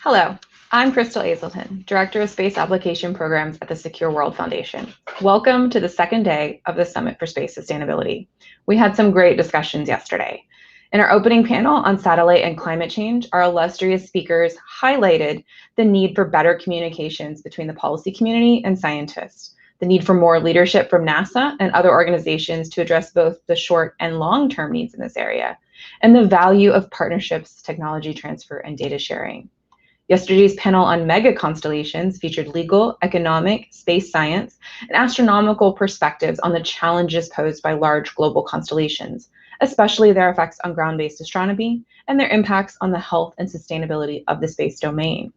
Hello, I'm Crystal Azelton, Director of Space Application Programs at the Secure World Foundation. Welcome to the second day of the Summit for Space Sustainability. We had some great discussions yesterday. In our opening panel on satellite and climate change, our illustrious speakers highlighted the need for better communications between the policy community and scientists, the need for more leadership from NASA and other organizations to address both the short and long-term needs in this area, and the value of partnerships, technology transfer, and data sharing. Yesterday's panel on mega constellations featured legal, economic, space science, and astronomical perspectives on the challenges posed by large global constellations, especially their effects on ground-based astronomy and their impacts on the health and sustainability of the space domain.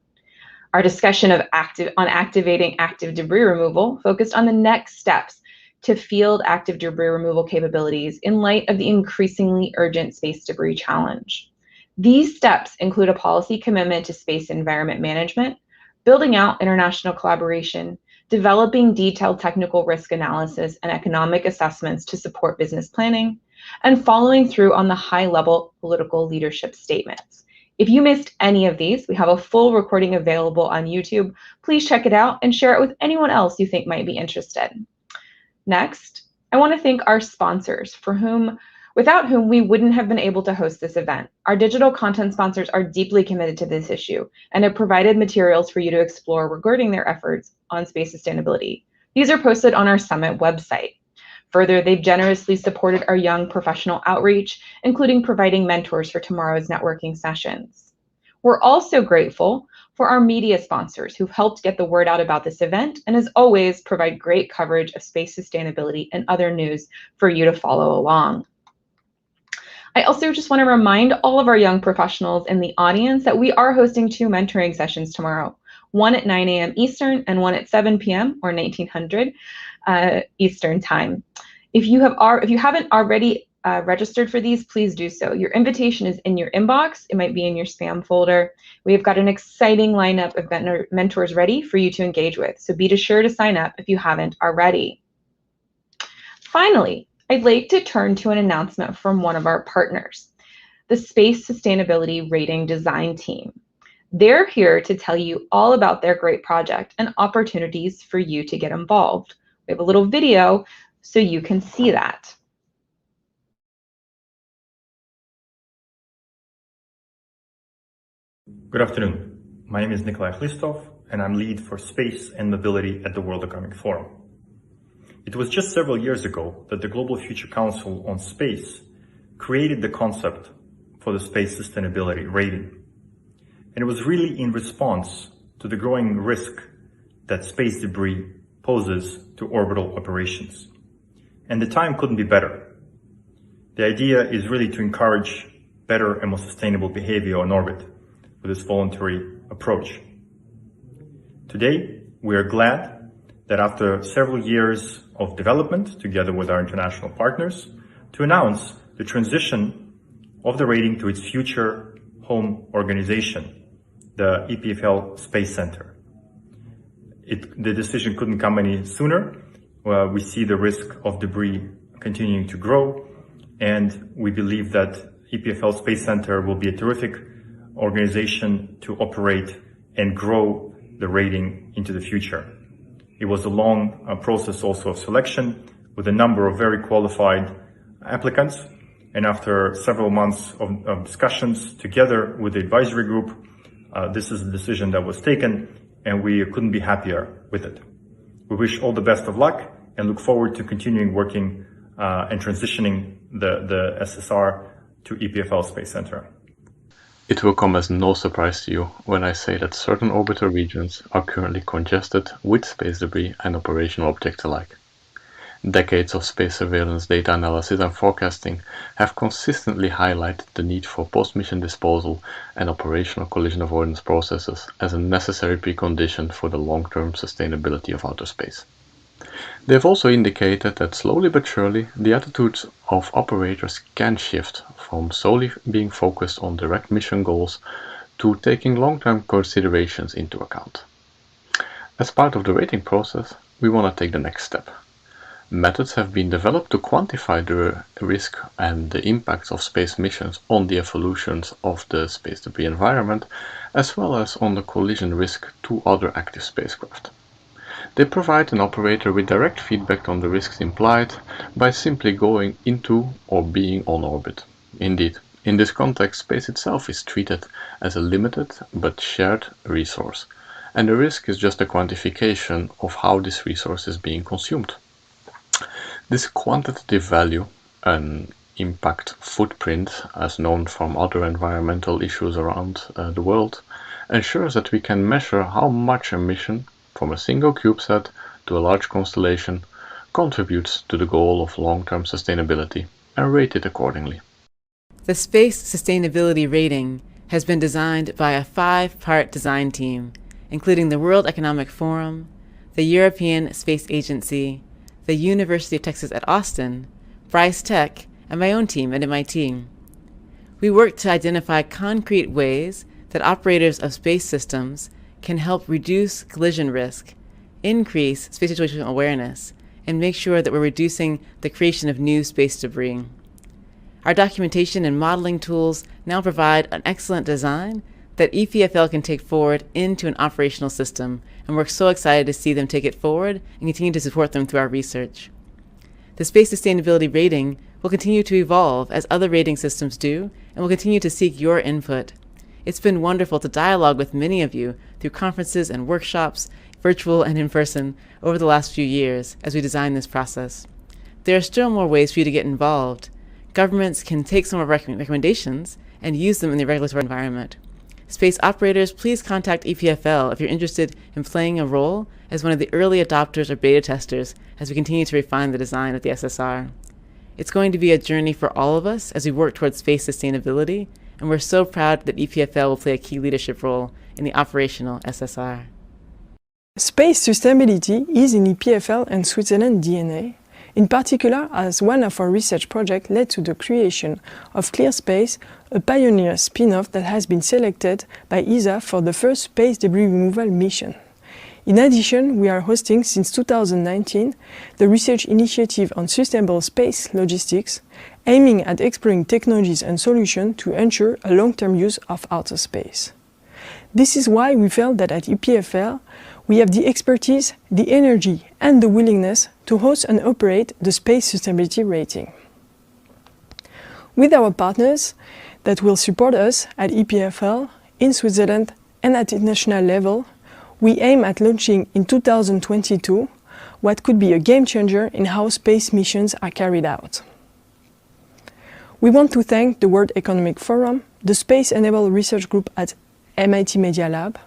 Our discussion of activating active debris removal focused on the next steps to field active debris removal capabilities in light of the increasingly urgent space debris challenge. These steps include a policy commitment to space environment management, building out international collaboration, developing detailed technical risk analysis and economic assessments to support business planning, and following through on the high-level political leadership statements. If you missed any of these, we have a full recording available on YouTube. Please check it out and share it with anyone else you think might be interested. Next, I want to thank our sponsors without whom we wouldn't have been able to host this event. Our digital content sponsors are deeply committed to this issue and have provided materials for you to explore regarding their efforts on space sustainability. These are posted on our Summit website. Further, they've generously supported our young professional outreach, including providing mentors for tomorrow's networking sessions. We're also grateful for our media sponsors who've helped get the word out about this event and, as always, provide great coverage of space sustainability and other news for you to follow along. I also just want to remind all of our young professionals in the audience that we are hosting 2 mentoring sessions tomorrow, one at 9 a.m. Eastern and one at 7 p.m. or 1900 Eastern time. If you haven't already registered for these, please do so. Your invitation is in your inbox. It might be in your spam folder. We have got an exciting lineup of mentors ready for you to engage with, so be sure to sign up if you haven't already. Finally, I'd like to turn to an announcement from one of our partners, the Space Sustainability Rating Design Team. They're here to tell you all about their great project and opportunities for you to get involved. We have a little video so you can see that. Good afternoon. My name is Nikolai Hlistov, and I'm lead for Space and Mobility at the World Economic Forum. It was just several years ago that the Global Future Council on Space created the concept for the Space Sustainability Rating. And it was really in response to the growing risk that space debris poses to orbital operations. And the time couldn't be better. The idea is really to encourage better and more sustainable behavior on orbit with this voluntary approach. Today, we are glad that after several years of development together with our international partners, to announce the transition of the rating to its future home organization, the EPFL Space Center. The decision couldn't come any sooner. We see the risk of debris continuing to grow, and we believe that EPFL Space Center will be a terrific organization to operate and grow the rating into the future. It was a long process also of selection with a number of very qualified applicants. And after several months of discussions together with the advisory group, this is the decision that was taken, and we couldn't be happier with it. We wish all the best of luck and look forward to continuing working and transitioning the SSR to EPFL Space Center. It will come as no surprise to you when I say that certain orbital regions are currently congested with space debris and operational objects alike. Decades of space surveillance data analysis and forecasting have consistently highlighted the need for post-mission disposal and operational collision avoidance processes as a necessary precondition for the long-term sustainability of outer space. They have also indicated that slowly but surely the attitudes of operators can shift from solely being focused on direct mission goals to taking long-term considerations into account. As part of the rating process, we want to take the next step. Methods have been developed to quantify the risk and the impacts of space missions on the evolutions of the space debris environment, as well as on the collision risk to other active spacecraft. They provide an operator with direct feedback on the risks implied by simply going into or being on orbit. Indeed, in this context, space itself is treated as a limited but shared resource, and the risk is just a quantification of how this resource is being consumed. This quantitative value, an impact footprint, as known from other environmental issues around the world, ensures that we can measure how much a mission from a single CubeSat to a large constellation contributes to the goal of long-term sustainability and rate it accordingly. The Space Sustainability Rating has been designed by a 5-part design team, including the World Economic Forum, the European Space Agency, the University of Texas at Austin, Bryce Tech, and my own team at MIT. We work to identify concrete ways that operators of space systems can help reduce collision risk, increase space situational awareness, and make sure that we're reducing the creation of new space debris. Our documentation and modeling tools now provide an excellent design that EPFL can take forward into an operational system, and we're so excited to see them take it forward and continue to support them through our research. The Space Sustainability Rating will continue to evolve as other rating systems do, and we'll continue to seek your input. It's been wonderful to dialogue with many of you through conferences and workshops, virtual and in person, over the last few years as we design this process. There are still more ways for you to get involved. Governments can take some of our recommendations and use them in the regulatory environment. Space operators, please contact EPFL if you're interested in playing a role as one of the early adopters or beta testers as we continue to refine the design of the SSR. It's going to be a journey for all of us as we work towards space sustainability, and we're so proud that EPFL will play a key leadership role in the operational SSR. Space sustainability is in EPFL and Switzerland DNA, in particular as one of our research projects led to the creation of ClearSpace, a pioneer spin-off that has been selected by ESA for the first space debris removal mission. In addition, we are hosting since 2019 the Research Initiative on Sustainable Space Logistics, aiming at exploring technologies and solutions to ensure a long-term use of outer space. This is why we felt that at EPFL, we have the expertise, the energy, and the willingness to host and operate the Space Sustainability Rating. With our partners that will support us at EPFL, in Switzerland, and at international level, we aim at launching in 2022 what could be a game changer in how space missions are carried out. We want to thank the World Economic Forum, the Space Enable Research Group at MIT Media Lab,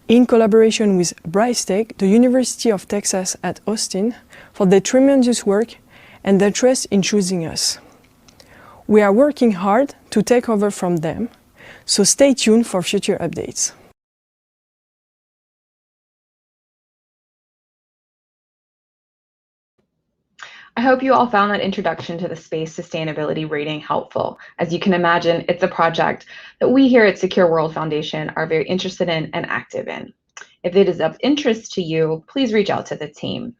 in collaboration with Bryce Tech, the University of Texas at Austin, for their tremendous work and their trust in choosing us. We are working hard to take over from them, so stay tuned for future updates. I hope you all found that introduction to the Space Sustainability Rating helpful. As you can imagine, it's a project that we here at Secure World Foundation are very interested in and active in. If it is of interest to you, please reach out to the team.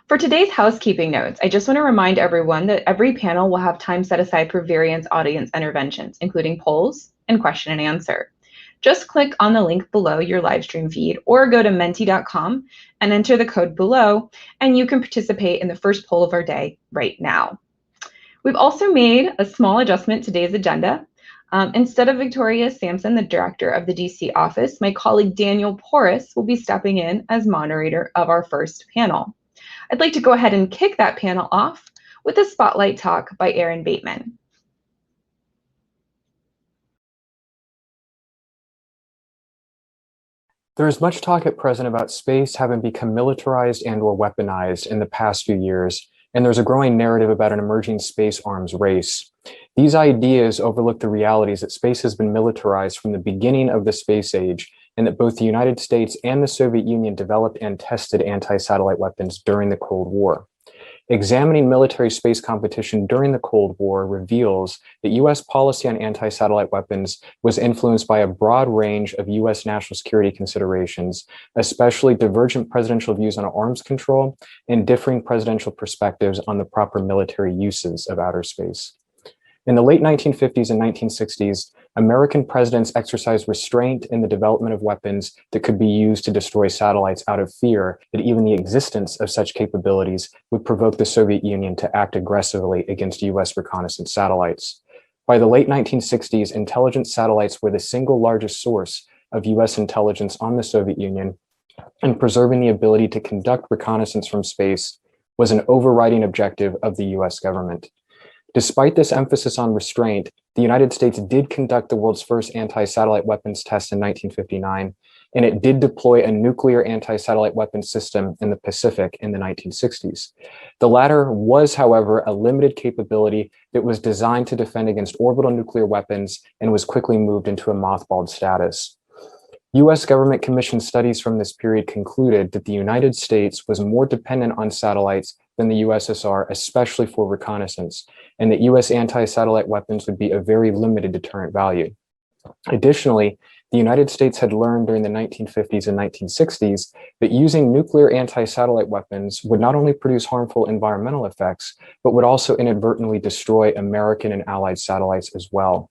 For today's housekeeping notes, I just want to remind everyone that every panel will have time set aside for various audience interventions, including polls and question and answer. Just click on the link below your live stream feed or go to menti.com and enter the code below, and you can participate in the first poll of our day right now. We've also made a small adjustment to today's agenda. Instead of Victoria Sampson, the director of the DC office, my colleague Daniel Porras will be stepping in as moderator of our first panel. I'd like to go ahead and kick that panel off with a spotlight talk by Aaron Bateman. There is much talk at present about space having become militarized and/or weaponized in the past few years, and there's a growing narrative about an emerging space arms race. These ideas overlook the realities that space has been militarized from the beginning of the space age, and that both the United States and the Soviet Union developed and tested anti-satellite weapons during the Cold War. Examining military space competition during the Cold War reveals that US policy on anti-satellite weapons was influenced by a broad range of US national security considerations, especially divergent presidential views on arms control and differing presidential perspectives on the proper military uses of outer space. In the late 1950s and 1960s, American presidents exercised restraint in the development of weapons that could be used to destroy satellites out of fear that even the existence of such capabilities would provoke the Soviet Union to act aggressively against US reconnaissance satellites. By the late 1960s, intelligence satellites were the single largest source of US intelligence on the Soviet Union, and preserving the ability to conduct reconnaissance from space was an overriding objective of the US government. Despite this emphasis on restraint, the United States did conduct the world's first anti-satellite weapons test in 1959, and it did deploy a nuclear anti-satellite weapons system in the Pacific in the 1960s. The latter was, however, a limited capability that was designed to defend against orbital nuclear weapons and was quickly moved into a mothballed status. US government commissioned studies from this period concluded that the United States was more dependent on satellites than the USSR, especially for reconnaissance, and that US anti-satellite weapons would be a very limited deterrent value. Additionally, the United States had learned during the 1950s and 1960s that using nuclear anti-satellite weapons would not only produce harmful environmental effects, but would also inadvertently destroy American and Allied satellites as well.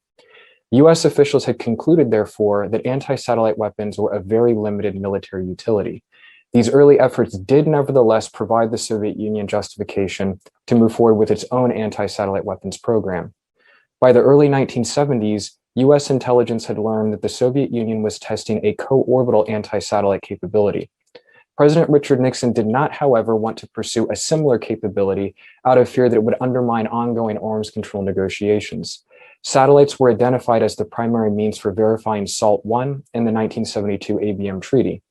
US officials had concluded, therefore, that anti-satellite weapons were of very limited military utility. These early efforts did nevertheless provide the Soviet Union justification to move forward with its own anti-satellite weapons program. By the early 1970s, US intelligence had learned that the Soviet Union was testing a co-orbital anti-satellite capability. President Richard Nixon did not, however, want to pursue a similar capability out of fear that it would undermine ongoing arms control negotiations. Satellites were identified as the primary means for verifying SALT-1 in the 1972 ABM Treaty.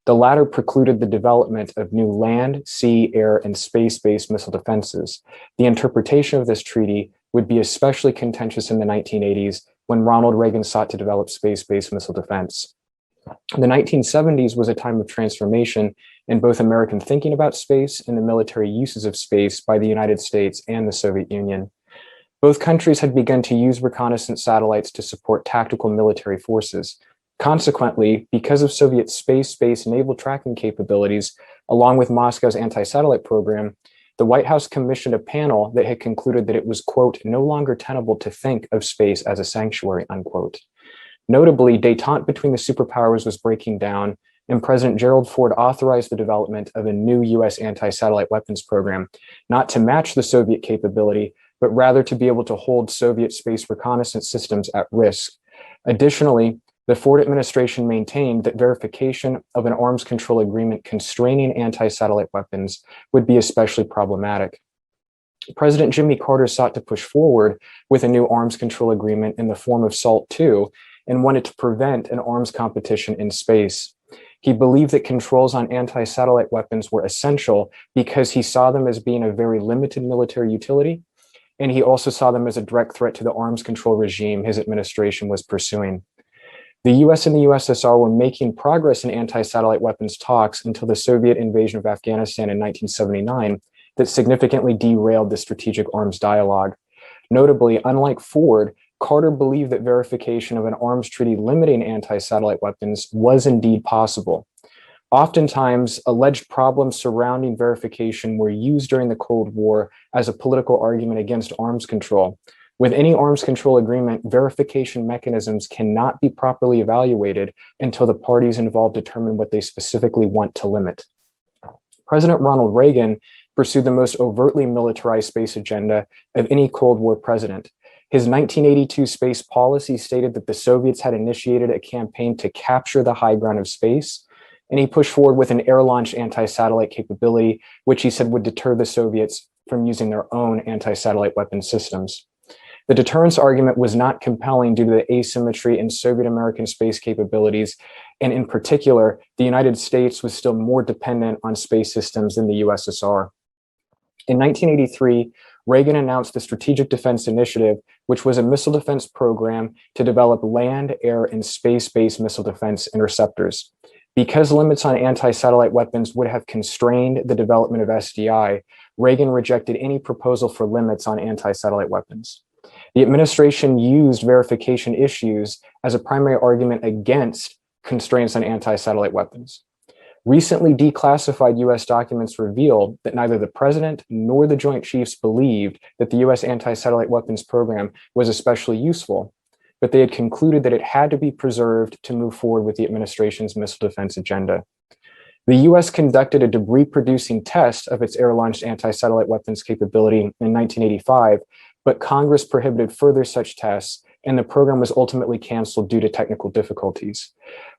The latter precluded the development of new land, sea, air, and space-based missile defenses. The interpretation of this treaty would be especially contentious in the 1980s when Ronald Reagan sought to develop space-based missile defense. The 1970s was a time of transformation in both American thinking about space and the military uses of space by the United States and the Soviet Union. Both countries had begun to use reconnaissance satellites to support tactical military forces. Consequently, because of Soviet space-based naval tracking capabilities, along with Moscow's anti-satellite program, the White House commissioned a panel that had concluded that it was, quote, no longer tenable to think of space as a sanctuary, unquote. Notably, détente between the superpowers was breaking down, and President Gerald Ford authorized the development of a new US anti-satellite weapons program, not to match the Soviet capability, but rather to be able to hold Soviet space reconnaissance systems at risk. Additionally, the Ford administration maintained that verification of an arms control agreement constraining anti-satellite weapons would be especially problematic. President Jimmy Carter sought to push forward with a new arms control agreement in the form of SALT-2 and wanted to prevent an arms competition in space. He believed that controls on anti-satellite weapons were essential because he saw them as being of very limited military utility, and he also saw them as a direct threat to the arms control regime his administration was pursuing. The US and the USSR were making progress in anti-satellite weapons talks until the Soviet invasion of Afghanistan in 1979 that significantly derailed the strategic arms dialogue. Notably, unlike Ford, Carter believed that verification of an arms treaty limiting anti-satellite weapons was indeed possible. Oftentimes, alleged problems surrounding verification were used during the Cold War as a political argument against arms control. With any arms control agreement, verification mechanisms cannot be properly evaluated until the parties involved determine what they specifically want to limit. President Ronald Reagan pursued the most overtly militarized space agenda of any Cold War president. His 1982 space policy stated that the Soviets had initiated a campaign to capture the high ground of space, and he pushed forward with an air-launched anti-satellite capability, which he said would deter the Soviets from using their own anti-satellite weapon systems. The deterrence argument was not compelling due to the asymmetry in Soviet-American space capabilities, and in particular, the United States was still more dependent on space systems than the USSR. In 1983, Reagan announced the Strategic Defense Initiative, which was a missile defense program to develop land, air, and space-based missile defense interceptors. Because limits on anti-satellite weapons would have constrained the development of SDI, Reagan rejected any proposal for limits on anti-satellite weapons. The administration used verification issues as a primary argument against constraints on anti-satellite weapons. Recently declassified US documents revealed that neither the president nor the Joint Chiefs believed that the US anti-satellite weapons program was especially useful, but they had concluded that it had to be preserved to move forward with the administration's missile defense agenda. The US conducted a debris-producing test of its air-launched anti-satellite weapons capability in 1985, but Congress prohibited further such tests, and the program was ultimately canceled due to technical difficulties.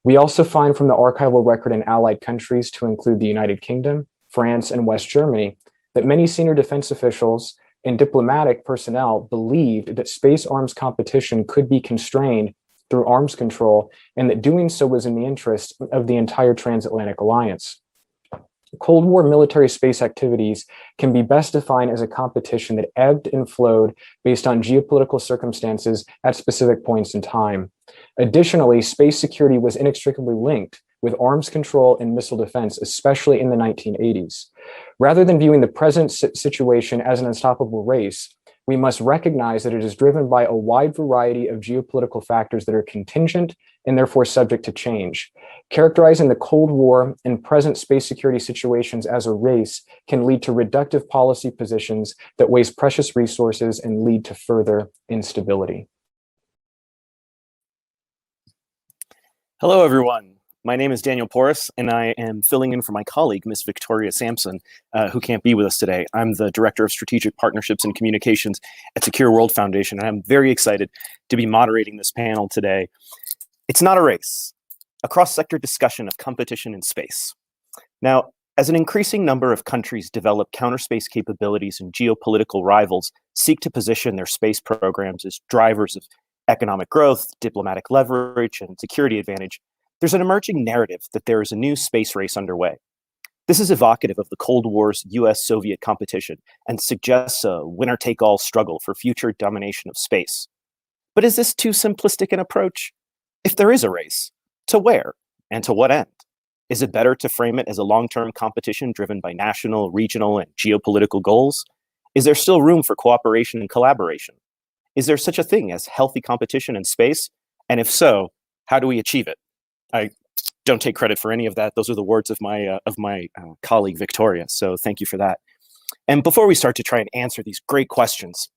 We also find from the archival record in allied countries, to include the United Kingdom, France, and West Germany, that many senior defense officials and diplomatic personnel believed that space arms competition could be constrained through arms control, and that doing so was in the interest of the entire transatlantic alliance. Cold War military space activities can be best defined as a competition that ebbed and flowed based on geopolitical circumstances at specific points in time. Additionally, space security was inextricably linked with arms control and missile defense, especially in the 1980s. Rather than viewing the present situation as an unstoppable race, we must recognize that it is driven by a wide variety of geopolitical factors that are contingent and therefore subject to change. Characterizing the Cold War and present space security situations as a race can lead to reductive policy positions that waste precious resources and lead to further instability. Hello, everyone. My name is Daniel Porras, and I am filling in for my colleague, Miss Victoria Sampson, who can't be with us today. I'm the Director of Strategic Partnerships and Communications at Secure World Foundation, and I'm very excited to be moderating this panel today. It's not a race, a cross-sector discussion of competition in space. Now, as an increasing number of countries develop counter-space capabilities and geopolitical rivals seek to position their space programs as drivers of economic growth, diplomatic leverage, and security advantage, there's an emerging narrative that there is a new space race underway. This is evocative of the Cold War's US-Soviet competition and suggests a winner-take-all struggle for future domination of space. But is this too simplistic an approach? If there is a race, to where and to what end? Is it better to frame it as a long-term competition driven by national, regional, and geopolitical goals? Is there still room for cooperation and collaboration? Is there such a thing as healthy competition in space? And if so, how do we achieve it? I don't take credit for any of that. Those are the words of my colleague, Victoria. So thank you for that. And before we start to try and answer these great questions,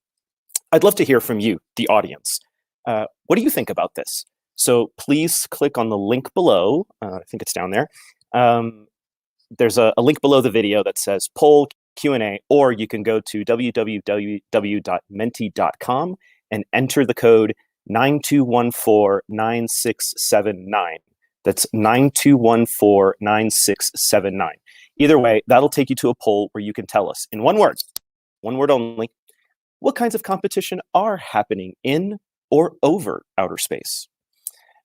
I'd love to hear from you, the audience. What do you think about this? So please click on the link below. I think it's down there. There's a link below the video that says poll Q&A, or you can go to www.menti.com and enter the code 92149679. That's 92149679. Either way, that'll take you to a poll where you can tell us in one word only, what kinds of competition are happening in or over outer space.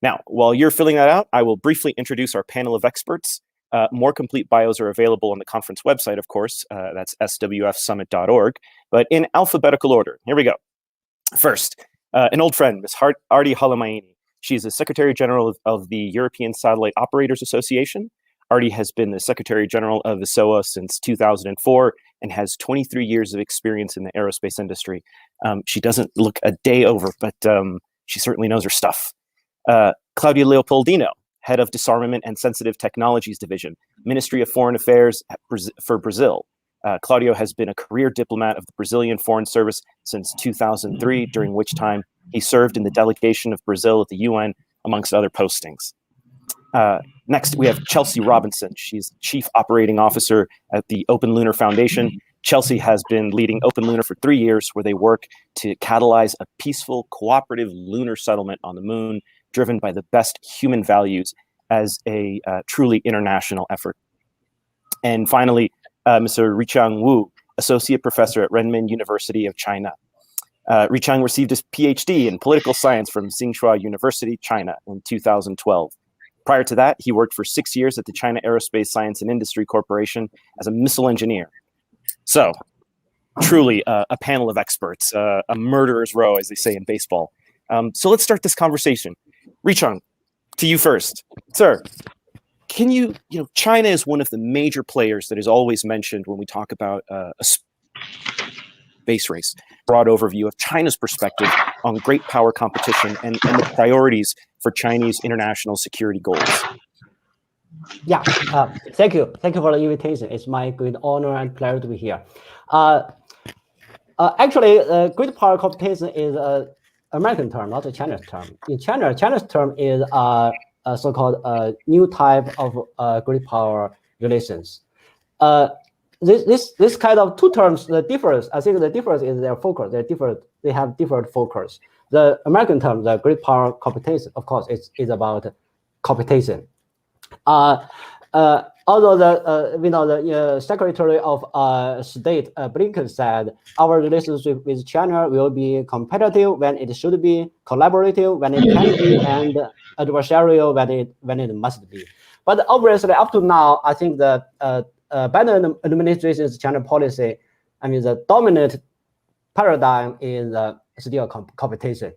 Now, while you're filling that out, I will briefly introduce our panel of experts. More complete bios are available on the conference website, of course. That's swfsummit.org, but in alphabetical order. Here we go. First, an old friend, Ms. Arti Halamaini. She's the Secretary General of the European Satellite Operators Association. Arti has been the Secretary General of the SOA since 2004 and has 23 years of experience in the aerospace industry. She doesn't look a day over, but she certainly knows her stuff. Claudia Leopoldino, Head of Disarmament and Sensitive Technologies Division, Ministry of Foreign Affairs for Brazil. Claudio has been a career diplomat of the Brazilian Foreign Service since 2003, during which time he served in the delegation of Brazil at the UN, amongst other postings. Next, we have Chelsea Robinson. She's Chief Operating Officer at the Open Lunar Foundation. Chelsea has been leading Open Lunar for 3 years, where they work to catalyze a peaceful, cooperative lunar settlement on the moon, driven by the best human values as a truly international effort. And finally, Mr. Richang Wu, Associate Professor at Renmin University of China. Richang received his PhD in political science from Tsinghua University, China in 2012. Prior to that, he worked for 6 years at the China Aerospace Science and Industry Corporation as a missile engineer. So, truly a panel of experts, a murderer's row, as they say in baseball. So let's start this conversation. Richang, to you first. Sir, Can you know, China is one of the major players that is always mentioned when we talk about a space race. Broad overview of China's perspective on great power competition and the priorities for Chinese international security goals. Yeah, thank you. Thank you for the invitation. It's my great honor and pleasure to be here. Actually, great power competition is an American term, not a Chinese term. In China, China's term is a so-called new type of great power relations. This kind of two terms, the difference, I think the difference is their focus. They're different. They have different focus. The American term, the great power competition, of course, is about competition. Although the Secretary of State Blinken said our relationship with China will be competitive when it should be, collaborative when it can be, and adversarial when it must be. But obviously, up to now, I think the Biden administration's China policy, I mean, the dominant paradigm is still competition.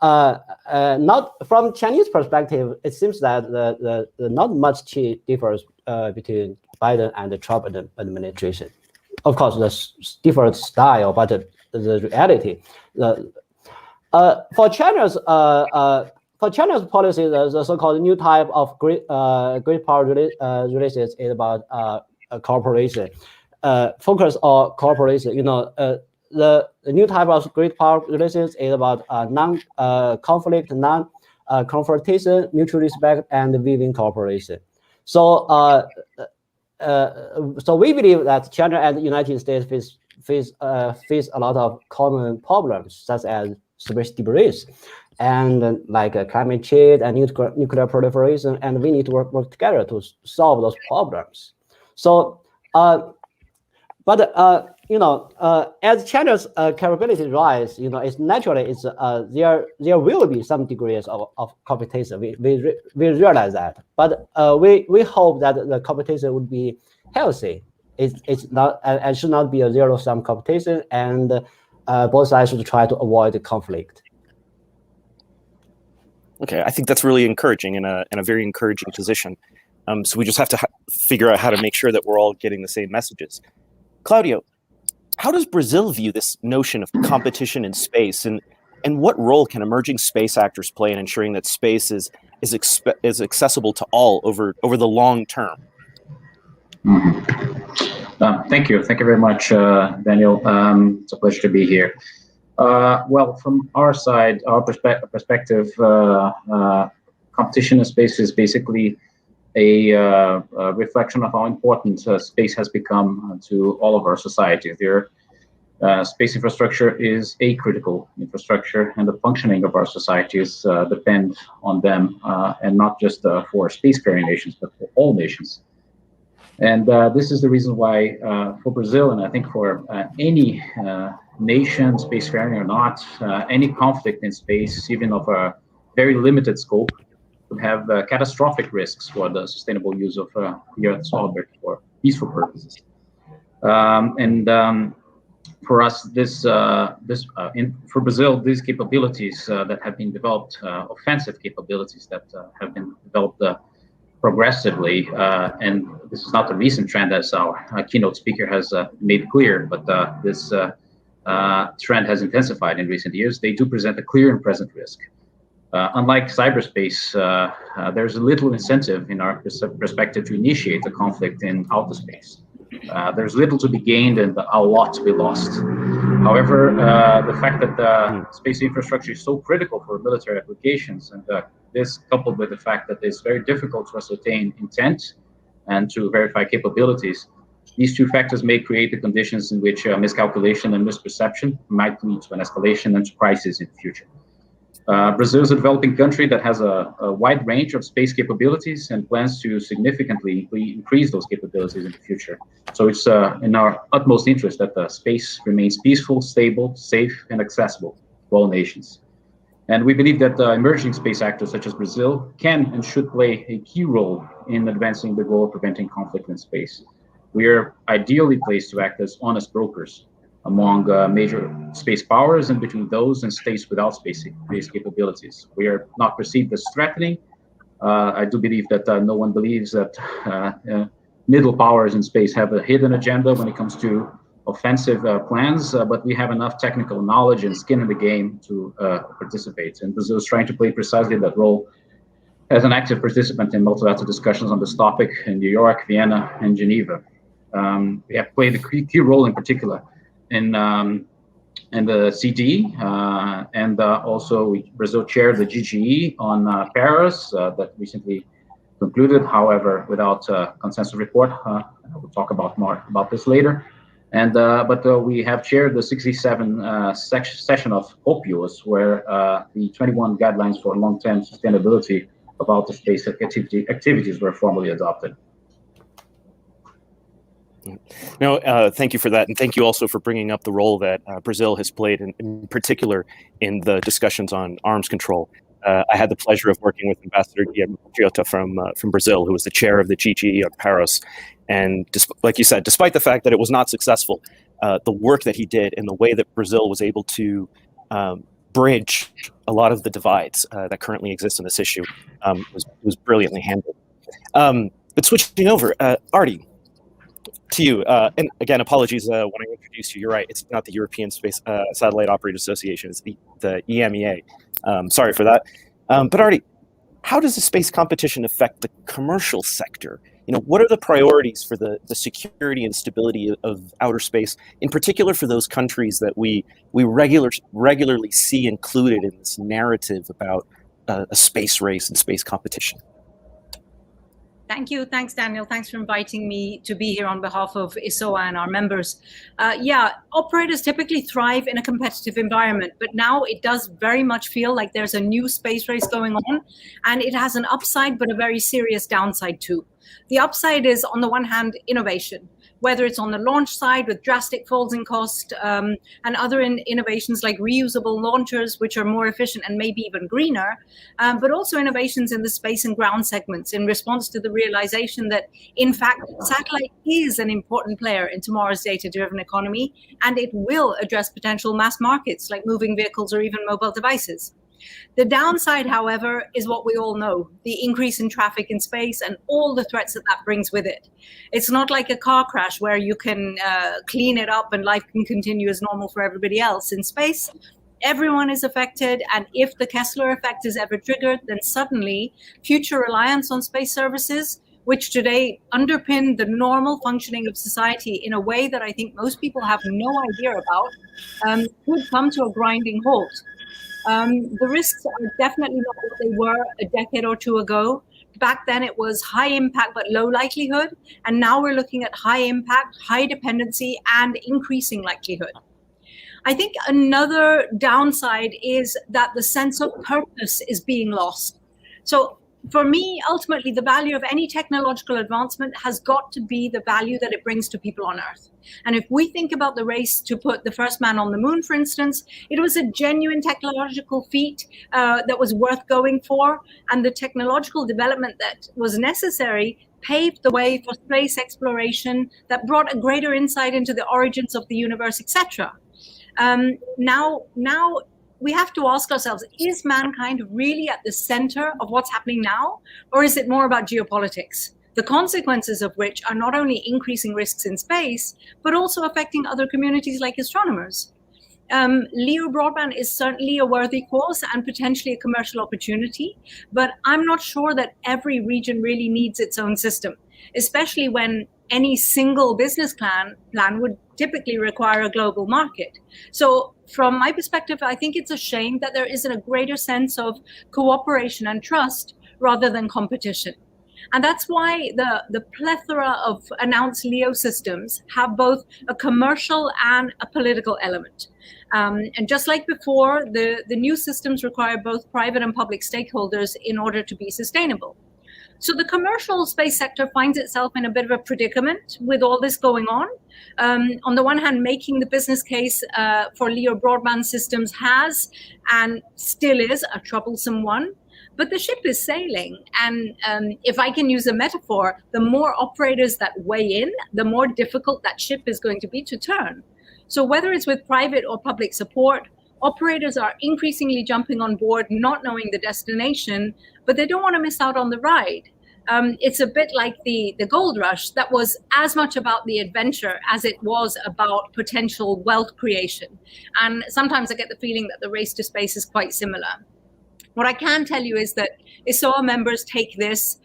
Not from Chinese perspective, it seems that the not much differs between Biden and the Trump administration. Of course, the different style, but the reality. For China's policy, the so-called new type of great power relations is about cooperation. Focus on cooperation. You know, the new type of great power relations is about non-conflict, non-confrontation, mutual respect, and win-win cooperation. So, so we believe that China and the United States face a lot of common problems, such as space debris, and like climate change and nuclear proliferation, and we need to work together to solve those problems. So, you know, as China's capabilities rise, you know, it's naturally there will be some degrees of competition. We realize that, but we hope that the competition would be healthy. It's not and should not be a zero-sum competition, and both sides should try to avoid the conflict. Okay, I think that's really encouraging and a very encouraging position. So we just have to figure out how to make sure that we're all getting the same messages. Claudio, how does Brazil view this notion of competition in space, and what role can emerging space actors play in ensuring that space is accessible to all over the long term? Thank you very much, Daniel. It's a pleasure to be here. Well, from our side, our perspective, competition in space is basically a reflection of how important space has become to all of our societies. Space infrastructure is a critical infrastructure, and the functioning of our societies depend on them, and not just for spacefaring nations, but for all nations. And this is the reason why for Brazil, and I think for any nation, spacefaring or not, any conflict in space, even of a very limited scope, would have catastrophic risks for the sustainable use of the Earth's orbit for peaceful purposes. For us, for Brazil, these capabilities that have been developed, offensive capabilities that have been developed progressively, and this is not a recent trend, as our keynote speaker has made clear, but this trend has intensified in recent years. They do present a clear and present risk. Unlike cyberspace, there's little incentive in our perspective to initiate a conflict in outer space. There's little to be gained and a lot to be lost. However, the fact that the space infrastructure is so critical for military applications, and this coupled with the fact that it's very difficult to ascertain intent and to verify capabilities, these two factors may create the conditions in which miscalculation and misperception might lead to an escalation and to crisis in the future. Brazil is a developing country that has a wide range of space capabilities and plans to significantly increase those capabilities in the future. So it's in our utmost interest that the space remains peaceful, stable, safe, and accessible to all nations. And we believe that emerging space actors such as Brazil can and should play a key role in advancing the goal of preventing conflict in space. We are ideally placed to act as honest brokers among major space powers and between those and states without space capabilities. We are not perceived as threatening, I do believe that no one believes that middle powers in space have a hidden agenda when it comes to offensive plans, but we have enough technical knowledge and skin in the game to participate. And Brazil is trying to play precisely that role as an active participant in multilateral discussions on this topic in New York, Vienna, and Geneva. We have played a key role in particular in the CD, and also Brazil chaired the GGE on Paris that recently concluded, however, without a consensus report. We'll talk about more about this later. And but we have chaired the 67 session of OPUOS, where the 21 guidelines for long-term sustainability of outer space activities were formally adopted. No, thank you for that, and thank you also for bringing up the role that Brazil has played, in particular, in the discussions on arms control. I had the pleasure of working with Ambassador Guilherme from Brazil, who was the chair of the GGE on Paris, and like you said, despite the fact that it was not successful, the work that he did and the way that Brazil was able to bridge a lot of the divides that currently exist in this issue was brilliantly handled. But switching over, Artie, to you, and again, apologies when I introduced you. You're right; it's not the European Space Satellite Operators Association; it's the EMEA. Sorry for that. But Artie, how does the space competition affect the commercial sector? What are the priorities for the security and stability of outer space, in particular for those countries that we regularly see included in this narrative about a space race and space competition? Thank you. Thanks, Daniel. Thanks for inviting me to be here on behalf of ISOA and our members. Yeah, operators typically thrive in a competitive environment, but now it does very much feel like there's a new space race going on, and it has an upside, but a very serious downside too. The upside is, on the one hand, innovation, whether it's on the launch side with drastic falls in cost and other innovations like reusable launchers, which are more efficient and maybe even greener, but also innovations in the space and ground segments in response to the realization that, in fact, satellite is an important player in tomorrow's data-driven economy, and it will address potential mass markets like moving vehicles or even mobile devices. The downside, however, is what we all know, the increase in traffic in space and all the threats that brings with it. It's not like a car crash where you can clean it up and life can continue as normal for everybody else. In space, everyone is affected, and if the Kessler effect is ever triggered, then suddenly future reliance on space services, which today underpin the normal functioning of society in a way that I think most people have no idea about, could come to a grinding halt. The risks are definitely not what they were a decade or two ago. Back then it was high impact but low likelihood, and now we're looking at high impact, high dependency, and increasing likelihood. I think another downside is that the sense of purpose is being lost. So for me, ultimately, the value of any technological advancement has got to be the value that it brings to people on Earth. And if we think about the race to put the first man on the moon, for instance, it was a genuine technological feat that was worth going for. And the technological development that was necessary paved the way for space exploration that brought a greater insight into the origins of the universe, etc. Now we have to ask ourselves, is mankind really at the center of what's happening now? Or is it more about geopolitics? The consequences of which are not only increasing risks in space, but also affecting other communities like astronomers. LEO broadband is certainly a worthy cause and potentially a commercial opportunity, but I'm not sure that every region really needs its own system, especially when any single business plan would typically require a global market. So from my perspective, I think it's a shame that there isn't a greater sense of cooperation and trust rather than competition. And that's why the plethora of announced LEO systems have both a commercial and a political element. And just like before, the new systems require both private and public stakeholders in order to be sustainable. So the commercial space sector finds itself in a bit of a predicament with all this going on. On the one hand, making the business case for LEO broadband systems has and still is a troublesome one. But the ship is sailing. And if I can use a metaphor, the more operators that weigh in, the more difficult that ship is going to be to turn. So whether it's with private or public support, operators are increasingly jumping on board, not knowing the destination, but they don't want to miss out on the ride. It's a bit like the gold rush that was as much about the adventure as it was about potential wealth creation. And sometimes I get the feeling that the race to space is quite similar. What I can tell you is that ISOA members take this,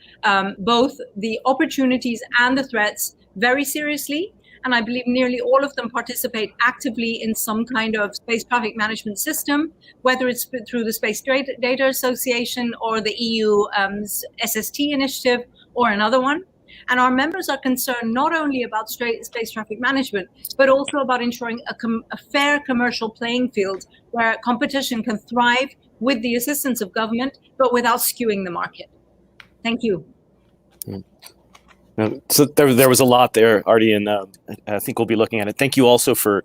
both the opportunities and the threats, very seriously. And I believe nearly all of them participate actively in some kind of space traffic management system, whether it's through the Space Data Association or the EU SST initiative or another one. And our members are concerned not only about space traffic management, but also about ensuring a fair commercial playing field where competition can thrive with the assistance of government, but without skewing the market. Thank you. So there was a lot there, Artie, and I think we'll be looking at it. Thank you also for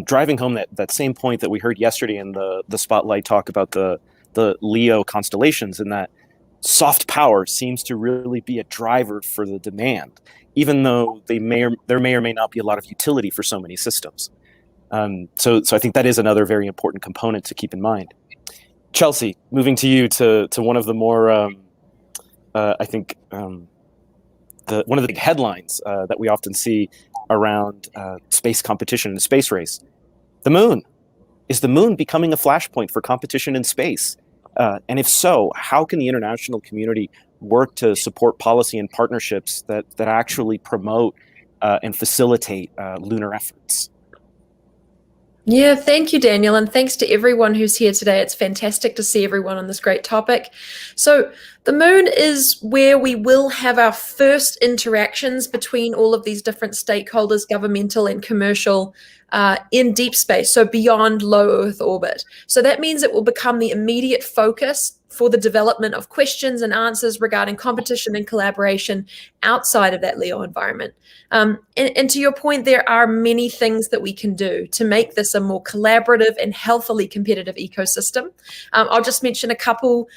driving home that same point that we heard yesterday in the Spotlight talk about the LEO constellations, and that soft power seems to really be a driver for the demand, even though there may or may not be a lot of utility for so many systems. So I think that is another very important component to keep in mind. Chelsea, moving to you to one of the more, I think, one of the big headlines that we often see around space competition and the space race. The moon. Is the moon becoming a flashpoint for competition in space? And if so, how can the international community work to support policy and partnerships that actually promote and facilitate lunar efforts? Yeah, thank you, Daniel, and thanks to everyone who's here today. It's fantastic to see everyone on this great topic. So the moon is where we will have our first interactions between all of these different stakeholders, governmental and commercial, in deep space, so beyond low Earth orbit. So that means it will become the immediate focus for the development of questions and answers regarding competition and collaboration outside of that LEO environment. And to your point, there are many things that we can do to make this a more collaborative and healthily competitive ecosystem. I'll just mention a couple.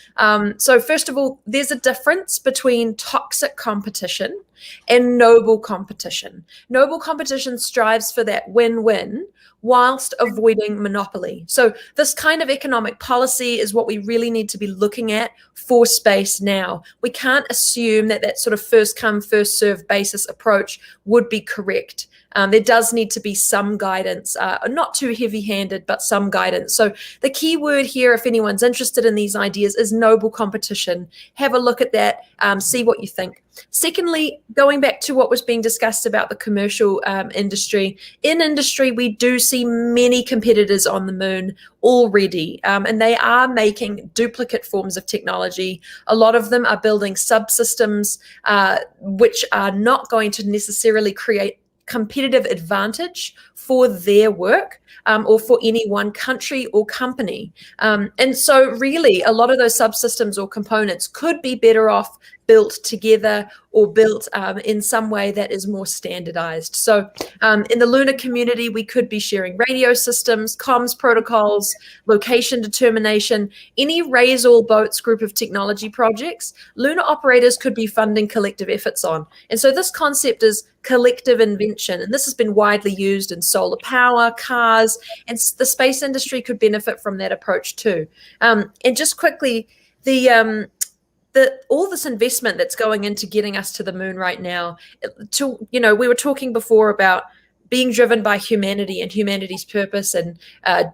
So first of all, there's a difference between toxic competition and noble competition. Noble competition strives for that win-win whilst avoiding monopoly. So this kind of economic policy is what we really need to be looking at for space now. We can't assume that sort of first come, first served basis approach would be correct. There does need to be some guidance, not too heavy-handed, but some guidance. So the key word here, if anyone's interested in these ideas, is noble competition. Have a look at that, see what you think. Secondly, going back to what was being discussed about the commercial industry, in industry, we do see many competitors on the moon already, and they are making duplicate forms of technology. A lot of them are building subsystems, which are not going to necessarily create competitive advantage for their work or for any one country or company. And so really a lot of those subsystems or components could be better off built together or built in some way that is more standardized. So in the lunar community, we could be sharing radio systems, comms protocols, location determination, any raise all boats group of technology projects, lunar operators could be funding collective efforts on. And so this concept is collective invention, and this has been widely used in solar power, cars, and the space industry could benefit from that approach too. And just quickly, all this investment that's going into getting us to the moon right now, we were talking before about being driven by humanity and humanity's purpose and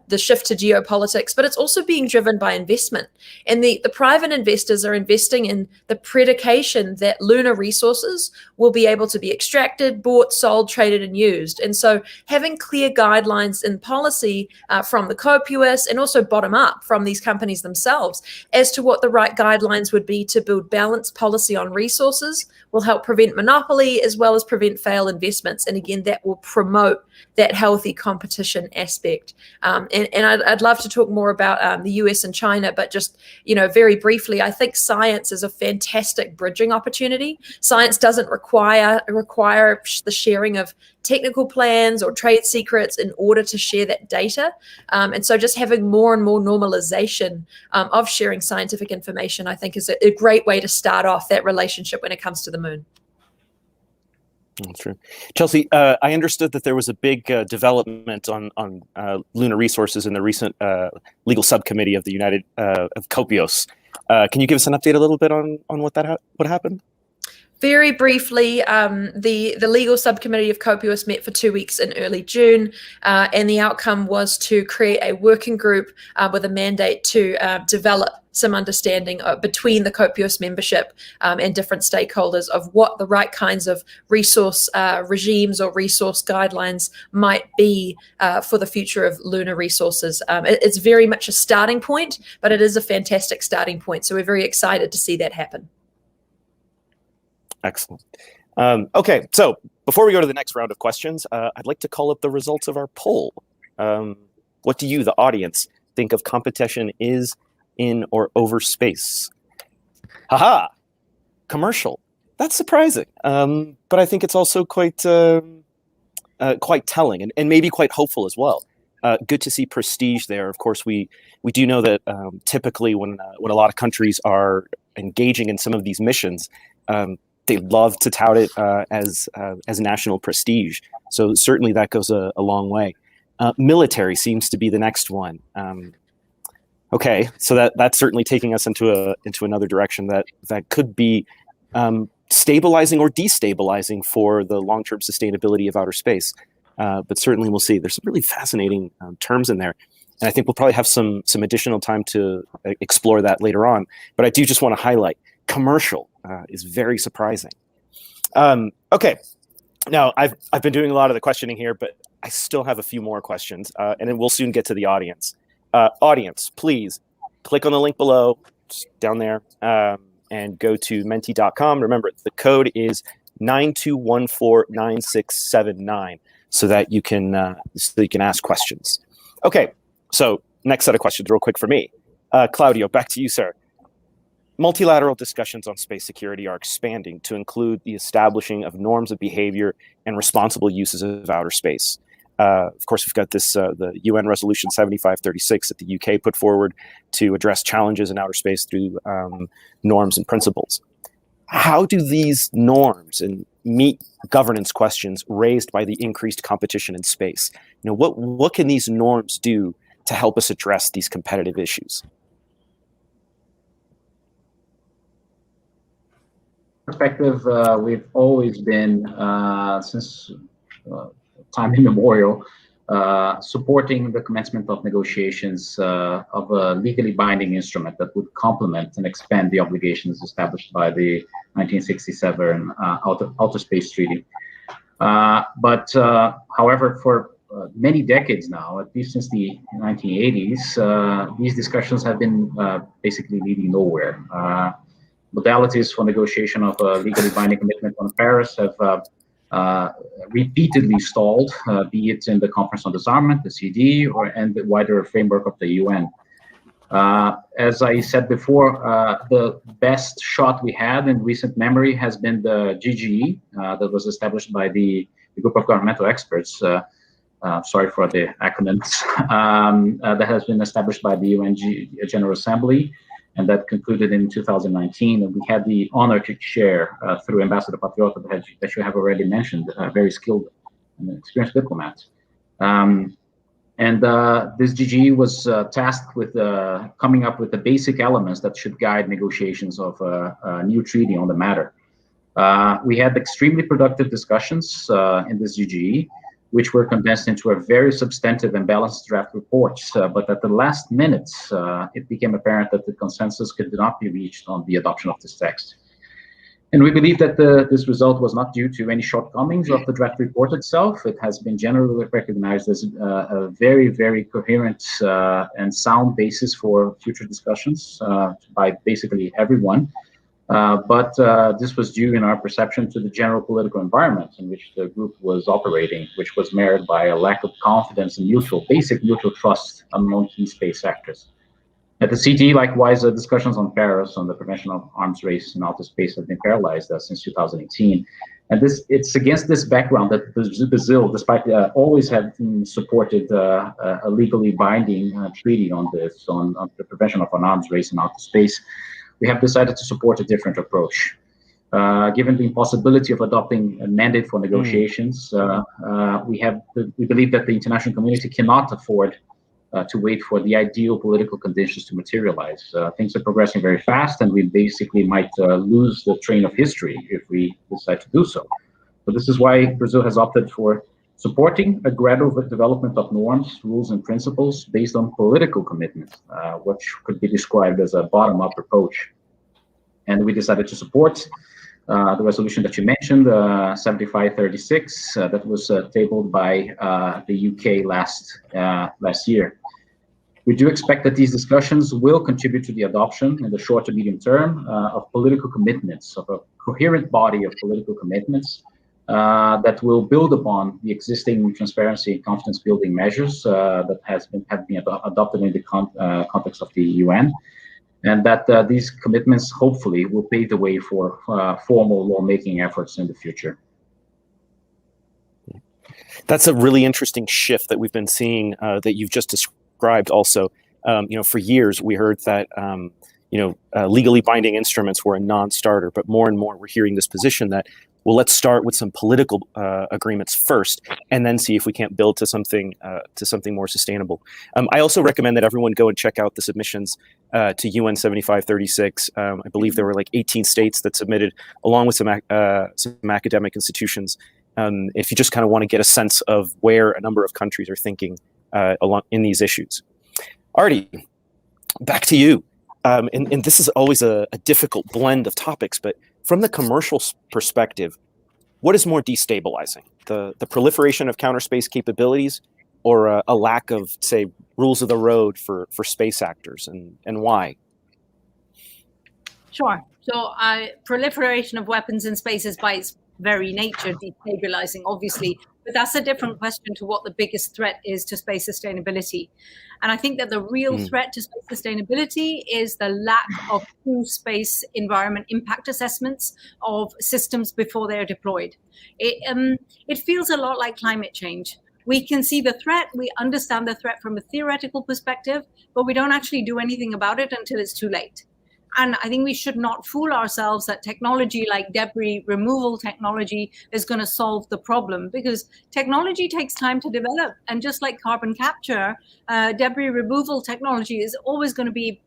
the shift to geopolitics, but it's also being driven by investment. And the private investors are investing in the predication that lunar resources will be able to be extracted, bought, sold, traded, and used. And so having clear guidelines in policy from the COPUS and also bottom up from these companies themselves as to what the right guidelines would be to build balanced policy on resources will help prevent monopoly as well as prevent failed investments. And again, that will promote that healthy competition aspect. And I'd love to talk more about the US and China, but just, very briefly, I think science is a fantastic bridging opportunity. Science doesn't require the sharing of technical plans or trade secrets in order to share that data. And so just having more and more normalization of sharing scientific information, I think is a great way to start off that relationship when it comes to the moon. That's true. Chelsea, I understood that there was a big development on lunar resources in the recent legal subcommittee of the United of COPIOS. Can you give us an update a little bit on what happened? Very briefly, the legal subcommittee of COPIOS met for 2 weeks in early June, and the outcome was to create a working group with a mandate to develop some understanding between the COPIOS membership and different stakeholders of what the right kinds of resource regimes or resource guidelines might be for the future of lunar resources. It's very much a starting point, but it is a fantastic starting point. So we're very excited to see that happen. Excellent. Okay, so before we go to the next round of questions, I'd like to call up the results of our poll. What do you, the audience, think of competition is in or over space? Haha, commercial. That's surprising, but I think it's also quite telling and maybe quite hopeful as well. Good to see prestige there. Of course, we do know that typically when a lot of countries are engaging in some of these missions, they love to tout it as national prestige. So certainly that goes a long way. Military seems to be the next one. Okay, so that's certainly taking us into another direction that could be stabilizing or destabilizing for the long-term sustainability of outer space. But certainly we'll see. There's some really fascinating terms in there. And I think we'll probably have some additional time to explore that later on. But I do just want to highlight commercial is very surprising. Okay, now I've been doing a lot of the questioning here, but I still have a few more questions, and then we'll soon get to the audience. Audience, please click on the link below, just down there, and go to menti.com. Remember, the code is 92149679, so that you can ask questions. Okay, so next set of questions, real quick for me. Claudio, back to you, sir. Multilateral discussions on space security are expanding to include the establishing of norms of behavior and responsible uses of outer space. Of course, we've got this the UN Resolution 7536 that the UK put forward to address challenges in outer space through norms and principles. How do these norms meet governance questions raised by the increased competition in space? You know, what can these norms do to help us address these competitive issues? Perspective, we've always been, since time immemorial, supporting the commencement of negotiations of a legally binding instrument that would complement and expand the obligations established by the 1967 Outer Space Treaty. However, for many decades now, at least since the 1980s, these discussions have been basically leading nowhere. Modalities for negotiation of a legally binding commitment on Paris have repeatedly stalled, be it in the Conference on Disarmament, the CD, and the wider framework of the UN. As I said before, the best shot we had in recent memory has been the GGE that was established by the group of governmental experts. Sorry for the acronyms. That has been established by the UN General Assembly, and that concluded in 2019. And we had the honor to chair through Ambassador Patriota, that you have already mentioned, a very skilled and experienced diplomat. This GGE was tasked with coming up with the basic elements that should guide negotiations of a new treaty on the matter. We had extremely productive discussions in this GGE, which were condensed into a very substantive and balanced draft report. But at the last minute, it became apparent that the consensus could not be reached on the adoption of this text. And we believe that this result was not due to any shortcomings of the draft report itself. It has been generally recognized as a very, very coherent and sound basis for future discussions by basically everyone. But this was due, in our perception, to the general political environment in which the group was operating, which was marred by a lack of confidence and basic mutual trust among key space actors. At the CT, likewise, discussions on Paris, on the prevention of arms race in outer space, have been paralyzed since 2018. And it's against this background that Brazil, despite always having supported a legally binding treaty on this, on the prevention of an arms race in outer space, we have decided to support a different approach. Given the impossibility of adopting a mandate for negotiations, we believe that the international community cannot afford to wait for the ideal political conditions to materialize. Things are progressing very fast, and we basically might lose the train of history if we decide to do so. So this is why Brazil has opted for supporting a gradual development of norms, rules, and principles based on political commitments, which could be described as a bottom-up approach. And we decided to support the resolution that you mentioned, 7536, that was tabled by the UK last year. We do expect that these discussions will contribute to the adoption in the short to medium term of political commitments, of a coherent body of political commitments that will build upon the existing transparency and confidence building measures that have been adopted in the context of the UN. And that these commitments hopefully will pave the way for formal lawmaking efforts in the future. That's a really interesting shift that we've been seeing that you've just described. Also, for years we heard that legally binding instruments were a non-starter, but more and more we're hearing this position that, well, let's start with some political agreements first, and then see if we can't build to something more sustainable. I also recommend that everyone go and check out the submissions to UN 7536. I believe there were like 18 states that submitted, along with some academic institutions. If you just kind of want to get a sense of where a number of countries are thinking along in these issues. Artie, back to you. And this is always a difficult blend of topics, but from the commercial perspective, what is more destabilizing, the proliferation of counter space capabilities, or a lack of, say, rules of the road for space actors, and why? Sure. So proliferation of weapons in space is by its very nature destabilizing, obviously, but that's a different question to what the biggest threat is to space sustainability. And I think that the real threat to space sustainability is the lack of true space environment impact assessments of systems before they're deployed. It feels a lot like climate change. We can see the threat, we understand the threat from a theoretical perspective, but we don't actually do anything about it until it's too late. And I think we should not fool ourselves that technology like debris removal technology is going to solve the problem, because technology takes time to develop. And just like carbon capture, debris removal technology is always going to be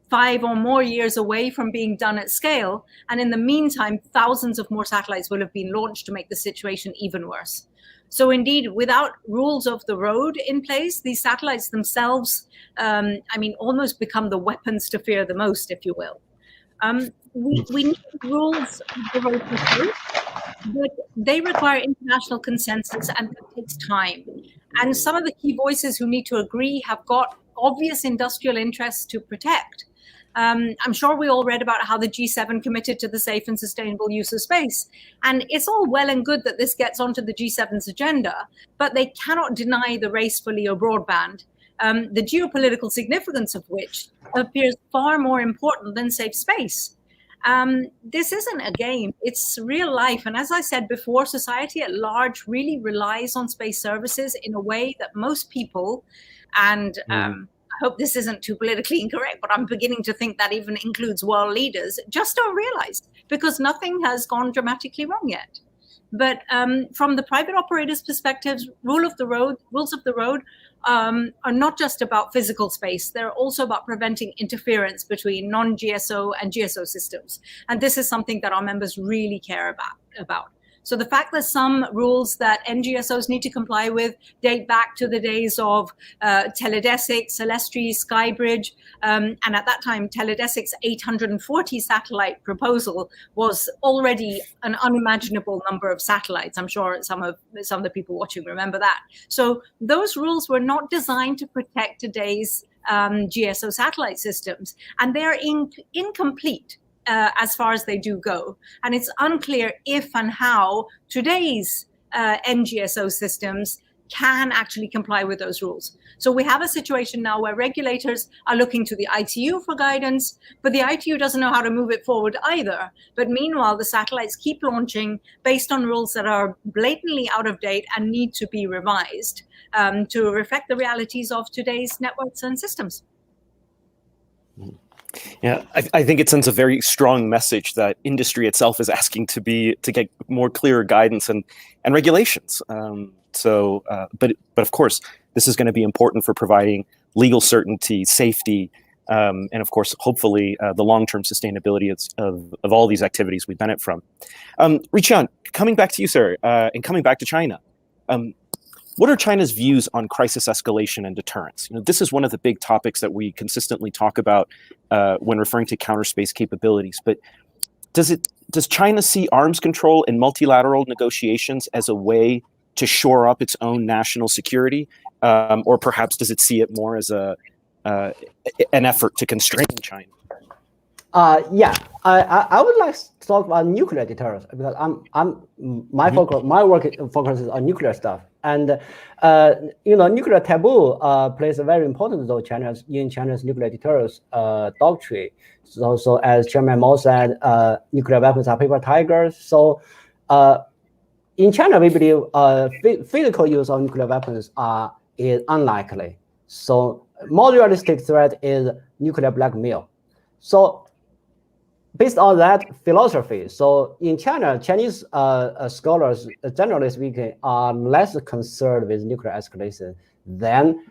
5 or more years away from being done at scale. And in the meantime, thousands of more satellites will have been launched to make the situation even worse. So indeed, without rules of the road in place, these satellites themselves, almost become the weapons to fear the most, if you will. We need rules of the road for safe, but they require international consensus, and that takes time. And some of the key voices who need to agree have got obvious industrial interests to protect. I'm sure we all read about how the G7 committed to the safe and sustainable use of space. And it's all well and good that this gets onto the G7's agenda, but they cannot deny the race for LEO broadband, the geopolitical significance of which appears far more important than safe space. This isn't a game, it's real life. And as I said before, society at large really relies on space services in a way that most people, and I hope this isn't too politically incorrect, but I'm beginning to think that even includes world leaders, just don't realize, because nothing has gone dramatically wrong yet. But from the private operators' perspectives, rules of the road are not just about physical space. They're also about preventing interference between non-GSO and GSO systems. And this is something that our members really care about. So the fact that some rules that NGSOs need to comply with date back to the days of Teledesic, Celestri, Skybridge, and at that time, Teledesic's 840 satellite proposal was already an unimaginable number of satellites. I'm sure some of the people watching remember that. So those rules were not designed to protect today's GSO satellite systems, and they're incomplete. As far as they do go. And it's unclear if and how today's NGSO systems can actually comply with those rules. So we have a situation now where regulators are looking to the ITU for guidance, but the ITU doesn't know how to move it forward either. But meanwhile, the satellites keep launching based on rules that are blatantly out of date and need to be revised to reflect the realities of today's networks and systems. Yeah, I think it sends a very strong message that industry itself is asking to get more clearer guidance and regulations. But of course, this is going to be important for providing legal certainty, safety, and of course, hopefully, the long-term sustainability of all these activities we benefit from. Riqian, coming back to you, sir, and coming back to China. What are China's views on crisis escalation and deterrence? This is one of the big topics that we consistently talk about when referring to counter space capabilities. But does China see arms control and multilateral negotiations as a way to shore up its own national security, or perhaps does it see it more as an effort to constrain China? I would like to talk about nuclear deterrence because my work focuses on nuclear stuff, and nuclear taboo plays a very important role in China's nuclear deterrence doctrine. So as Chairman Mao said, nuclear weapons are paper tigers. So in China, we believe physical use of nuclear weapons is unlikely. So more realistic threat is nuclear blackmail. So based on that philosophy, so in China, Chinese scholars, generally speaking, are less concerned with nuclear escalation than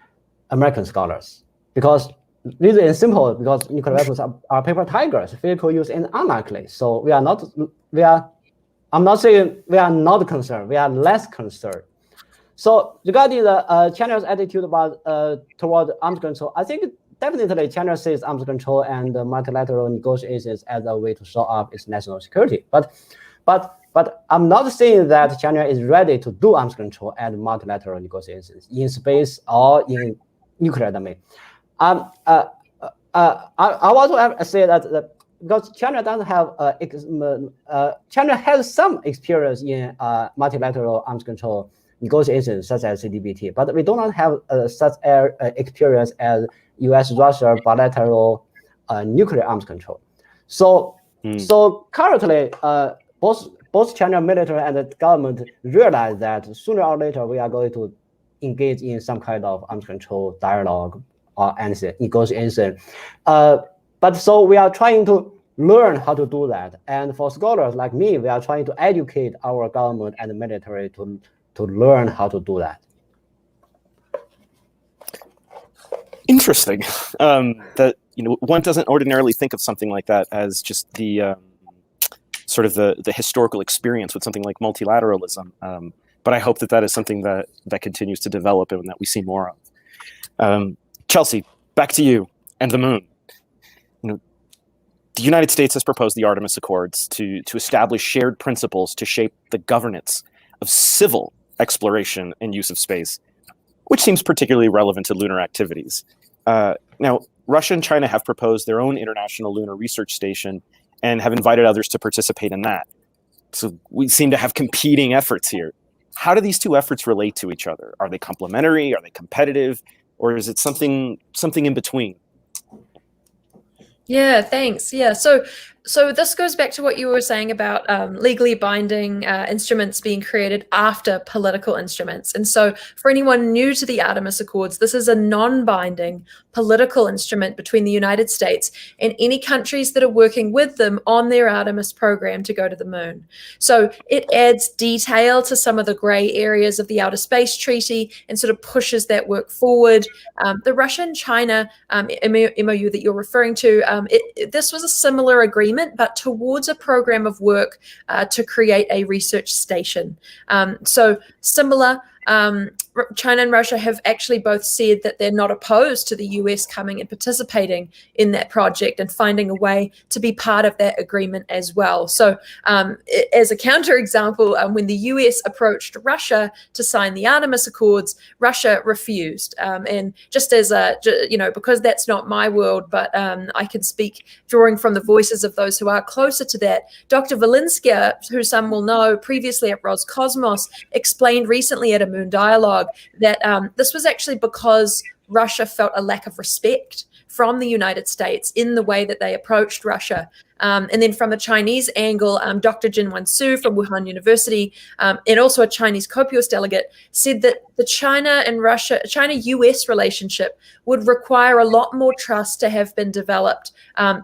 American scholars. Because reason is simple, because nuclear weapons are paper tigers. Physical use is unlikely. So I'm not saying we are not concerned, we are less concerned. So regarding the China's attitude toward arms control, I think definitely China sees arms control and multilateral negotiations as a way to shore up its national security. But I'm not saying that China is ready to do arms control and multilateral negotiations in space or in nuclear domain. I also have to say that because China doesn't have China has some experience in multilateral arms control negotiations such as CDBT, but we do not have such experience as U.S.-Russia bilateral nuclear arms control. So currently, both China military and the government realize that sooner or later we are going to engage in some kind of arms control dialogue or anything, negotiation. But so we are trying to learn how to do that. And for scholars like me, we are trying to educate our government and the military to learn how to do that. Interesting. That one doesn't ordinarily think of something like that as just the sort of the historical experience with something like multilateralism. But I hope that is something that continues to develop and that we see more of. Chelsea, back to you and the moon. The United States has proposed the Artemis Accords to establish shared principles to shape the governance of civil exploration and use of space, which seems particularly relevant to lunar activities. Now, Russia and China have proposed their own International Lunar Research Station and have invited others to participate in that. So we seem to have competing efforts here. How do these two efforts relate to each other? Are they complementary? Are they competitive? Or is it something in between? Yeah, thanks. Yeah, so this goes back to what you were saying about legally binding instruments being created after political instruments. And so for anyone new to the Artemis Accords, this is a non-binding political instrument between the United States and any countries that are working with them on their Artemis program to go to the moon. So it adds detail to some of the gray areas of the Outer Space Treaty and sort of pushes that work forward. The Russia-China MOU that you're referring to, this was a similar agreement, but towards a program of work to create a research station. So similar, China and Russia have actually both said that they're not opposed to the US coming and participating in that project and finding a way to be part of that agreement as well. So as a counterexample, when the US approached Russia to sign the Artemis Accords, Russia refused. And just as because that's not my world, but I can speak drawing from the voices of those who are closer to that. Dr. Valinskia, who some will know previously at Roscosmos, explained recently at a Moon Dialogue that this was actually because Russia felt a lack of respect from the United States in the way that they approached Russia. And then from a Chinese angle, Dr. Jinwan Su from Wuhan University, and also a Chinese COPUOS delegate, said that the China-US relationship would require a lot more trust to have been developed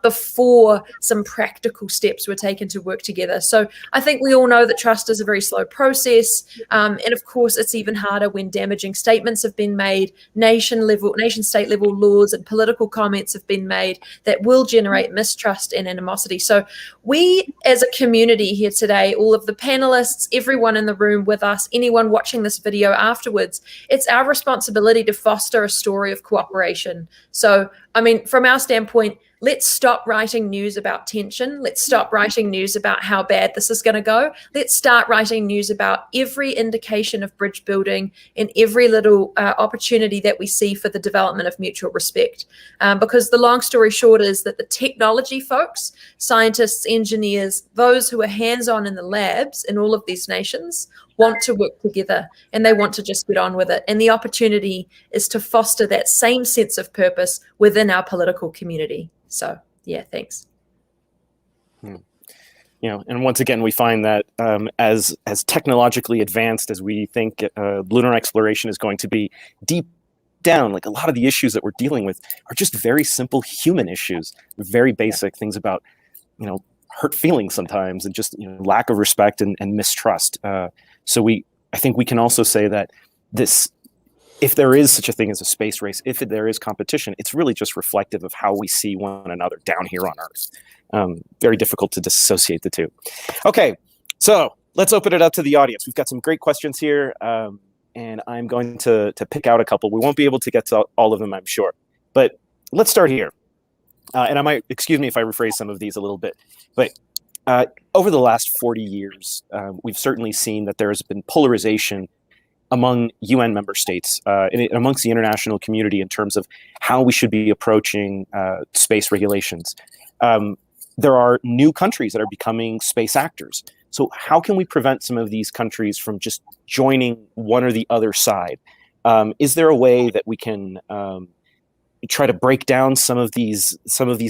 before some practical steps were taken to work together. So I think we all know that trust is a very slow process. And of course, it's even harder when damaging statements have been made, nation-state level laws and political comments have been made that will generate mistrust and animosity. So we as a community here today, all of the panelists, everyone in the room with us, anyone watching this video afterwards, it's our responsibility to foster a story of cooperation. So, I mean, from our standpoint, let's stop writing news about tension. Let's stop writing news about how bad this is going to go. Let's start writing news about every indication of bridge building and every little opportunity that we see for the development of mutual respect. Because the long story short is that the technology folks, scientists, engineers, those who are hands-on in the labs in all of these nations want to work together and they want to just get on with it. And the opportunity is to foster that same sense of purpose within our political community. So, yeah, thanks. You know, and once again, we find that as technologically advanced as we think lunar exploration is going to be, deep down, like a lot of the issues that we're dealing with are just very simple human issues, very basic things about, you know, hurt feelings sometimes and just, you know, lack of respect and mistrust. So I think we can also say that if there is such a thing as a space race, if there is competition, it's really just reflective of how we see one another down here on Earth. Very difficult to disassociate the two. Okay, so let's open it up to the audience. We've got some great questions here, and I'm going to pick out a couple. We won't be able to get to all of them, I'm sure, but let's start here. And I might, excuse me if I rephrase some of these a little bit, but over the last 40 years, we've certainly seen that there has been polarization among UN member states and amongst the international community in terms of how we should be approaching space regulations. There are new countries that are becoming space actors. So how can we prevent some of these countries from just joining one or the other side? Is there a way that we can try to break down some of these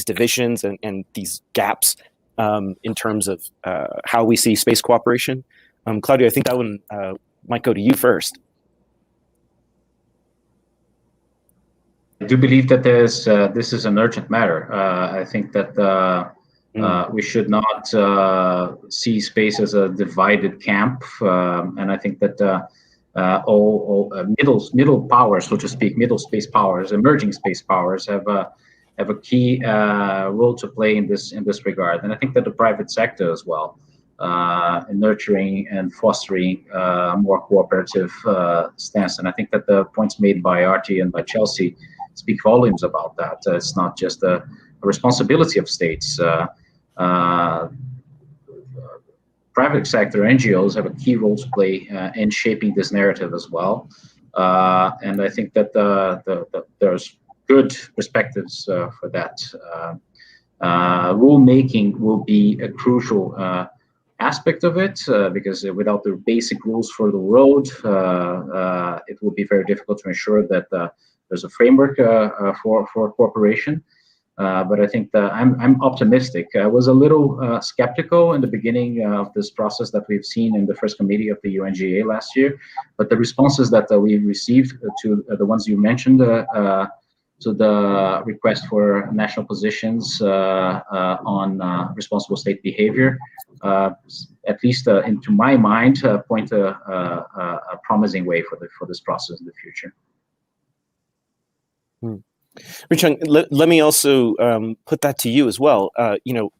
divisions and these gaps in terms of how we see space cooperation? Claudia, I think that one might go to you first. I do believe that this is an urgent matter. I think that we should not see space as a divided camp, and I think that all middle powers, so to speak, middle space powers, emerging space powers, have a key role to play in this regard, and I think that the private sector as well, in nurturing and fostering a more cooperative stance. And I think that the points made by Artie and by Chelsea speak volumes about that. It's not just a responsibility of states. Private sector NGOs have a key role to play in shaping this narrative as well. And I think that there's good perspectives for that. Rulemaking will be a crucial aspect of it, because without the basic rules for the road, it will be very difficult to ensure that there's a framework for cooperation. But I think that I'm optimistic. I was a little skeptical in the beginning of this process that we've seen in the first committee of the UNGA last year, but the responses that we received to the ones you mentioned, to the request for national positions on responsible state behavior, at least into my mind, point a promising way for this process in the future. Richung, let me also put that to you as well. You know,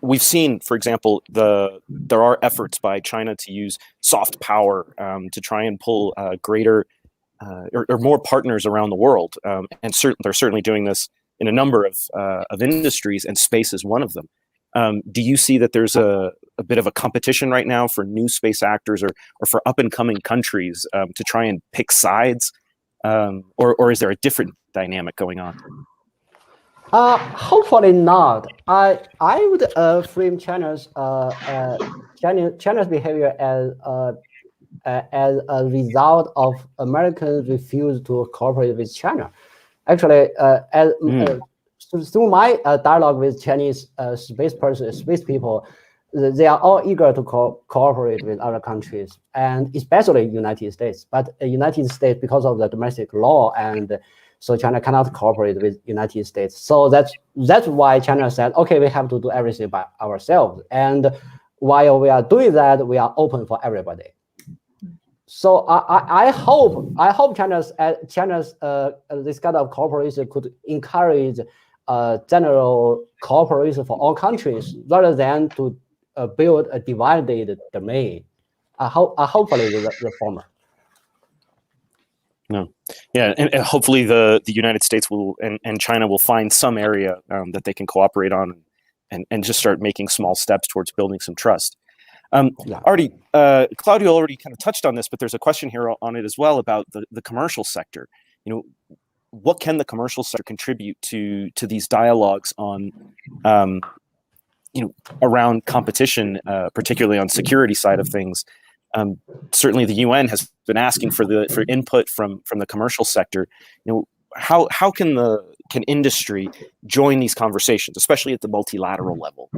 we've seen, for example, there are efforts by China to use soft power to try and pull greater or more partners around the world, and they're certainly doing this in a number of industries, and space is one of them. Do you see that there's a bit of a competition right now for new space actors or for up and coming countries to try and pick sides, or is there a different dynamic going on? Hopefully not. I would frame China's behavior as a result of Americans' refusal to cooperate with China. Actually, through my dialogue with Chinese space people, they are all eager to cooperate with other countries, and especially United States. But United States, because of the domestic law, and so China cannot cooperate with United States. So that's why China said, okay, we have to do everything by ourselves. And while we are doing that, we are open for everybody. So I hope China's this kind of cooperation could encourage general cooperation for all countries rather than to build a divided domain. Hopefully the former. No, yeah, and hopefully the United States will and China will find some area that they can cooperate on, and just start making small steps towards building some trust. Claudio already kind of touched on this, but there's a question here on it as well about the commercial sector. You know, what can the commercial sector contribute to these dialogues on, around competition, particularly on security side of things? Certainly, the UN has been asking for input from the commercial sector. You know, how can industry join these conversations, especially at the multilateral level?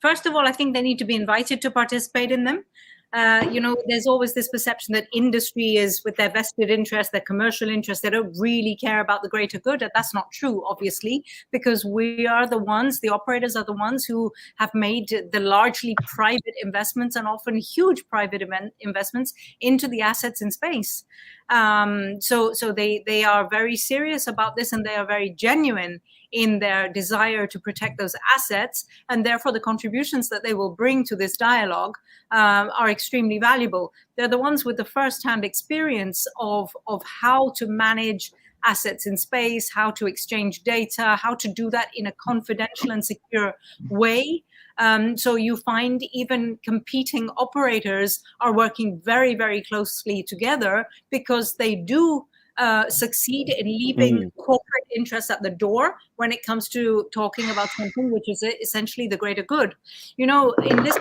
First of all, I think they need to be invited to participate in them. There's always this perception that industry is with their vested interest, their commercial interest, they don't really care about the greater good. And that's not true, obviously, because we are the ones, the operators are the ones who have made the largely private investments and often huge private investments into the assets in space. So they are very serious about this, and they are very genuine in their desire to protect those assets, and therefore the contributions that they will bring to this dialogue are extremely valuable. They're the ones with the first-hand experience of how to manage assets in space, how to exchange data, how to do that in a confidential and secure way. So you find even competing operators are working very, very closely together because they do succeed in leaving corporate interests at the door when it comes to talking about something which is essentially the greater good. You know, in this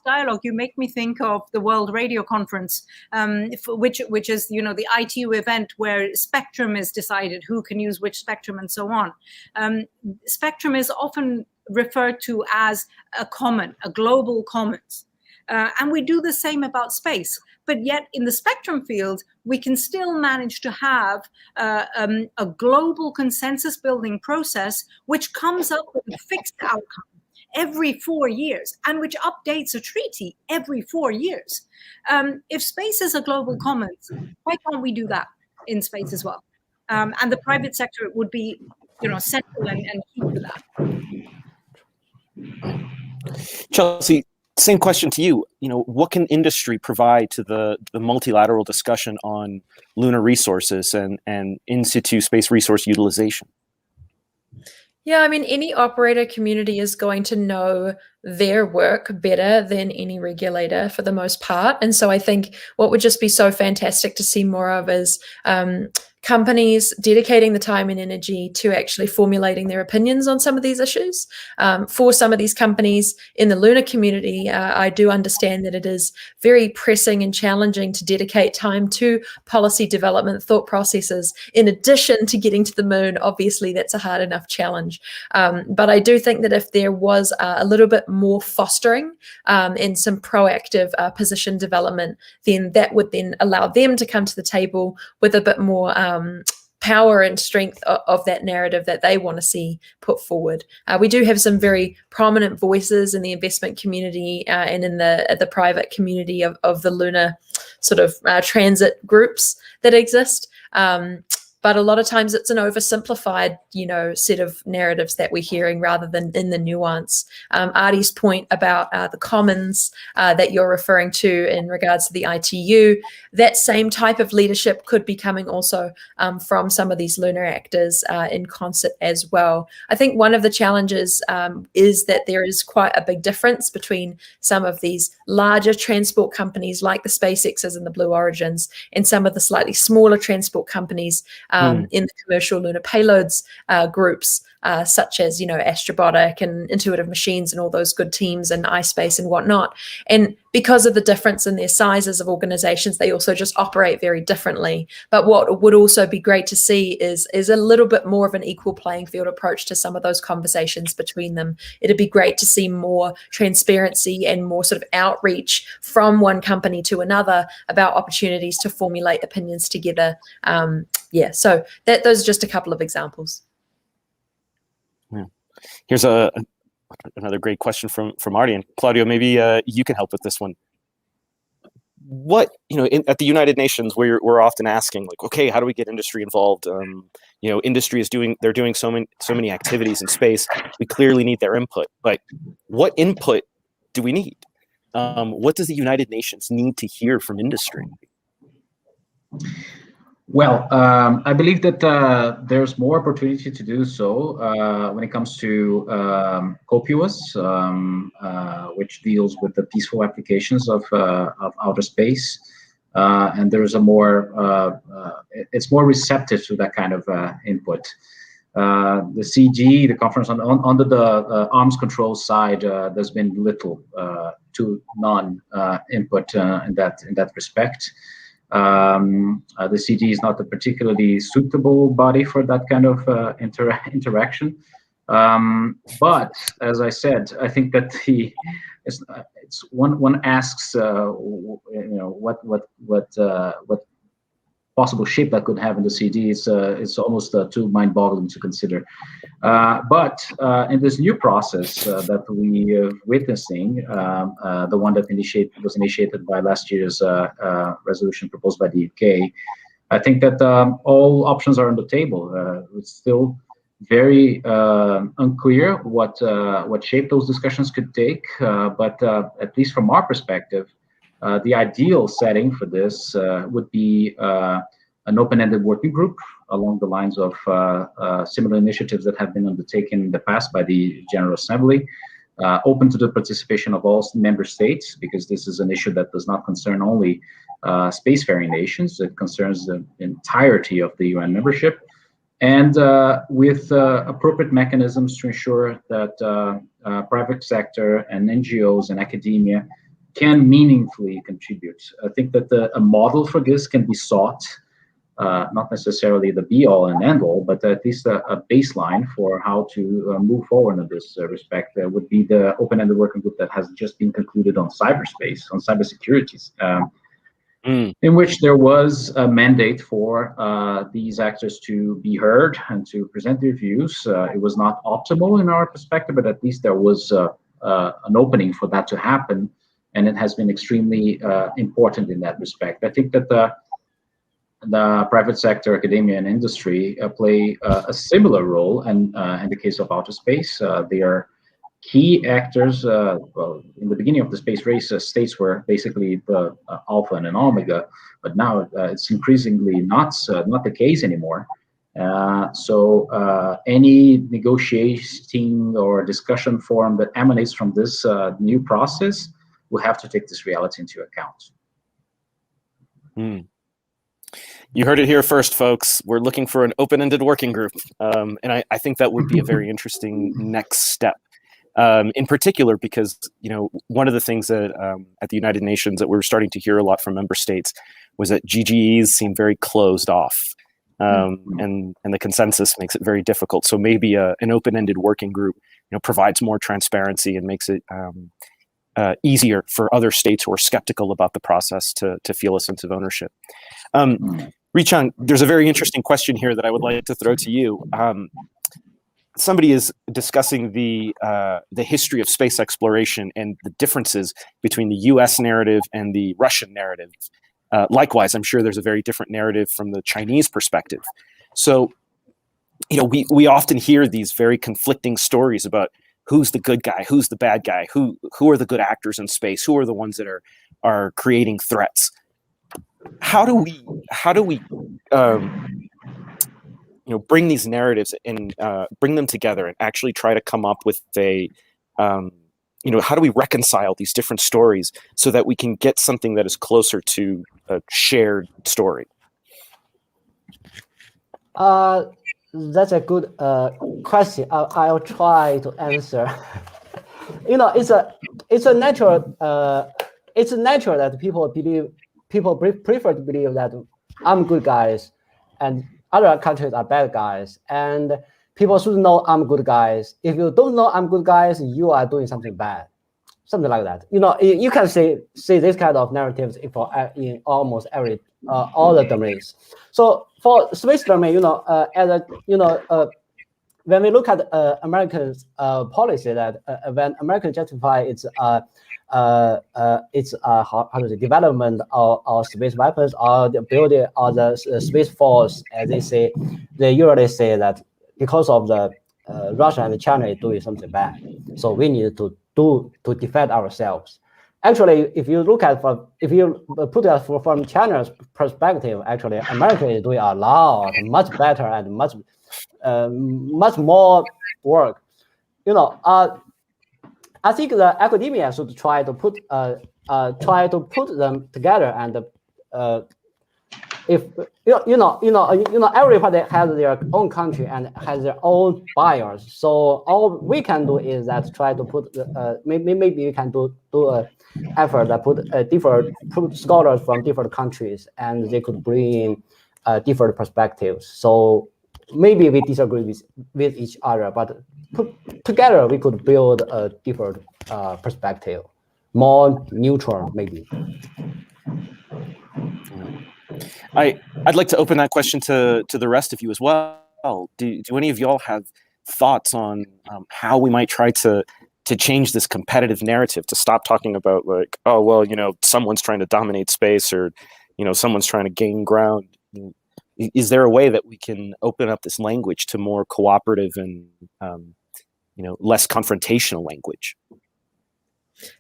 dialogue, you make me think of the World Radio Conference, which is, you know, the ITU event where spectrum is decided, who can use which spectrum and so on. Spectrum is often referred to as a global commons. And we do the same about space. But yet in the spectrum field, we can still manage to have a global consensus building process which comes up with a fixed outcome every 4 years and which updates a treaty every 4 years. If space is a global commons, why can't we do that in space as well? And the private sector would be, you know, central and key to that. Chelsea, same question to you. You know, what can industry provide to the multilateral discussion on lunar resources and in situ space resource utilization? Yeah, I mean, any operator community is going to know their work better than any regulator for the most part. And so I think what would just be so fantastic to see more of is companies dedicating the time and energy to actually formulating their opinions on some of these issues. For some of these companies in the lunar community, I do understand that it is very pressing and challenging to dedicate time to policy development thought processes. In addition to getting to the moon, obviously that's a hard enough challenge. But I do think that if there was a little bit more fostering and some proactive position development, then that would then allow them to come to the table with a bit more power and strength of that narrative that they want to see put forward. We do have some very prominent voices in the investment community and in the private community of the lunar sort of transit groups that exist. But a lot of times it's an oversimplified, you know, set of narratives that we're hearing rather than in the nuance. Artie's point about the commons that you're referring to in regards to the ITU, that same type of leadership could be coming also from some of these lunar actors in concert as well. I think one of the challenges is that there is quite a big difference between some of these larger transport companies like the SpaceX's and the Blue Origins and some of the slightly smaller transport companies in the commercial lunar payloads groups, such as, you know, Astrobotic and Intuitive Machines and all those good teams and iSpace and whatnot. And because of the difference in their sizes of organizations, they also just operate very differently. But what would also be great to see is a little bit more of an equal playing field approach to some of those conversations between them. It'd be great to see more transparency and more sort of outreach from one company to another about opportunities to formulate opinions together. Yeah, so those are just a couple of examples. Yeah. Here's another great question from Artie, and Claudio, maybe you can help with this one. What, at the United Nations, we're often asking, like, okay, how do we get industry involved? Industry they're doing so many activities in space. We clearly need their input, but what input do we need? What does the United Nations need to hear from industry? Well, I believe that there's more opportunity to do so when it comes to COPUOS, which deals with the peaceful applications of outer space, and there's it's more receptive to that kind of input. The CG, the conference under the arms control side, there's been little to none input in that respect. The CG is not a particularly suitable body for that kind of interaction. But as I said, I think that it's one asks, what possible shape that could have in the CD. It's almost too mind-boggling to consider. But in this new process that we are witnessing, the one that was initiated by last year's resolution proposed by the UK, I think that all options are on the table. It's still very unclear what shape those discussions could take, but at least from our perspective, the ideal setting for this would be an open-ended working group along the lines of similar initiatives that have been undertaken in the past by the General Assembly, open to the participation of all member states, because this is an issue that does not concern only spacefaring nations, it concerns the entirety of the UN membership, and with appropriate mechanisms to ensure that private sector and NGOs and academia can meaningfully contribute. I think that a model for this can be sought, not necessarily the be-all and end-all, but at least a baseline for how to move forward in this respect. Would be the open-ended working group that has just been concluded on cyberspace, on cybersecurity, in which there was a mandate for these actors to be heard and to present their views. It was not optimal in our perspective, but at least there was an opening for that to happen. And it has been extremely important in that respect. I think that the private sector, academia, and industry play a similar role. And in the case of outer space, they are key actors. Well, in the beginning of the space race, states were basically the alpha and omega, but now it's increasingly not the case anymore. So any negotiating or discussion forum that emanates from this new process will have to take this reality into account. You heard it here first, folks. We're looking for an open-ended working group, and I think that would be a very interesting next step. In particular, because one of the things that at the United Nations that we're starting to hear a lot from member states was that GGEs seem very closed off, and the consensus makes it very difficult. So maybe an open-ended working group, provides more transparency and makes it easier for other states who are skeptical about the process to feel a sense of ownership. Richang, there's a very interesting question here that I would like to throw to you. Somebody is discussing the history of space exploration and the differences between the U.S. narrative and the Russian narrative. Likewise, I'm sure there's a very different narrative from the Chinese perspective. So, we often hear these very conflicting stories about who's the good guy, who's the bad guy, who are the good actors in space, who are the ones that are creating threats. How do we bring these narratives and bring them together and actually try to come up with how do we reconcile these different stories so that we can get something that is closer to a shared story? That's a good question. I'll try to answer. It's a natural it's natural that people prefer to believe that I'm good guys and other countries are bad guys, and people should know I'm good guys. If you don't know I'm good guys, you are doing something bad, something like that. You can see this kind of narratives in almost every all the domains. So for space domain, when we look at Americans' policy, that when America justify its development of space weapons or the building of the space force, as they say, they usually say that because of the Russia and China is doing something bad, so we need to defend ourselves. Actually, if you put it from China's perspective, actually America is doing a lot, much better and much more work. I think the academia should try to put them together, and if everybody has their own country and has their own buyers. So all we can do is that try to put maybe we can do an effort that put scholars from different countries, and they could bring different perspectives. So maybe we disagree with each other, but together we could build a different perspective, more neutral maybe. I'd like to open that question to the rest of you as well. Do any of y'all have thoughts on how we might try to change this competitive narrative, to stop talking about like, oh well, someone's trying to dominate space, or someone's trying to gain ground? Is there a way that we can open up this language to more cooperative and less confrontational language?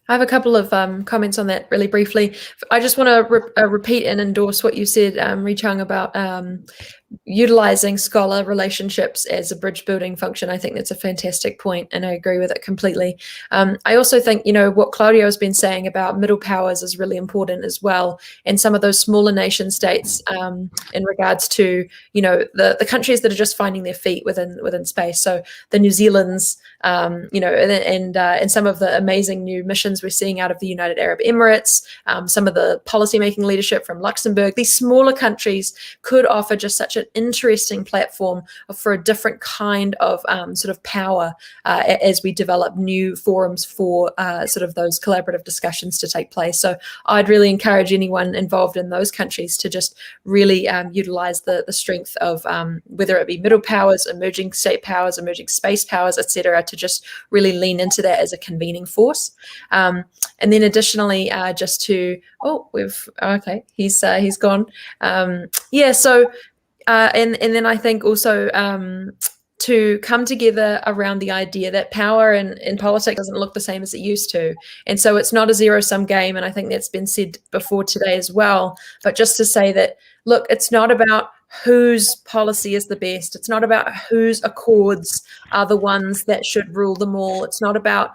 I have a couple of comments on that really briefly. I just want to repeat and endorse what you said, Richang, about utilizing scholar relationships as a bridge building function. I think that's a fantastic point, and I agree with it completely. I also think, what Claudio has been saying about middle powers is really important as well, and some of those smaller nation states in regards to, the countries that are just finding their feet within space. So the New Zealands, and some of the amazing new missions we're seeing out of the United Arab Emirates, some of the policymaking leadership from Luxembourg. These smaller countries could offer just such an interesting platform for a different kind of sort of power as we develop new forums for sort of those collaborative discussions to take place. So I'd really encourage anyone involved in those countries to just really utilize the strength of whether it be middle powers, emerging state powers, emerging space powers, etc., to just really lean into that as a convening force. And then additionally, just to he's gone. And then I think also to come together around the idea that power in politics doesn't look the same as it used to. And so it's not a zero-sum game, and I think that's been said before today as well. But just to say that, look, it's not about whose policy is the best. It's not about whose accords are the ones that should rule them all. It's not about,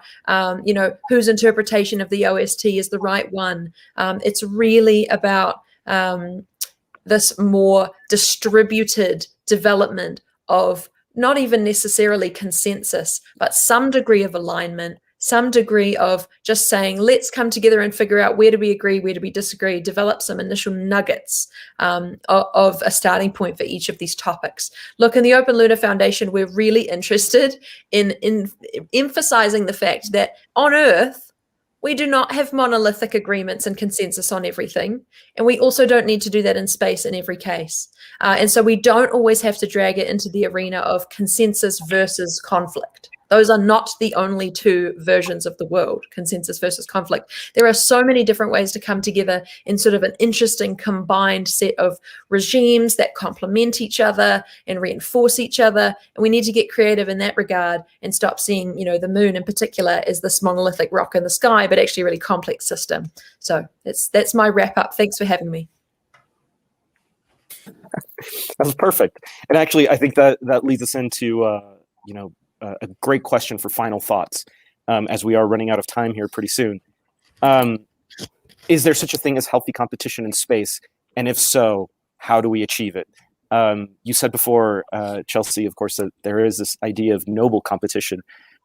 whose interpretation of the OST is the right one. It's really about this more distributed development of not even necessarily consensus, but some degree of alignment, some degree of just saying, let's come together and figure out where do we agree, where do we disagree, develop some initial nuggets of a starting point for each of these topics. Look, in the Open Lunar Foundation, we're really interested in emphasizing the fact that on Earth, we do not have monolithic agreements and consensus on everything. And we also don't need to do that in space in every case. And so we don't always have to drag it into the arena of consensus versus conflict. Those are not the only two versions of the world, consensus versus conflict. There are so many different ways to come together in sort of an interesting combined set of regimes that complement each other and reinforce each other. And we need to get creative in that regard and stop seeing, the moon in particular as this monolithic rock in the sky, but actually a really complex system. So that's my wrap up. Thanks for having me. That was perfect. And actually, I think that leads us into, a great question for final thoughts, as we are running out of time here pretty soon. Is there such a thing as healthy competition in space? And if so, how do we achieve it? You said before, Chelsea, of course, that there is this idea of noble competition.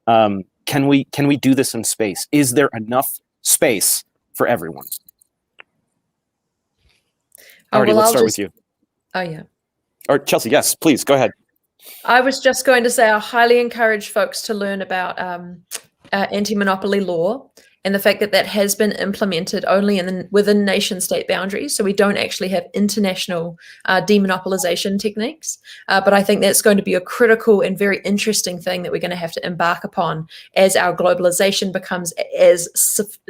Can we do this in space? Is there enough space for everyone? Oh, Artie, well, let's I'll start just- with you. Oh, yeah. Or Chelsea, yes, please, go ahead. I was just going to say I highly encourage folks to learn about anti-monopoly law and the fact that that has been implemented only within nation-state boundaries. So we don't actually have international demonopolization techniques. But I think that's going to be a critical and very interesting thing that we're going to have to embark upon as our globalization becomes as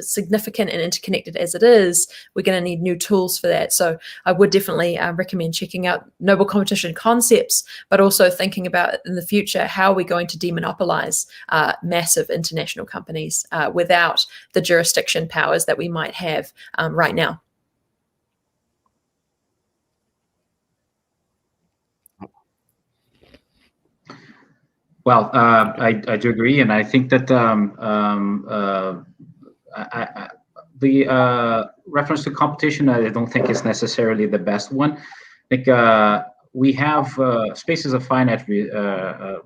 significant and interconnected as it is. We're going to need new tools for that. So I would definitely recommend checking out noble competition concepts, but also thinking about in the future, how are we going to demonopolize massive international companies without the jurisdiction powers that we might have right now. Well, I do agree, and I think that the reference to competition, I don't think is necessarily the best one. I think we have space is a finite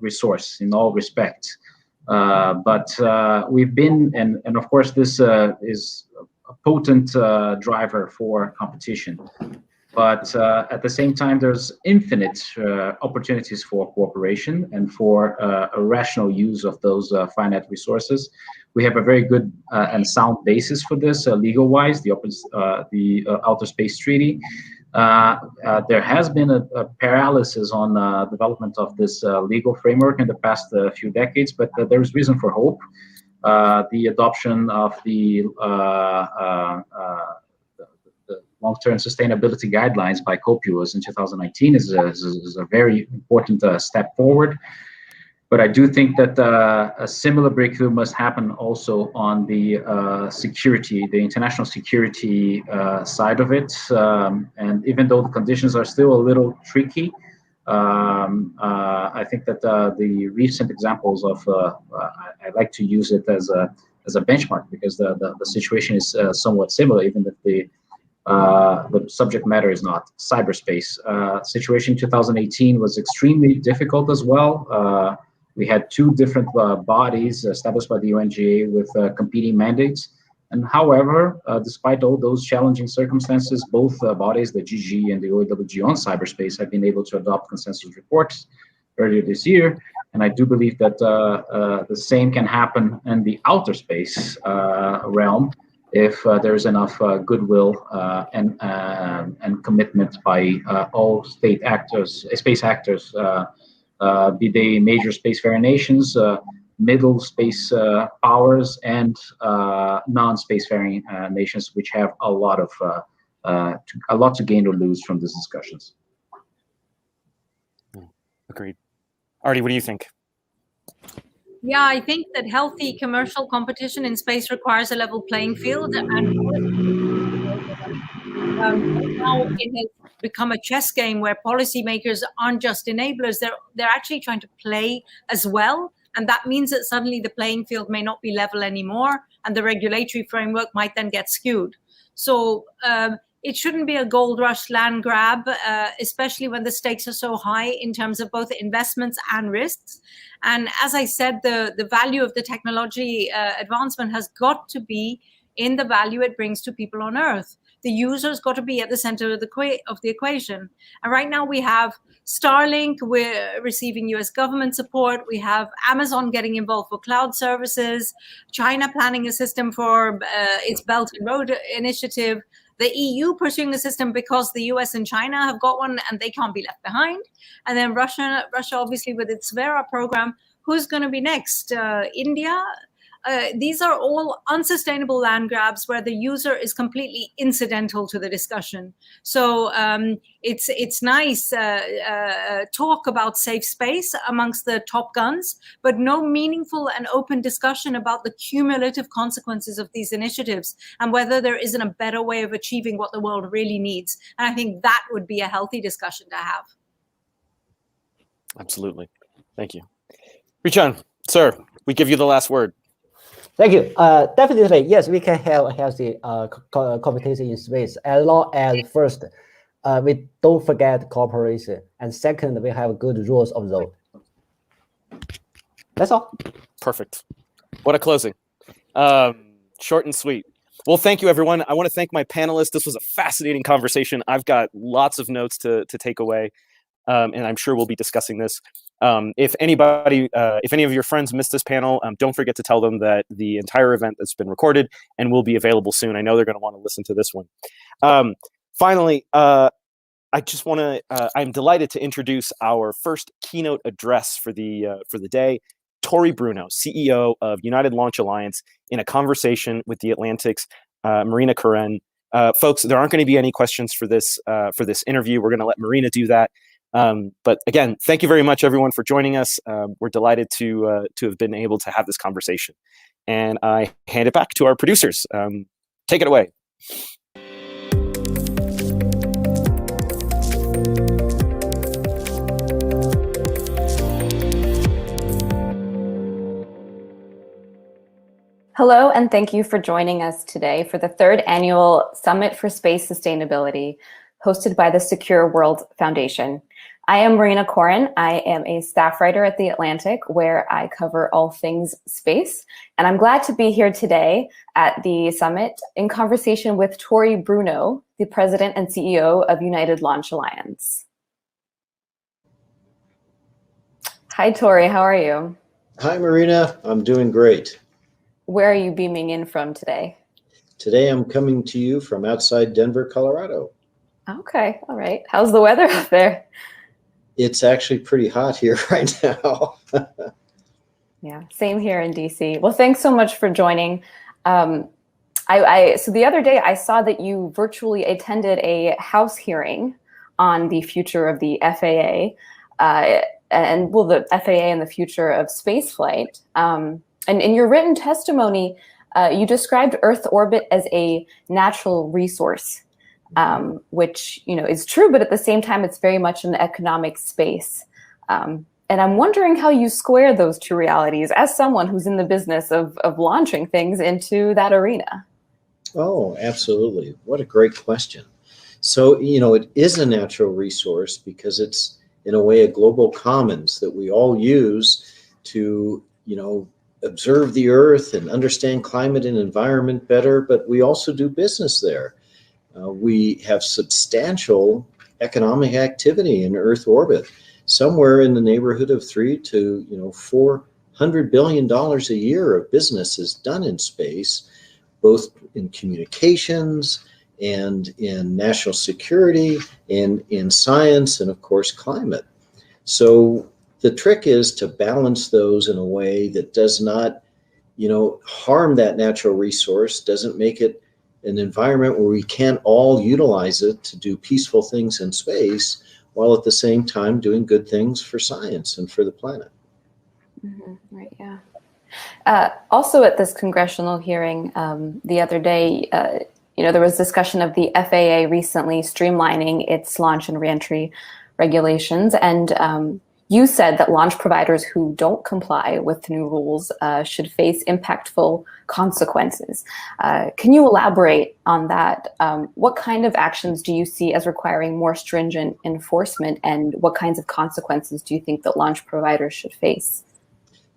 resource in all respects. But we've been, and of course, this is a potent driver for competition. But at the same time, there's infinite opportunities for cooperation and for a rational use of those finite resources. We have a very good and sound basis for this, legal-wise, the Outer Space Treaty. There has been a paralysis on development of this legal framework in the past few decades, but there is reason for hope. The adoption of the long-term sustainability guidelines by COPUOS in 2019 is a very important step forward. But I do think that a similar breakthrough must happen also on the security, the international security side of it. And even though the conditions are still a little tricky, I think that the recent examples of, I like to use it as a benchmark, because the situation is somewhat similar, even if the subject matter is not. Cyberspace situation in 2018 was extremely difficult as well. We had two different bodies established by the UNGA with competing mandates. And however, despite all those challenging circumstances, both bodies, the GG and the OAWG on cyberspace, have been able to adopt consensus reports earlier this year. And I do believe that the same can happen in the outer space realm if there's enough goodwill and commitment by all state actors, space actors, be they major spacefaring nations, middle space powers, and non-spacefaring nations, which have a lot to gain or lose from these discussions. Agreed. Artie, what do you think? Yeah, I think that healthy commercial competition in space requires a level playing field, and now it has become a chess game where policymakers aren't just enablers; they're actually trying to play as well, and that means that suddenly the playing field may not be level anymore, and the regulatory framework might then get skewed. So it shouldn't be a gold rush land grab, especially when the stakes are so high in terms of both investments and risks. And as I said, the value of the technology advancement has got to be in the value it brings to people on Earth. The user's got to be at the center of the equation. And right now we have Starlink, we're receiving US government support. We have Amazon getting involved for cloud services, China planning a system for its Belt and Road initiative, the EU pursuing a system because the US and China have got one and they can't be left behind. And then Russia obviously with its Vera program. Who's going to be next? India? These are all unsustainable land grabs where the user is completely incidental to the discussion. So it's nice talk about safe space amongst the top guns, but no meaningful and open discussion about the cumulative consequences of these initiatives and whether there isn't a better way of achieving what the world really needs. And I think that would be a healthy discussion to have. Absolutely. Thank you. Richan, sir, we give you the last word. Thank you. Definitely, yes, we can have a healthy competition in space as long as first, we don't forget cooperation, and second, we have good rules of road. That's all. Perfect. What a closing. Short and sweet. Well, thank you, everyone. I want to thank my panelists. This was a fascinating conversation. I've got lots of notes to take away, and I'm sure we'll be discussing this. If any of your friends missed this panel, don't forget to tell them that the entire event has been recorded and will be available soon. I know they're going to want to listen to this one. Finally, I just want to, I'm delighted to introduce our first keynote address for the day, Tory Bruno, CEO of United Launch Alliance, in a conversation with the Atlantic's Marina Karen. Folks, there aren't going to be any questions for this interview. We're going to let Marina do that. But again, thank you very much, everyone, for joining us. We're delighted to have been able to have this conversation. And I hand it back to our producers. Take it away. Hello, and thank you for joining us today for the third annual Summit for Space Sustainability, hosted by the Secure World Foundation. I am Marina Koren. I am a staff writer at The Atlantic, where I cover all things space. And I'm glad to be here today at the summit in conversation with Tory Bruno, the president and CEO of United Launch Alliance. Hi, Tory. How are you? Hi, Marina. I'm doing great. Where are you beaming in from today? Today I'm coming to you from outside Denver, Colorado. Okay, all right. How's the weather up there? It's actually pretty hot here right now. Yeah, same here in DC. Well, thanks so much for joining. So the other day I saw that you virtually attended a House hearing on the future of the FAA, the FAA and the future of spaceflight. And in your written testimony, you described Earth orbit as a natural resource, which is true, but at the same time, it's very much an economic space. And I'm wondering how you square those two realities as someone who's in the business of launching things into that arena. Oh, absolutely. What a great question. So, it is a natural resource because it's, in a way, a global commons that we all use to, observe the Earth and understand climate and environment better, but we also do business there. We have substantial economic activity in Earth orbit, somewhere in the neighborhood of $300 to $400 billion a year of business is done in space, both in communications and in national security and in science and, of course, climate. So the trick is to balance those in a way that does not, harm that natural resource, doesn't make it an environment where we can't all utilize it to do peaceful things in space, while at the same time doing good things for science and for the planet. Mm-hmm. Right, yeah. Also at this congressional hearing the other day, there was discussion of the FAA recently streamlining its launch and reentry regulations, and you said that launch providers who don't comply with the new rules should face impactful consequences. Can you elaborate on that? What kind of actions do you see as requiring more stringent enforcement, and what kinds of consequences do you think that launch providers should face?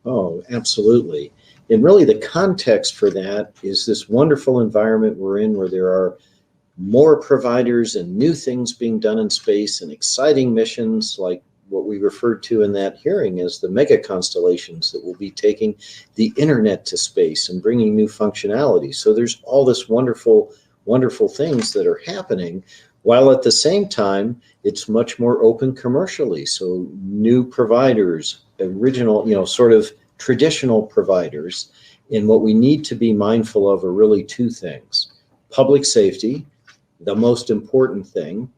Oh, absolutely. And really the context for that is this wonderful environment we're in, where there are more providers and new things being done in space and exciting missions like what we referred to in that hearing as the mega constellations that will be taking the internet to space and bringing new functionality. So there's all this wonderful, wonderful things that are happening, while at the same time, it's much more open commercially. So new providers, original, sort of traditional providers. And what we need to be mindful of are really two things: public safety, the most important thing,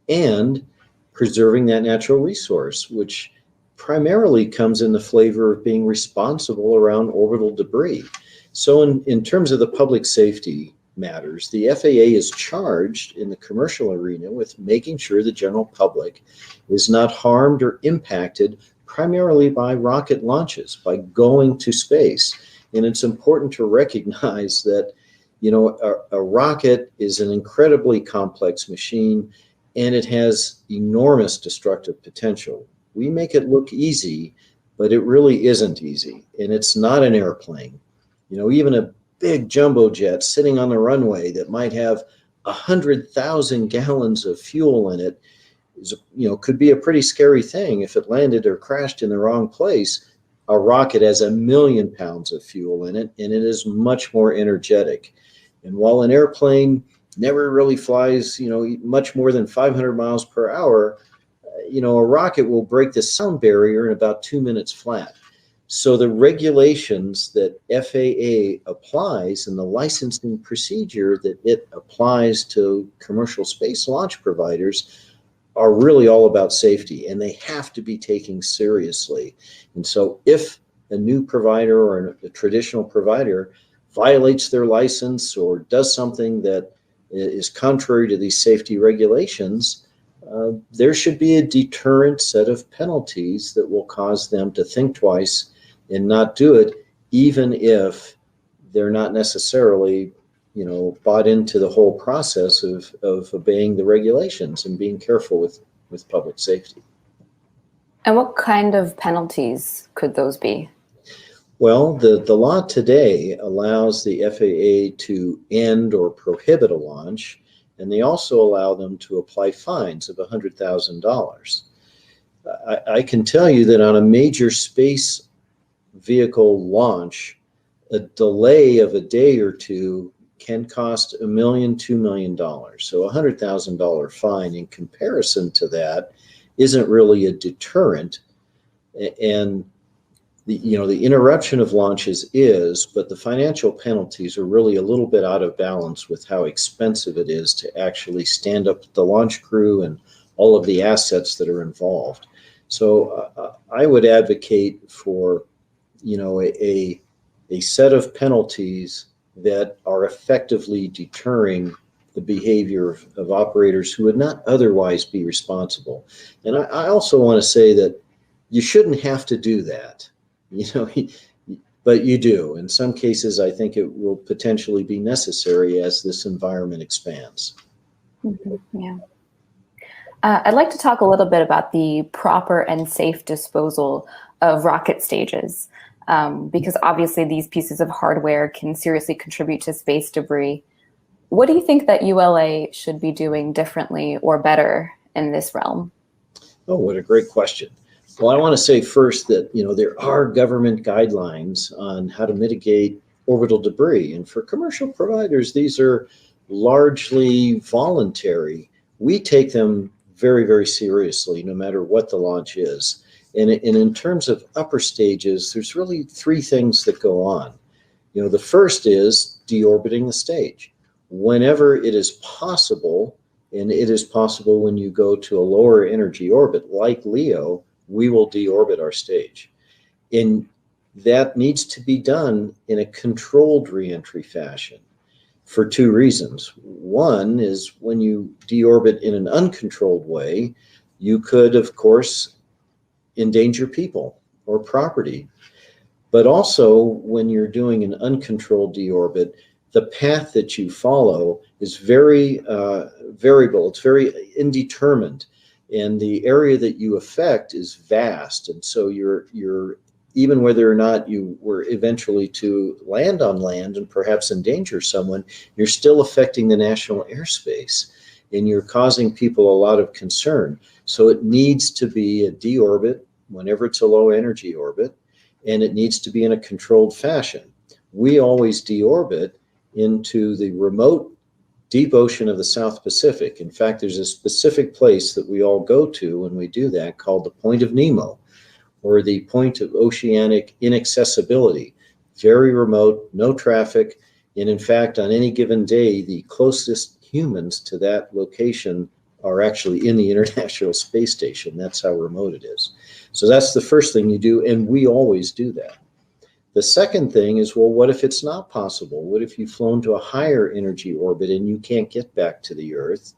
and preserving that natural resource, which primarily comes in the flavor of being responsible around orbital debris. So in terms of the public safety matters, the FAA is charged in the commercial arena with making sure the general public is not harmed or impacted primarily by rocket launches, by going to space. And it's important to recognize that, a rocket is an incredibly complex machine, and it has enormous destructive potential. We make it look easy, but it really isn't easy. And it's not an airplane. Even a big jumbo jet sitting on the runway that might have 100,000 gallons of fuel in it is, could be a pretty scary thing if it landed or crashed in the wrong place. A rocket has 1,000,000 pounds of fuel in it, and it is much more energetic. And while an airplane never really flies, much more than 500 miles per hour, a rocket will break the sound barrier in about 2 minutes flat. So the regulations that FAA applies and the licensing procedure that it applies to commercial space launch providers are really all about safety, and they have to be taken seriously. And so if a new provider or a traditional provider violates their license or does something that is contrary to these safety regulations, there should be a deterrent set of penalties that will cause them to think twice and not do it, even if they're not necessarily, bought into the whole process of obeying the regulations and being careful with public safety. And what kind of penalties could those be? Well, the law today allows the FAA to end or prohibit a launch, and they also allow them to apply fines of $100,000. I can tell you that on a major space vehicle launch, a delay of a day or two can cost $1 million, $2 million. So a $100,000 fine in comparison to that isn't really a deterrent. And the interruption of launches is, but the financial penalties are really a little bit out of balance with how expensive it is to actually stand up the launch crew and all of the assets that are involved. So I would advocate for a set of penalties that are effectively deterring the behavior of operators who would not otherwise be responsible. And I also want to say that you shouldn't have to do that, but you do. In some cases, I think it will potentially be necessary as this environment expands. Mm-hmm. Yeah. I'd like to talk a little bit about the proper and safe disposal of rocket stages. Because obviously these pieces of hardware can seriously contribute to space debris. What do you think that ULA should be doing differently or better in this realm? Oh, what a great question. Well, I want to say first that, there are government guidelines on how to mitigate orbital debris. And for commercial providers, these are largely voluntary. We take them very, very seriously, no matter what the launch is. And in terms of upper stages, there's really three things that go on. The first is deorbiting the stage. Whenever it is possible, and it is possible when you go to a lower energy orbit like LEO, we will deorbit our stage. And that needs to be done in a controlled reentry fashion for two reasons. One is when you deorbit in an uncontrolled way, you could, of course, endanger people or property. But also, when you're doing an uncontrolled deorbit, the path that you follow is very variable. It's very indeterminate, and the area that you affect is vast. And so you're even whether or not you were eventually to land on land and perhaps endanger someone, you're still affecting the national airspace, and you're causing people a lot of concern. So it needs to be a deorbit whenever it's a low energy orbit, and it needs to be in a controlled fashion. We always deorbit into the remote deep ocean of the South Pacific. In fact, there's a specific place that we all go to when we do that called the Point of Nemo, or the point of oceanic inaccessibility. Very remote, no traffic, and in fact, on any given day, the closest humans to that location are actually in the International Space Station. That's how remote it is. So that's the first thing you do, and we always do that. The second thing is, well, what if it's not possible? What if you've flown to a higher energy orbit and you can't get back to the Earth,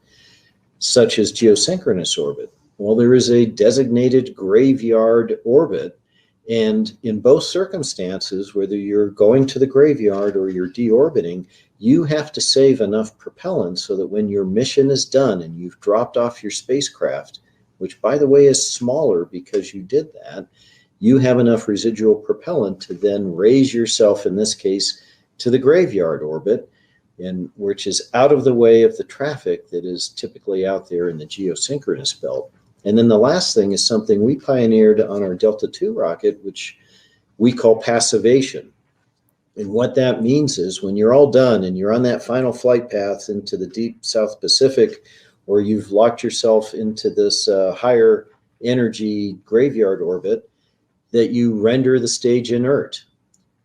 such as geosynchronous orbit? Well, there is a designated graveyard orbit, and in both circumstances, whether you're going to the graveyard or you're deorbiting, you have to save enough propellant so that when your mission is done and you've dropped off your spacecraft, which by the way is smaller because you did that, you have enough residual propellant to then raise yourself, in this case, to the graveyard orbit, and which is out of the way of the traffic that is typically out there in the geosynchronous belt. And then the last thing is something we pioneered on our Delta II rocket, which we call passivation. And what that means is when you're all done and you're on that final flight path into the deep South Pacific, or you've locked yourself into this higher energy graveyard orbit, that you render the stage inert.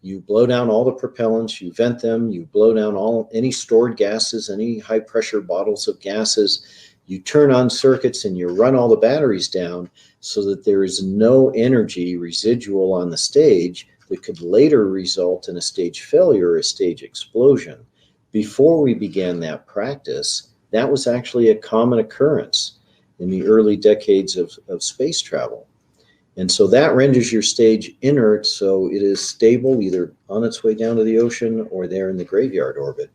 You blow down all the propellants, you vent them, you blow down any stored gases, any high pressure bottles of gases, you turn on circuits and you run all the batteries down so that there is no energy residual on the stage that could later result in a stage failure or a stage explosion. Before we began that practice, that was actually a common occurrence in the early decades of space travel. And so that renders your stage inert, so it is stable either on its way down to the ocean or there in the graveyard orbit.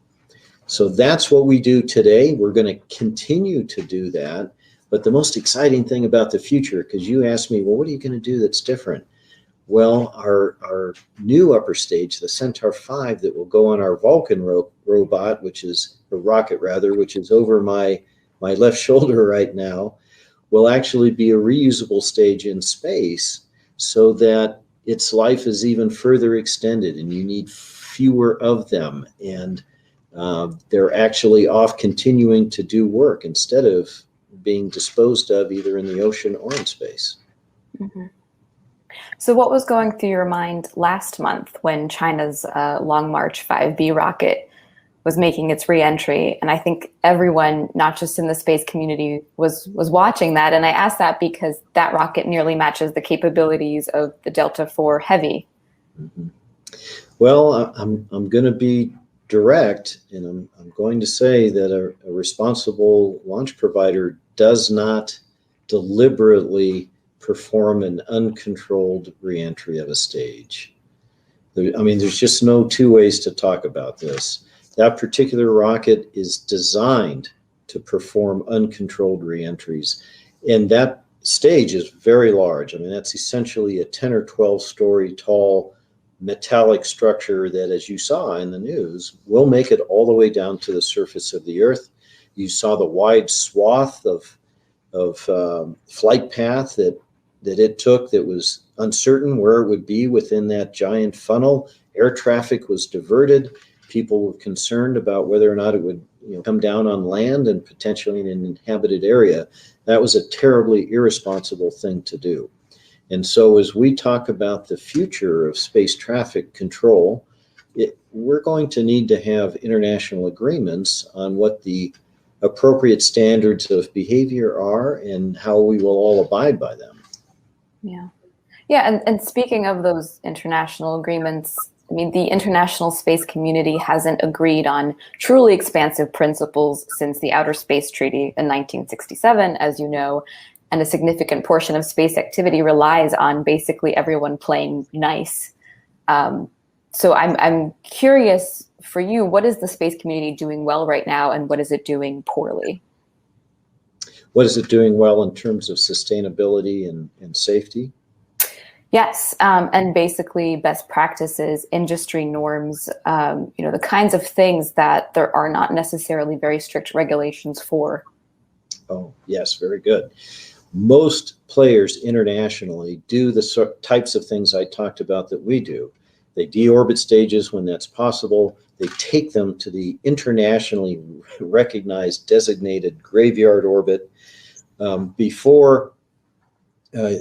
So that's what we do today. We're going to continue to do that. But the most exciting thing about the future, because you asked me, well, what are you going to do that's different? Well, our new upper stage, the Centaur 5 that will go on our Vulcan robot, which is a rocket rather, which is over my left shoulder right now, will actually be a reusable stage in space so that its life is even further extended and you need fewer of them. And they're actually off continuing to do work instead of being disposed of either in the ocean or in space. Mm-hmm. So what was going through your mind last month when China's Long March 5B rocket was making its re-entry? And I think everyone, not just in the space community, was watching that. And I asked that because that rocket nearly matches the capabilities of the Delta IV Heavy. Mm-hmm. Well, I'm going to be direct, and I'm going to say that a responsible launch provider does not deliberately perform an uncontrolled reentry of a stage. There's just no two ways to talk about this. That particular rocket is designed to perform uncontrolled reentries, and that stage is very large. That's essentially a 10 or 12 story tall metallic structure that, as you saw in the news, will make it all the way down to the surface of the Earth. You saw the wide swath of flight path that it took that was uncertain where it would be within that giant funnel. Air traffic was diverted. People were concerned about whether or not it would come down on land and potentially in an inhabited area. That was a terribly irresponsible thing to do. And so as we talk about the future of space traffic control, we're going to need to have international agreements on what the appropriate standards of behavior are and how we will all abide by them. Yeah, and speaking of those international agreements, the international space community hasn't agreed on truly expansive principles since the Outer Space Treaty in 1967, as you know, and a significant portion of space activity relies on basically everyone playing nice. So I'm curious for you, what is the space community doing well right now, and what is it doing poorly? What is it doing well in terms of sustainability and safety? Yes, and basically best practices, industry norms, the kinds of things that there are not necessarily very strict regulations for. Oh, yes, very good. Most players internationally do the types of things I talked about that we do. They deorbit stages when that's possible. They take them to the internationally recognized designated graveyard orbit.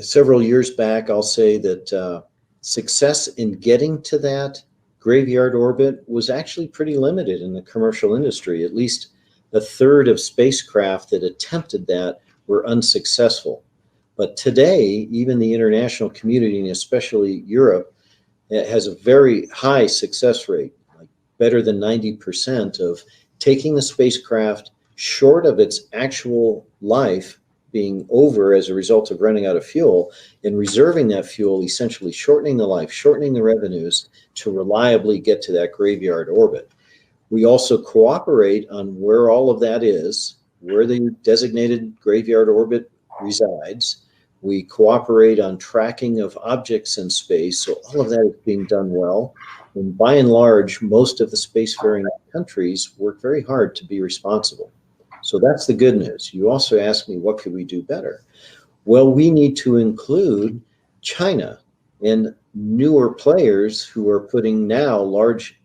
Several years back, I'll say that success in getting to that graveyard orbit was actually pretty limited in the commercial industry. At least a third of spacecraft that attempted that were unsuccessful. But today, even the international community, and especially Europe, has a very high success rate, like better than 90%, of taking the spacecraft short of its actual life being over as a result of running out of fuel, and reserving that fuel, essentially shortening the life, shortening the revenues to reliably get to that graveyard orbit. We also cooperate on where all of that is, where the designated graveyard orbit resides. We cooperate on tracking of objects in space. So all of that is being done well. And by and large, most of the spacefaring countries work very hard to be responsible. So that's the good news. You also asked me, what could we do better? Well, we need to include China and newer players who are putting now large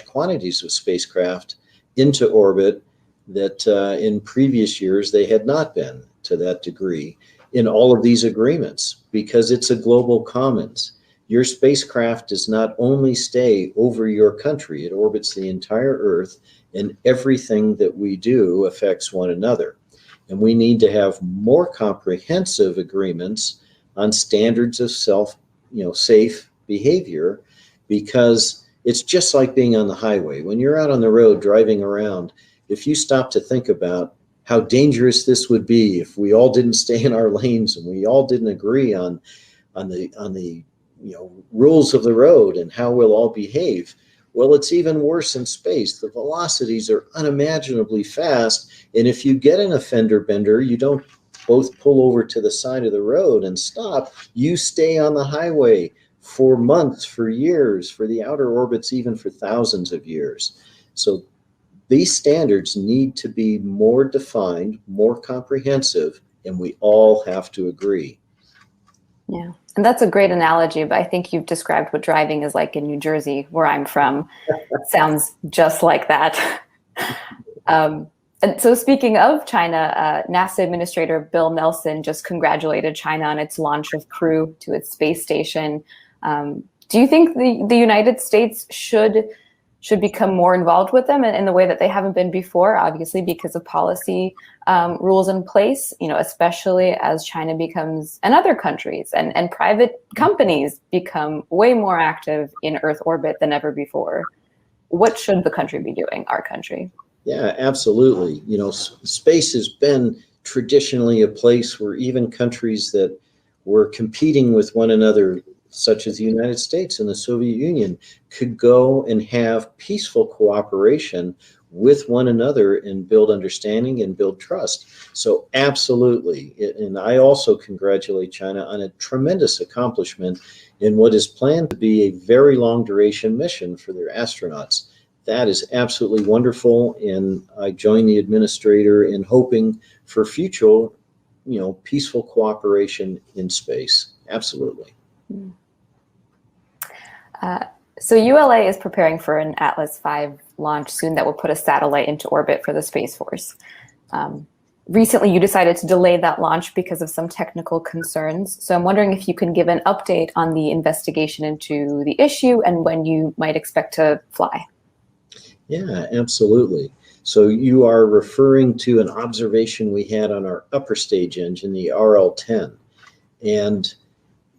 quantities of spacecraft into orbit that in previous years they had not been to that degree in all of these agreements, because it's a global commons. Your spacecraft does not only stay over your country, it orbits the entire Earth, and everything that we do affects one another. And we need to have more comprehensive agreements on standards of safe behavior, because it's just like being on the highway. When you're out on the road driving around, if you stop to think about how dangerous this would be if we all didn't stay in our lanes and we all didn't agree on the rules of the road and how we'll all behave. Well, it's even worse in space. The velocities are unimaginably fast. And if you get in a fender bender, you don't both pull over to the side of the road and stop. You stay on the highway for months, for years, for the outer orbits, even for thousands of years. So these standards need to be more defined, more comprehensive, and we all have to agree. Yeah, and that's a great analogy, but I think you've described what driving is like in New Jersey, where I'm from. Sounds just like that. And so speaking of China, NASA Administrator Bill Nelson just congratulated China on its launch of Crew to its space station. Do you think the United States should become more involved with them in the way that they haven't been before, obviously because of policy rules in place, especially as China becomes, and other countries and private companies become way more active in Earth orbit than ever before? What should the country be doing, our country? Yeah, absolutely. Space has been traditionally a place where even countries that were competing with one another, such as the United States and the Soviet Union, could go and have peaceful cooperation with one another and build understanding and build trust. So absolutely. And I also congratulate China on a tremendous accomplishment in what is planned to be a very long duration mission for their astronauts. That is absolutely wonderful. And I join the administrator in hoping for future, peaceful cooperation in space. Absolutely. So ULA is preparing for an Atlas V launch soon that will put a satellite into orbit for the Space Force. Recently, you decided to delay that launch because of some technical concerns. So I'm wondering if you can give an update on the investigation into the issue and when you might expect to fly. Yeah, absolutely. So you are referring to an observation we had on our upper stage engine, the RL-10. And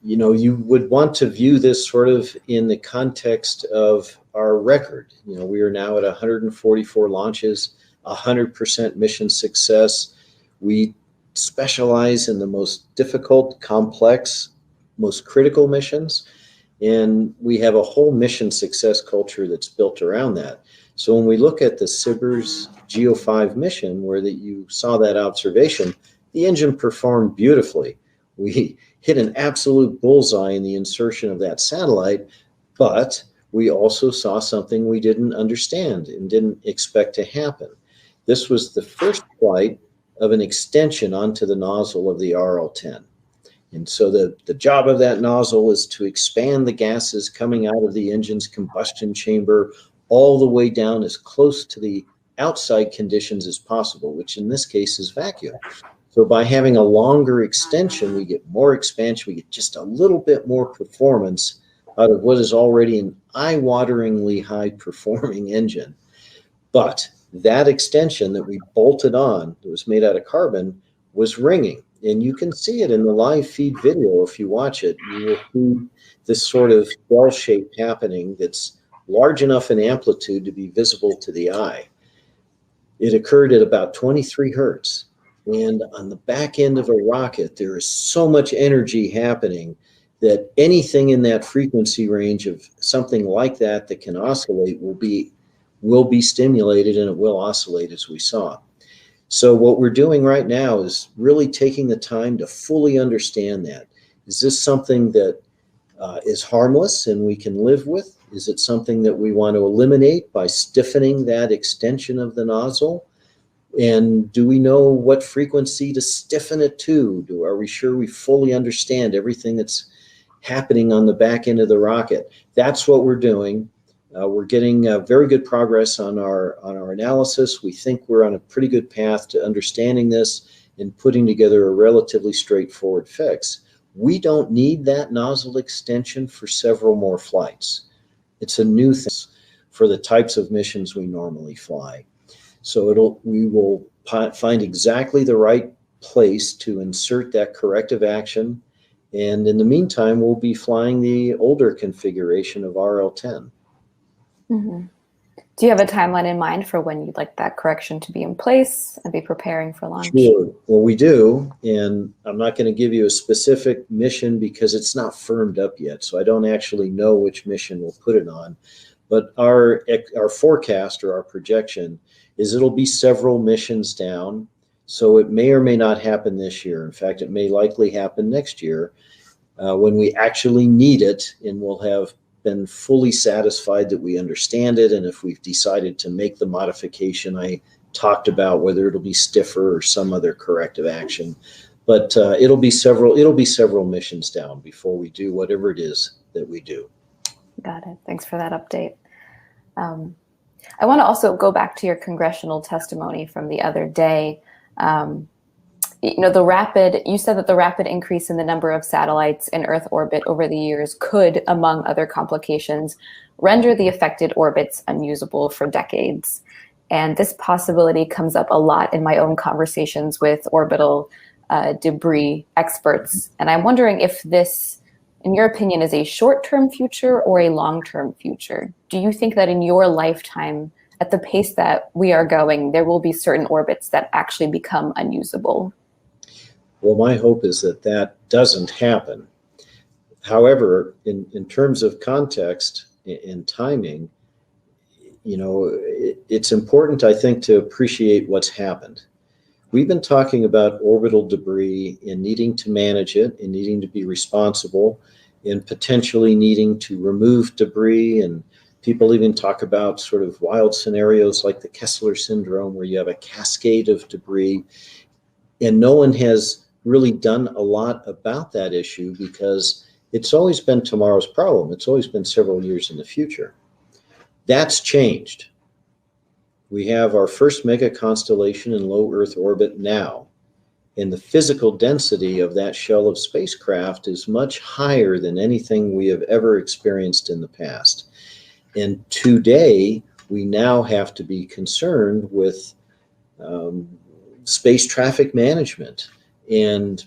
you would want to view this sort of in the context of our record. We are now at 144 launches, 100% mission success. We specialize in the most difficult, complex, most critical missions. And we have a whole mission success culture that's built around that. So when we look at the SBIRS GEO-5 mission, where you saw that observation, the engine performed beautifully. We hit an absolute bullseye in the insertion of that satellite, but we also saw something we didn't understand and didn't expect to happen. This was the first flight of an extension onto the nozzle of the RL-10. And so the job of that nozzle is to expand the gases coming out of the engine's combustion chamber all the way down as close to the outside conditions as possible, which in this case is vacuum. So by having a longer extension, we get more expansion, we get just a little bit more performance out of what is already an eye-wateringly high-performing engine. But that extension that we bolted on, that was made out of carbon, was ringing. And you can see it in the live feed video if you watch it. You will see this sort of bell shape happening that's large enough in amplitude to be visible to the eye. It occurred at about 23 hertz. And on the back end of a rocket, there is so much energy happening that anything in that frequency range of something like that that can oscillate will be stimulated, and it will oscillate, as we saw. So what we're doing right now is really taking the time to fully understand that. Is this something that is harmless and we can live with? Is it something that we want to eliminate by stiffening that extension of the nozzle? And do we know what frequency to stiffen it to? Are we sure we fully understand everything that's happening on the back end of the rocket? That's what we're doing. We're getting very good progress on our analysis. We think we're on a pretty good path to understanding this and putting together a relatively straightforward fix. We don't need that nozzle extension for several more flights. It's a new thing for the types of missions we normally fly. So we will find exactly the right place to insert that corrective action. And in the meantime, we'll be flying the older configuration of RL-10. Mm-hmm. Do you have a timeline in mind for when you'd like that correction to be in place and be preparing for launch? Sure. Well, we do. And I'm not going to give you a specific mission because it's not firmed up yet. So I don't actually know which mission we'll put it on. But our forecast or our projection is it'll be several missions down. So it may or may not happen this year. In fact, it may likely happen next year when we actually need it, and we'll have been fully satisfied that we understand it. And if we've decided to make the modification I talked about, whether it'll be stiffer or some other corrective action, but it'll be several missions down before we do whatever it is that we do. Got it. Thanks for that update. I want to also go back to your congressional testimony from the other day. You said that the rapid increase in the number of satellites in Earth orbit over the years could, among other complications, render the affected orbits unusable for decades. And this possibility comes up a lot in my own conversations with orbital debris experts. And I'm wondering if this, in your opinion, is a short-term future or a long-term future? Do you think that in your lifetime, at the pace that we are going, there will be certain orbits that actually become unusable? Well, my hope is that that doesn't happen. However, in terms of context and timing, it's important, I think, to appreciate what's happened. We've been talking about orbital debris and needing to manage it and needing to be responsible and potentially needing to remove debris. And people even talk about sort of wild scenarios like the Kessler syndrome, where you have a cascade of debris. And no one has really done a lot about that issue because it's always been tomorrow's problem. It's always been several years in the future. That's changed. We have our first mega constellation in low Earth orbit now, and the physical density of that shell of spacecraft is much higher than anything we have ever experienced in the past. And today, we now have to be concerned with space traffic management and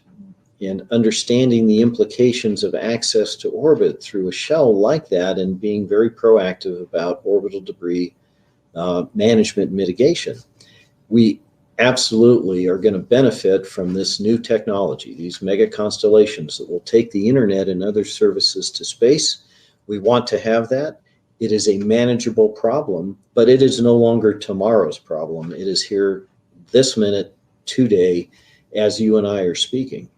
understanding the implications of access to orbit through a shell like that, and being very proactive about orbital debris management mitigation. We absolutely are going to benefit from this new technology, these mega constellations that will take the internet and other services to space. We want to have that. It is a manageable problem, but it is no longer tomorrow's problem. It is here this minute, today, as you and I are speaking.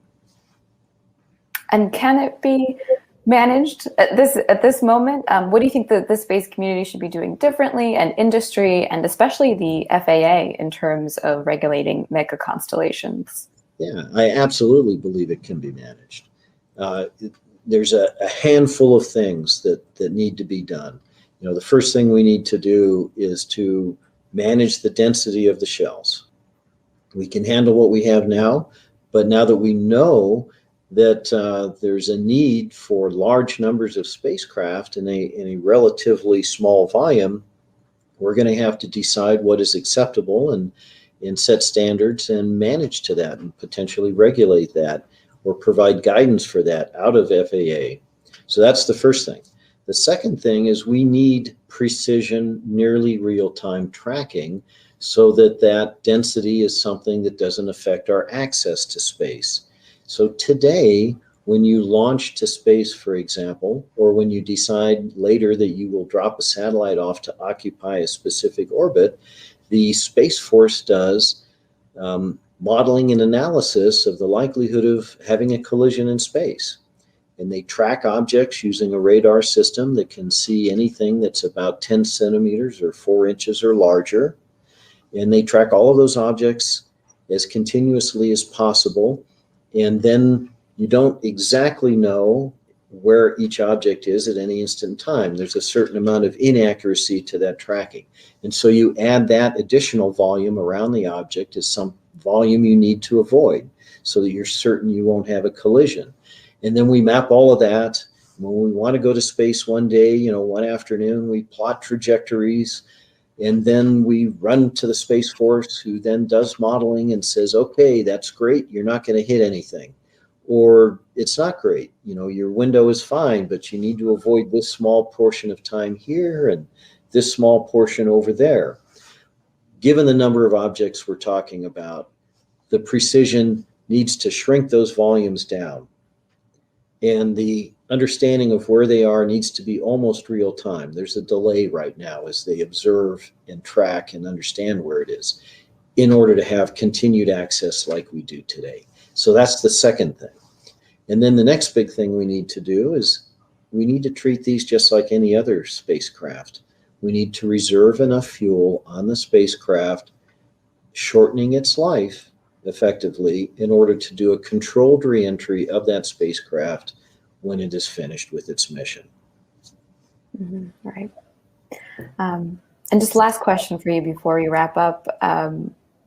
And can it be managed at this moment? What do you think that the space community should be doing differently, and industry, and especially the FAA, in terms of regulating mega constellations? Yeah, I absolutely believe it can be managed. There's a handful of things that need to be done. The first thing we need to do is to manage the density of the shells. We can handle what we have now, but now that we know that there's a need for large numbers of spacecraft in a relatively small volume, we're going to have to decide what is acceptable and set standards and manage to that, and potentially regulate that or provide guidance for that out of FAA. So that's the first thing. The second thing is we need precision, nearly real-time tracking so that that density is something that doesn't affect our access to space. So today, when you launch to space, for example, or when you decide later that you will drop a satellite off to occupy a specific orbit, the Space Force does modeling and analysis of the likelihood of having a collision in space. And they track objects using a radar system that can see anything that's about 10 centimeters or 4 inches or larger. And they track all of those objects as continuously as possible. And then you don't exactly know where each object is at any instant in time. There's a certain amount of inaccuracy to that tracking. And so you add that additional volume around the object as some volume you need to avoid so that you're certain you won't have a collision. And then we map all of that. When we want to go to space one day, one afternoon, we plot trajectories, and then we run to the Space Force, who then does modeling and says, okay, that's great, you're not going to hit anything. Or it's not great, your window is fine, but you need to avoid this small portion of time here and this small portion over there. Given the number of objects we're talking about, the precision needs to shrink those volumes down. And the understanding of where they are needs to be almost real time. There's a delay right now as they observe and track and understand where it is in order to have continued access like we do today. So that's the second thing. And then the next big thing we need to do is we need to treat these just like any other spacecraft. We need to reserve enough fuel on the spacecraft, shortening its life effectively in order to do a controlled reentry of that spacecraft when it is finished with its mission. Right. And just last question for you before we wrap up.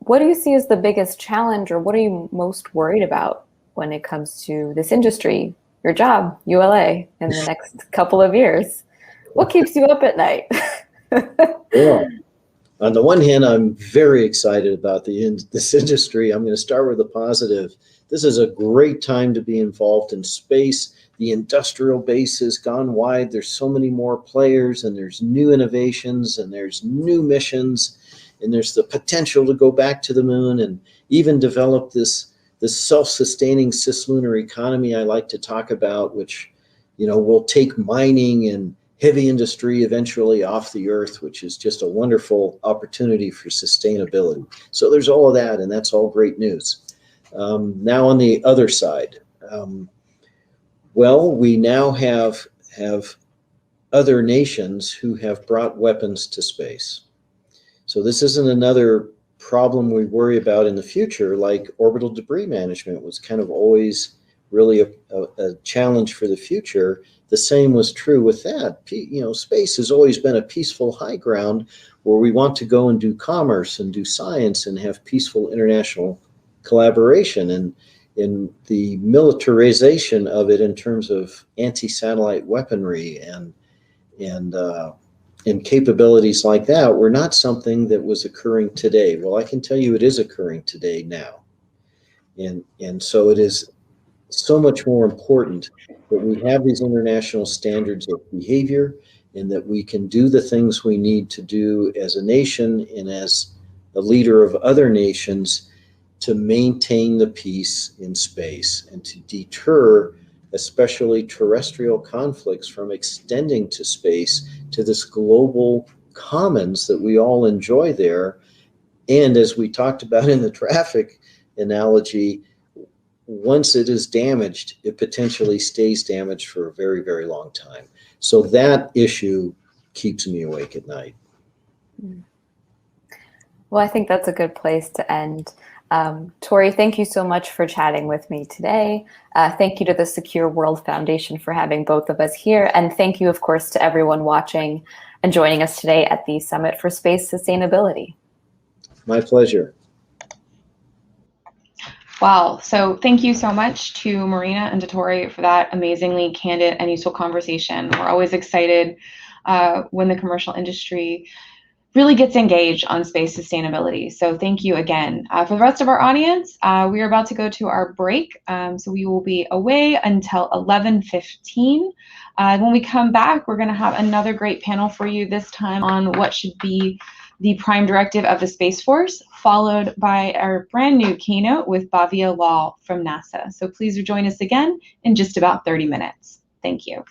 What do you see as the biggest challenge, or what are you most worried about when it comes to this industry, your job, ULA, in the next couple of years? What keeps you up at night? Well, on the one hand, I'm very excited about this industry. I'm going to start with a positive. This is a great time to be involved in space. The industrial base has gone wide. There's so many more players, and there's new innovations, and there's new missions, and there's the potential to go back to the moon and even develop this self-sustaining cislunar economy I like to talk about, which will take mining and heavy industry eventually off the Earth, which is just a wonderful opportunity for sustainability. So there's all of that, and that's all great news. Now on the other side, well, we now have other nations who have brought weapons to space. So this isn't another problem we worry about in the future, like orbital debris management was kind of always really a challenge for the future. The same was true with that. Space has always been a peaceful high ground where we want to go and do commerce and do science and have peaceful international collaboration. And in the militarization of it in terms of anti-satellite weaponry and capabilities like that were not something that was occurring today. Well, I can tell you it is occurring today now. And so it is so much more important that we have these international standards of behavior and that we can do the things we need to do as a nation and as a leader of other nations to maintain the peace in space and to deter especially terrestrial conflicts from extending to space to this global commons that we all enjoy there. And as we talked about in the traffic analogy, once it is damaged, it potentially stays damaged for a very, very long time. So that issue keeps me awake at night. Well, I think that's a good place to end. Tory, thank you so much for chatting with me today. Thank you to the Secure World Foundation for having both of us here. And thank you, of course, to everyone watching and joining us today at the Summit for Space Sustainability. My pleasure. Wow. So thank you so much to Marina and to Tory for that amazingly candid and useful conversation. We're always excited when the commercial industry really gets engaged on space sustainability. So thank you again. For the rest of our audience, we are about to go to our break. So we will be away until 11:15. When we come back, we're going to have another great panel for you, this time on what should be the prime directive of the Space Force, followed by our brand new keynote with Bhavya Law from NASA. So please join us again in just about 30 minutes. Thank you.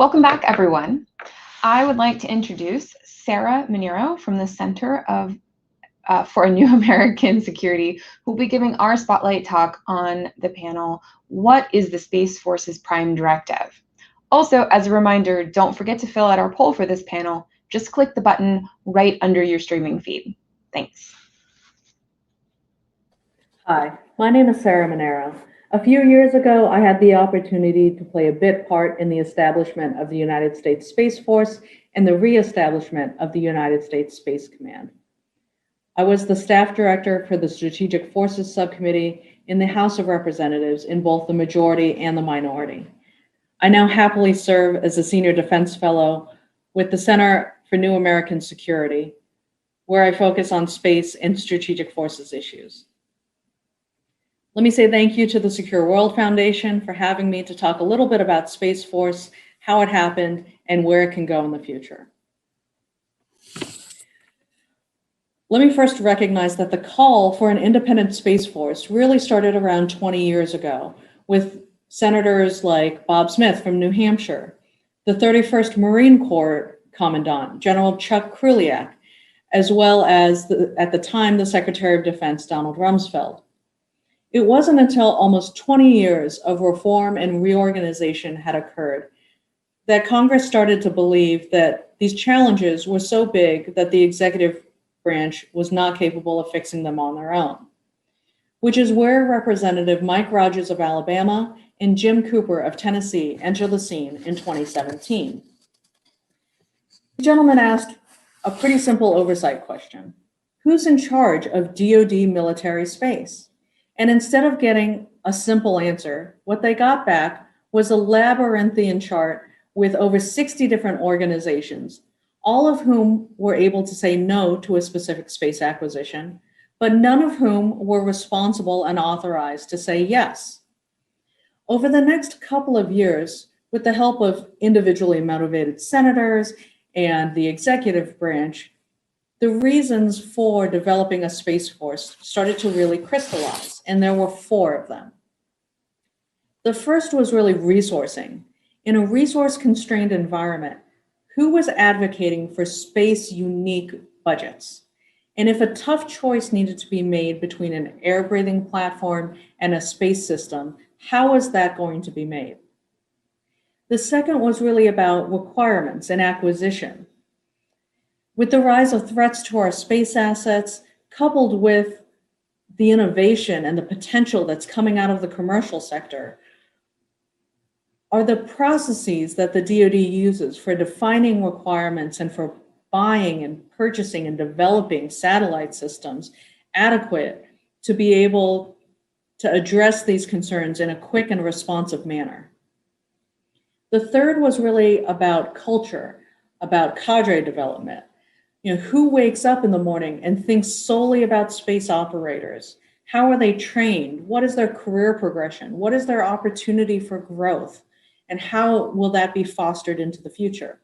Welcome back, everyone. I would like to introduce Sarah Manero from the Center for a New American Security, who will be giving our spotlight talk on the panel, What is the Space Force's Prime Directive? Also, as a reminder, don't forget to fill out our poll for this panel. Just click the button right under your streaming feed. Thanks. Hi, my name is Sarah Manero. A few years ago, I had the opportunity to play a bit part in the establishment of the United States Space Force and the reestablishment of the United States Space Command. I was the staff director for the Strategic Forces Subcommittee in the House of Representatives in both the majority and the minority. I now happily serve as a senior defense fellow with the Center for New American Security, where I focus on space and strategic forces issues. Let me say thank you to the Secure World Foundation for having me to talk a little bit about Space Force, how it happened, and where it can go in the future. Let me first recognize that the call for an independent Space Force really started around 20 years ago with senators like Bob Smith from New Hampshire, the 31st Marine Corps Commandant, General Chuck Kruliak, as well as, at the time, the Secretary of Defense, Donald Rumsfeld. It wasn't until almost 20 years of reform and reorganization had occurred that Congress started to believe that these challenges were so big that the executive branch was not capable of fixing them on their own, which is where Representative Mike Rogers of Alabama and Jim Cooper of Tennessee entered the scene in 2017. The gentleman asked a pretty simple oversight question: who's in charge of DoD military space? And instead of getting a simple answer, what they got back was a labyrinthian chart with over 60 different organizations, all of whom were able to say no to a specific space acquisition, but none of whom were responsible and authorized to say yes. Over the next couple of years, with the help of individually motivated senators and the executive branch, the reasons for developing a Space Force started to really crystallize, and there were 4 of them. The first was really resourcing. In a resource-constrained environment, who was advocating for space-unique budgets? And if a tough choice needed to be made between an air-breathing platform and a space system, how was that going to be made? The second was really about requirements and acquisition. With the rise of threats to our space assets, coupled with the innovation and the potential that's coming out of the commercial sector, are the processes that the DoD uses for defining requirements and for buying and purchasing and developing satellite systems adequate to be able to address these concerns in a quick and responsive manner? The third was really about culture, about cadre development. Who wakes up in the morning and thinks solely about space operators? How are they trained? What is their career progression? What is their opportunity for growth? And how will that be fostered into the future?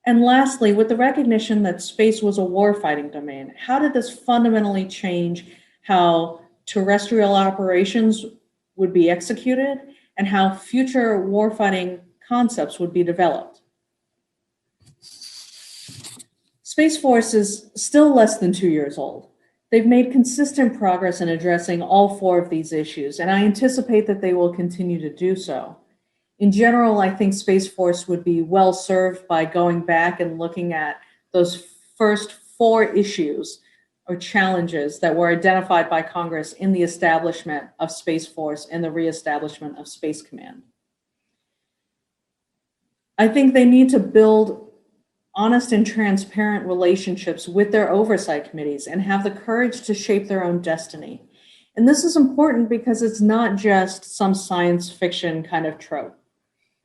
And lastly, with the recognition that space was a warfighting domain, how did this fundamentally change how terrestrial operations would be executed and how future warfighting concepts would be developed? Space Force is still less than 2 years old. They've made consistent progress in addressing all 4 of these issues, and I anticipate that they will continue to do so. In general, I think Space Force would be well served by going back and looking at those first 4 issues or challenges that were identified by Congress in the establishment of Space Force and the reestablishment of Space Command. I think they need to build honest and transparent relationships with their oversight committees and have the courage to shape their own destiny. And this is important because it's not just some science fiction kind of trope.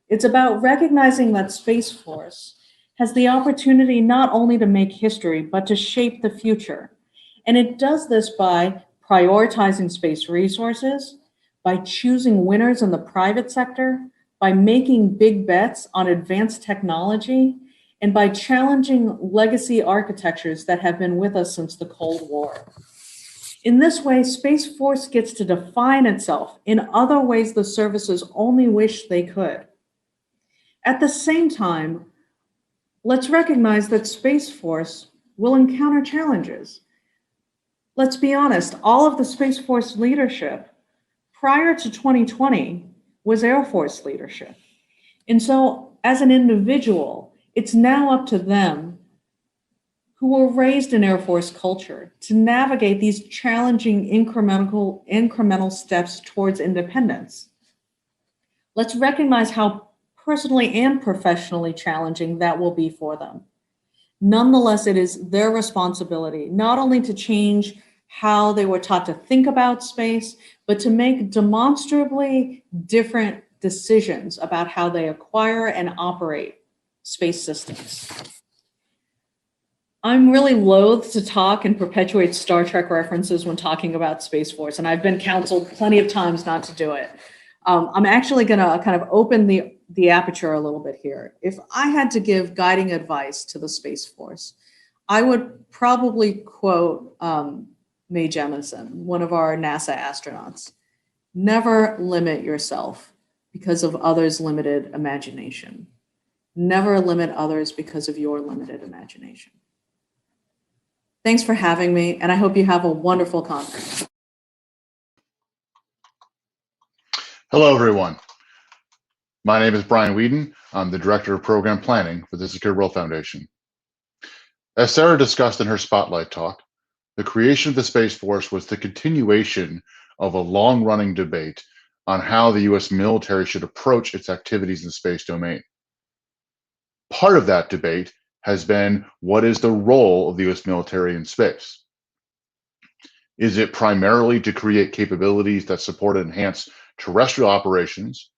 It's about recognizing that Space Force has the opportunity not only to make history, but to shape the future. And it does this by prioritizing space resources, by choosing winners in the private sector, by making big bets on advanced technology, and by challenging legacy architectures that have been with us since the Cold War. In this way, Space Force gets to define itself in other ways the services only wish they could. At the same time, let's recognize that Space Force will encounter challenges. Let's be honest, all of the Space Force leadership prior to 2020 was Air Force leadership. And so as an individual, it's now up to them who were raised in Air Force culture to navigate these challenging incremental steps towards independence. Let's recognize how personally and professionally challenging that will be for them. Nonetheless, it is their responsibility not only to change how they were taught to think about space, but to make demonstrably different decisions about how they acquire and operate space systems. I'm really loath to talk and perpetuate Star Trek references when talking about Space Force, and I've been counseled plenty of times not to do it. I'm actually going to kind of open the aperture a little bit here. If I had to give guiding advice to the Space Force, I would probably quote Mae Jemison, one of our NASA astronauts. Never limit yourself because of others' limited imagination. Never limit others because of your limited imagination. Thanks for having me, and I hope you have a wonderful conference. Hello, everyone. My name is Brian Whedon. I'm the Director of Program Planning for the Secure World Foundation. As Sarah discussed in her Spotlight talk, the creation of the Space Force was the continuation of a long-running debate on how the U.S. military should approach its activities in the space domain. Part of that debate has been, what is the role of the U.S. military in space? Is it primarily to create capabilities that support and enhance terrestrial operations,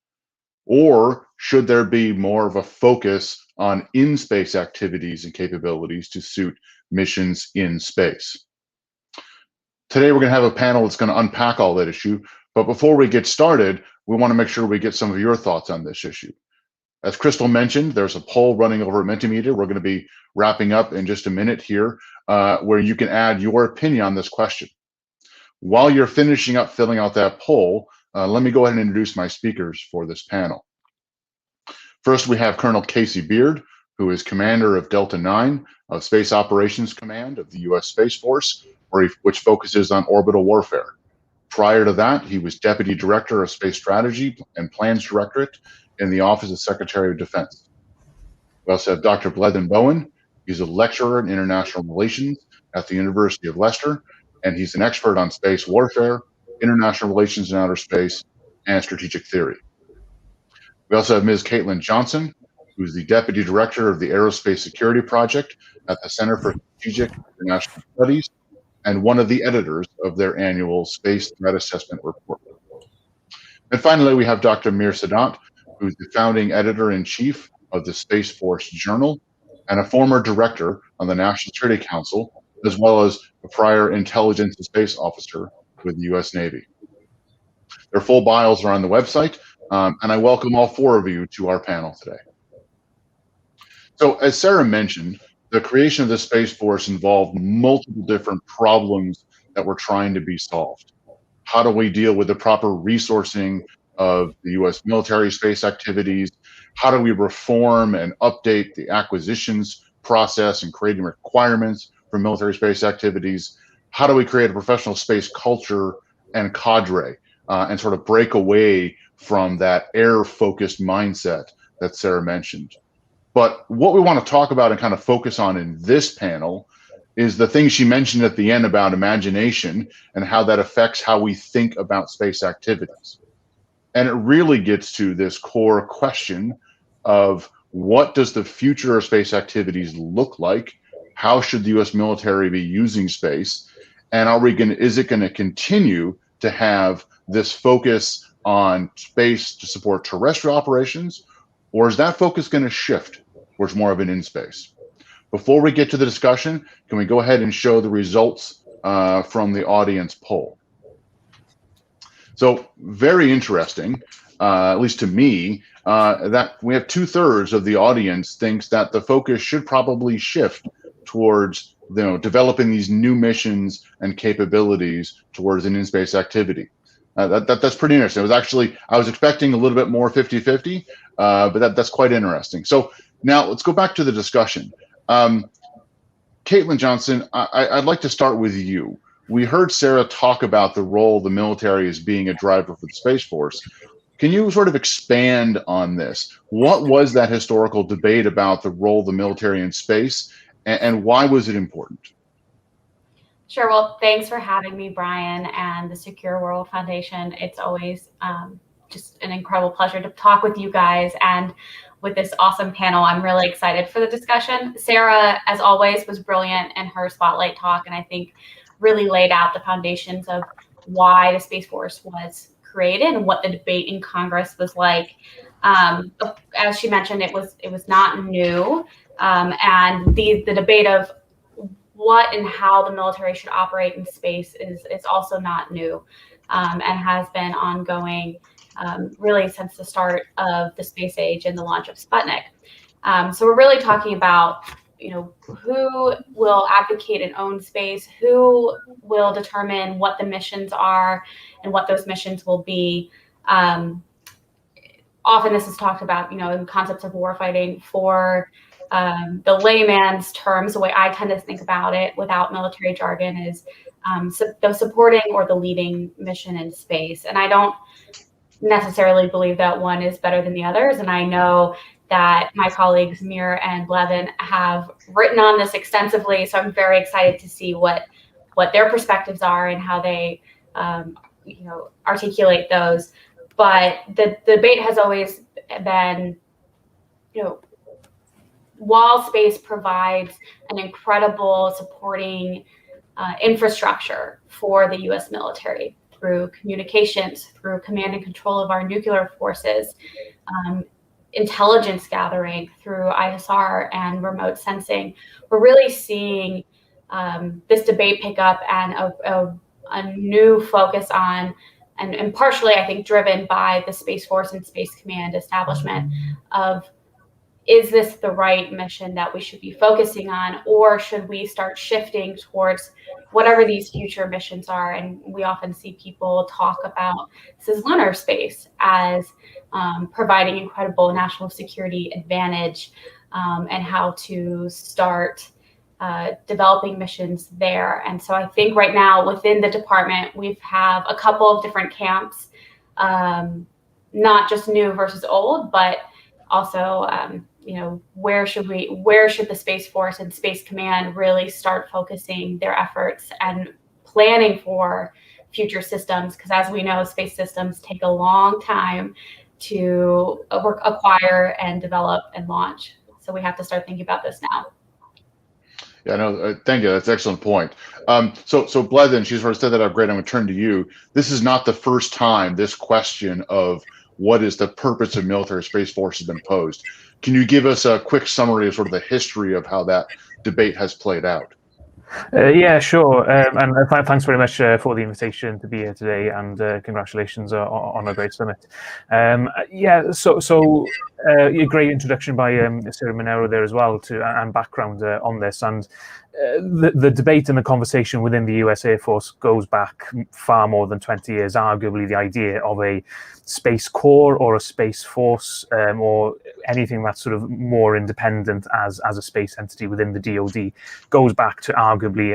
or should there be more of a focus on in-space activities and capabilities to suit missions in space? Today, we're going to have a panel that's going to unpack all that issue, but before we get started, we want to make sure we get some of your thoughts on this issue. As Crystal mentioned, there's a poll running over at Mentimeter. We're going to be wrapping up in just a minute here, where you can add your opinion on this question. While you're finishing up filling out that poll, let me go ahead and introduce my speakers for this panel. First, we have Colonel Casey Beard, who is commander of Delta 9 of Space Operations Command of the U.S. Space Force, which focuses on orbital warfare. Prior to that, he was Deputy Director of Space Strategy and Plans Directorate in the Office of Secretary of Defense. We also have Dr. Blethen Bowen. He's a lecturer in international relations at the University of Leicester, and he's an expert on space warfare, international relations in outer space, and strategic theory. We also have Ms. Caitlin Johnson, who's the Deputy Director of the Aerospace Security Project at the Center for Strategic International Studies, and one of the editors of their annual Space Threat Assessment Report. And finally, we have Dr. Mir Sadat, who's the founding editor-in-chief of the Space Force Journal and a former director on the National Security Council, as well as a prior intelligence and space officer with the U.S. Navy. Their full bios are on the website, and I welcome all four of you to our panel today. So as Sarah mentioned, the creation of the Space Force involved multiple different problems that were trying to be solved. How do we deal with the proper resourcing of the U.S. military space activities? How do we reform and update the acquisitions process and creating requirements for military space activities? How do we create a professional space culture and cadre and sort of break away from that air-focused mindset that Sarah mentioned? But what we want to talk about and kind of focus on in this panel is the thing she mentioned at the end about imagination and how that affects how we think about space activities. And it really gets to this core question of, what does the future of space activities look like? How should the U.S. military be using space? And is it going to continue to have this focus on space to support terrestrial operations? Or is that focus going to shift towards more of an in-space? Before we get to the discussion, can we go ahead and show the results from the audience poll? So very interesting, at least to me, that we have 2/3 of the audience thinks that the focus should probably shift towards developing these new missions and capabilities towards an in-space activity. That's pretty interesting. It was actually, I was expecting a little bit more 50-50, but that's quite interesting. So now let's go back to the discussion. Caitlin Johnson, I'd like to start with you. We heard Sarah talk about the role the military as being a driver for the Space Force. Can you sort of expand on this? What was that historical debate about the role of the military in space, and why was it important? Sure. Well, thanks for having me, Brian, and the Secure World Foundation. It's always just an incredible pleasure to talk with you guys and with this awesome panel. I'm really excited for the discussion. Sarah, as always, was brilliant in her spotlight talk, and I think really laid out the foundations of why the Space Force was created and what the debate in Congress was like. As she mentioned, it was not new, and the debate of what and how the military should operate in space is also not new, and has been ongoing really since the start of the space age and the launch of Sputnik. So we're really talking about, who will advocate and own space, who will determine what the missions are and what those missions will be. Often this is talked about, in concepts of warfighting. For the layman's terms, the way I tend to think about it without military jargon is the supporting or the leading mission in space. And I don't necessarily believe that one is better than the others. And I know that my colleagues Mir and Blevin have written on this extensively. So I'm very excited to see what their perspectives are and how they articulate those. But the debate has always been, while space provides an incredible supporting infrastructure for the US military through communications, through command and control of our nuclear forces, intelligence gathering through ISR and remote sensing, we're really seeing this debate pick up and a new focus on, and partially, I think, driven by the Space Force and Space Command establishment of, is this the right mission that we should be focusing on, or should we start shifting towards whatever these future missions are? And we often see people talk about cislunar space as providing incredible national security advantage, and how to start developing missions there. And so I think right now within the department, we have a couple of different camps, not just new versus old, but also where should the Space Force and Space Command really start focusing their efforts and planning for future systems? Because as we know, space systems take a long time to acquire and develop and launch. So we have to start thinking about this now. Yeah, no, thank you. That's an excellent point. So Blevin, she's sort of said that up. Great. I'm going to turn to you. This is not the first time this question of what is the purpose of military Space Force has been posed. Can you give us a quick summary of sort of the history of how that debate has played out? Yeah, sure. And thanks very much for the invitation to be here today, and congratulations on a great summit. So a great introduction by Sarah Monero there as well and background on this. And the debate and the conversation within the US Air Force goes back far more than 20 years, arguably the idea of a Space Corps or a Space Force, or anything that's sort of more independent as a space entity within the DoD goes back to arguably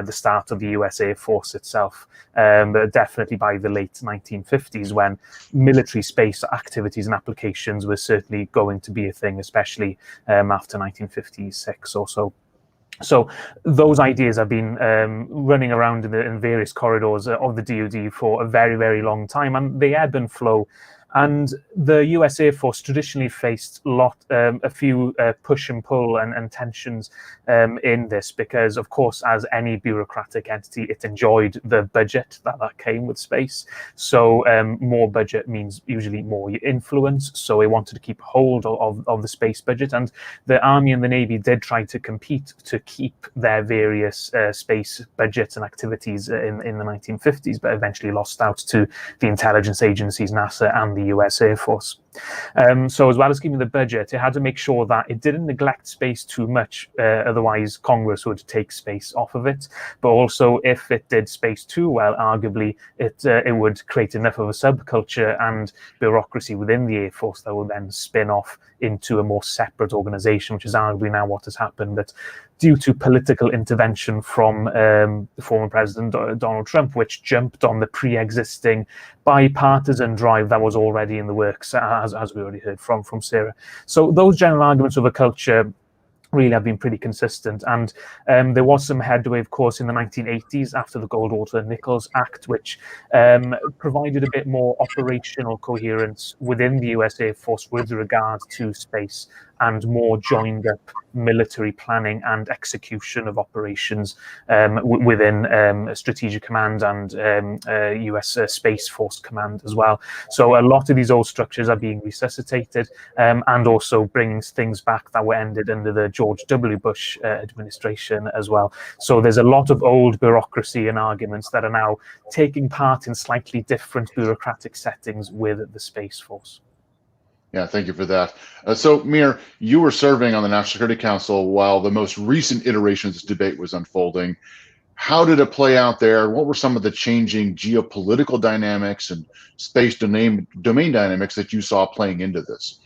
the start of the US Air Force itself, but definitely by the late 1950s, when military space activities and applications were certainly going to be a thing, especially after 1956 or so. So those ideas have been running around in various corridors of the DoD for a very, very long time, and they ebb and flow. And the US Air Force traditionally faced a few push and pull and tensions in this, because, of course, as any bureaucratic entity, it enjoyed the budget that came with space. So more budget means usually more influence. So they wanted to keep hold of the space budget. And the Army and the Navy did try to compete to keep their various space budgets and activities in the 1950s, but eventually lost out to the intelligence agencies, NASA, and the US Air Force. So as well as keeping the budget, it had to make sure that it didn't neglect space too much, otherwise Congress would take space off of it. But also, if it did space too well, arguably it would create enough of a subculture and bureaucracy within the Air Force that would then spin off into a more separate organization, which is arguably now what has happened. That due to political intervention from the former President Donald Trump, which jumped on the pre-existing bipartisan drive that was already in the works, as we already heard from Sarah. So those general arguments of a culture really have been pretty consistent. And there was some headway, of course, in the 1980s after the Goldwater-Nichols Act, which provided a bit more operational coherence within the US Air Force with regard to space and more joined up military planning and execution of operations within Strategic Command and US Space Force Command as well. So a lot of these old structures are being resuscitated and also bringing things back that were ended under the George W. Bush administration as well. So there's a lot of old bureaucracy and arguments that are now taking part in slightly different bureaucratic settings with the Space Force. Yeah, thank you for that. So, Mir, you were serving on the National Security Council while the most recent iteration of this debate was unfolding. How did it play out there? What were some of the changing geopolitical dynamics and space domain dynamics that you saw playing into this?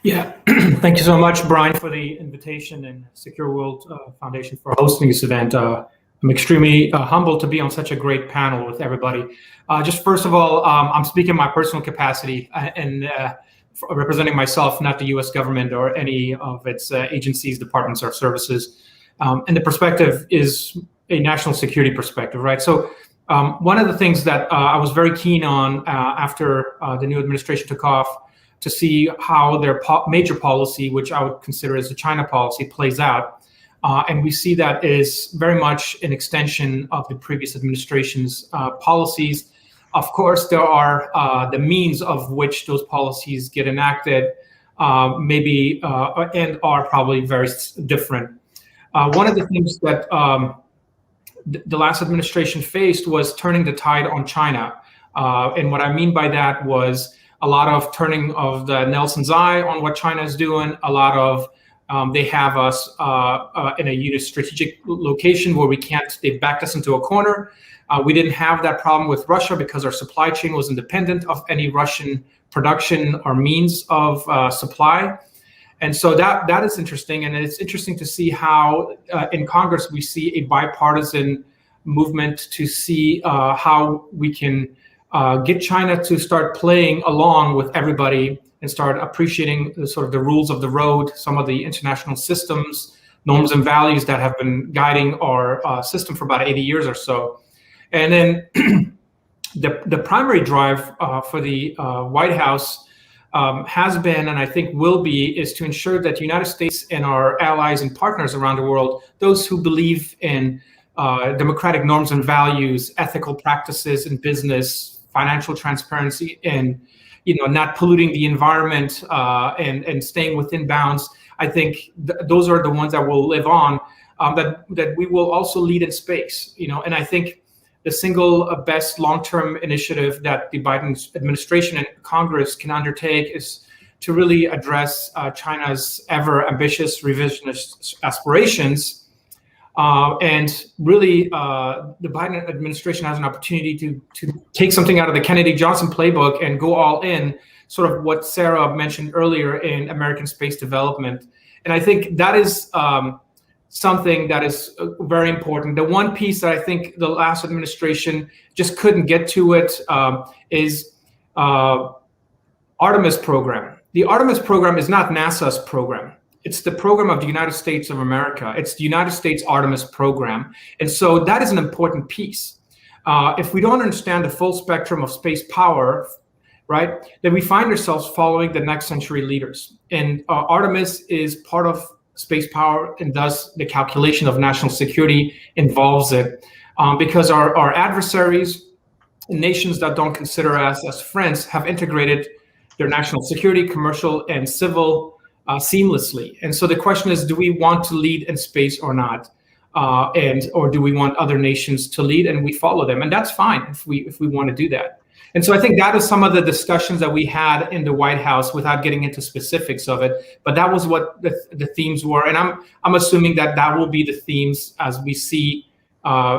Yeah, thank you so much, Brian, for the invitation, and Secure World Foundation for hosting this event. I'm extremely humbled to be on such a great panel with everybody. Just first of all, I'm speaking in my personal capacity and representing myself, not the U.S. government or any of its agencies, departments, or services. And the perspective is a national security perspective, right? So one of the things that I was very keen on after the new administration took off to see how their major policy, which I would consider as the China policy, plays out. And we see that is very much an extension of the previous administration's policies. Of course, there are the means of which those policies get enacted, maybe and are probably very different. One of the things that the last administration faced was turning the tide on China. And what I mean by that was a lot of turning of the Nelson's eye on what China is doing, a lot of they have us in a strategic location where they've backed us into a corner. We didn't have that problem with Russia because our supply chain was independent of any Russian production or means of supply. And so that is interesting. And it's interesting to see how in Congress we see a bipartisan movement to see how we can get China to start playing along with everybody and start appreciating the rules of the road, some of the international systems, norms and values that have been guiding our system for about 80 years or so. And then the primary drive for the White House has been, and I think will be, is to ensure that the United States and our allies and partners around the world, those who believe in democratic norms and values, ethical practices in business, financial transparency, and not polluting the environment and staying within bounds, I think those are the ones that will live on. That we will also lead in space, and I think the single best long-term initiative that the Biden administration and Congress can undertake is to really address China's ever ambitious revisionist aspirations. And really, the Biden administration has an opportunity to take something out of the Kennedy-Johnson playbook and go all in, sort of what Sarah mentioned earlier in American space development. And I think that is something that is very important. The one piece that I think the last administration just couldn't get to it is Artemis program. The Artemis program is not NASA's program. It's the program of the United States of America. It's the United States Artemis program. And so that is an important piece. If we don't understand the full spectrum of space power, right, then we find ourselves following the next century leaders. And Artemis is part of space power, and thus the calculation of national security involves it. Because our adversaries, nations that don't consider us as friends, have integrated their national security, commercial, and civil seamlessly. And so the question is, do we want to lead in space or not? Or do we want other nations to lead and we follow them? And that's fine if we want to do that. And so I think that is some of the discussions that we had in the White House without getting into specifics of it. But that was what the themes were. And I'm assuming that that will be the themes as we see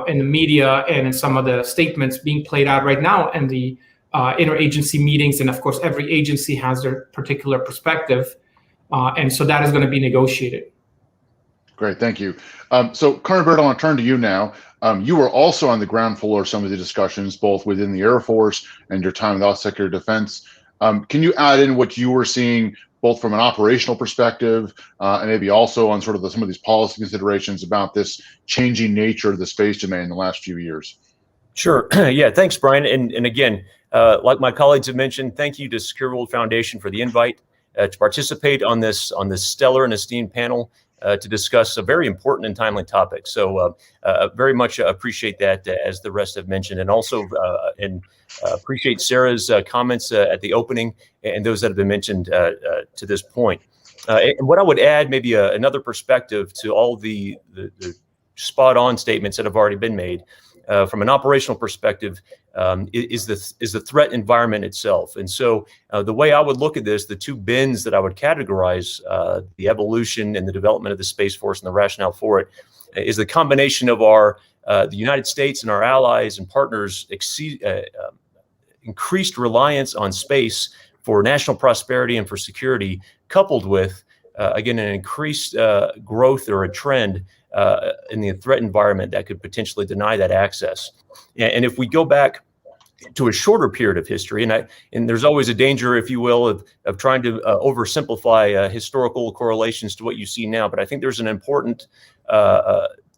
in the media and in some of the statements being played out right now in the interagency meetings. And of course, every agency has their particular perspective. And so that is going to be negotiated. Great, thank you. So Colonel Bird, I want to turn to you now. You were also on the ground floor of some of the discussions, both within the Air Force and your time with the Secretary of Defense. Can you add in what you were seeing, both from an operational perspective and maybe also on sort of some of these policy considerations about this changing nature of the space domain in the last few years? Sure. Yeah, thanks, Brian. And again, like my colleagues have mentioned, thank you to Secure World Foundation for the invite to participate on this stellar and esteemed panel to discuss a very important and timely topic. So very much appreciate that, as the rest have mentioned, and also appreciate Sarah's comments at the opening and those that have been mentioned to this point. And what I would add, maybe another perspective to all the spot-on statements that have already been made. From an operational perspective, is the threat environment itself. And so the way I would look at this, the two bins that I would categorize the evolution and the development of the Space Force and the rationale for it, is the combination of the United States and our allies and partners increased reliance on space for national prosperity and for security, coupled with, again, an increased growth or a trend in the threat environment that could potentially deny that access. And if we go back to a shorter period of history, and there's always a danger, if you will, of trying to oversimplify historical correlations to what you see now, but I think there's an important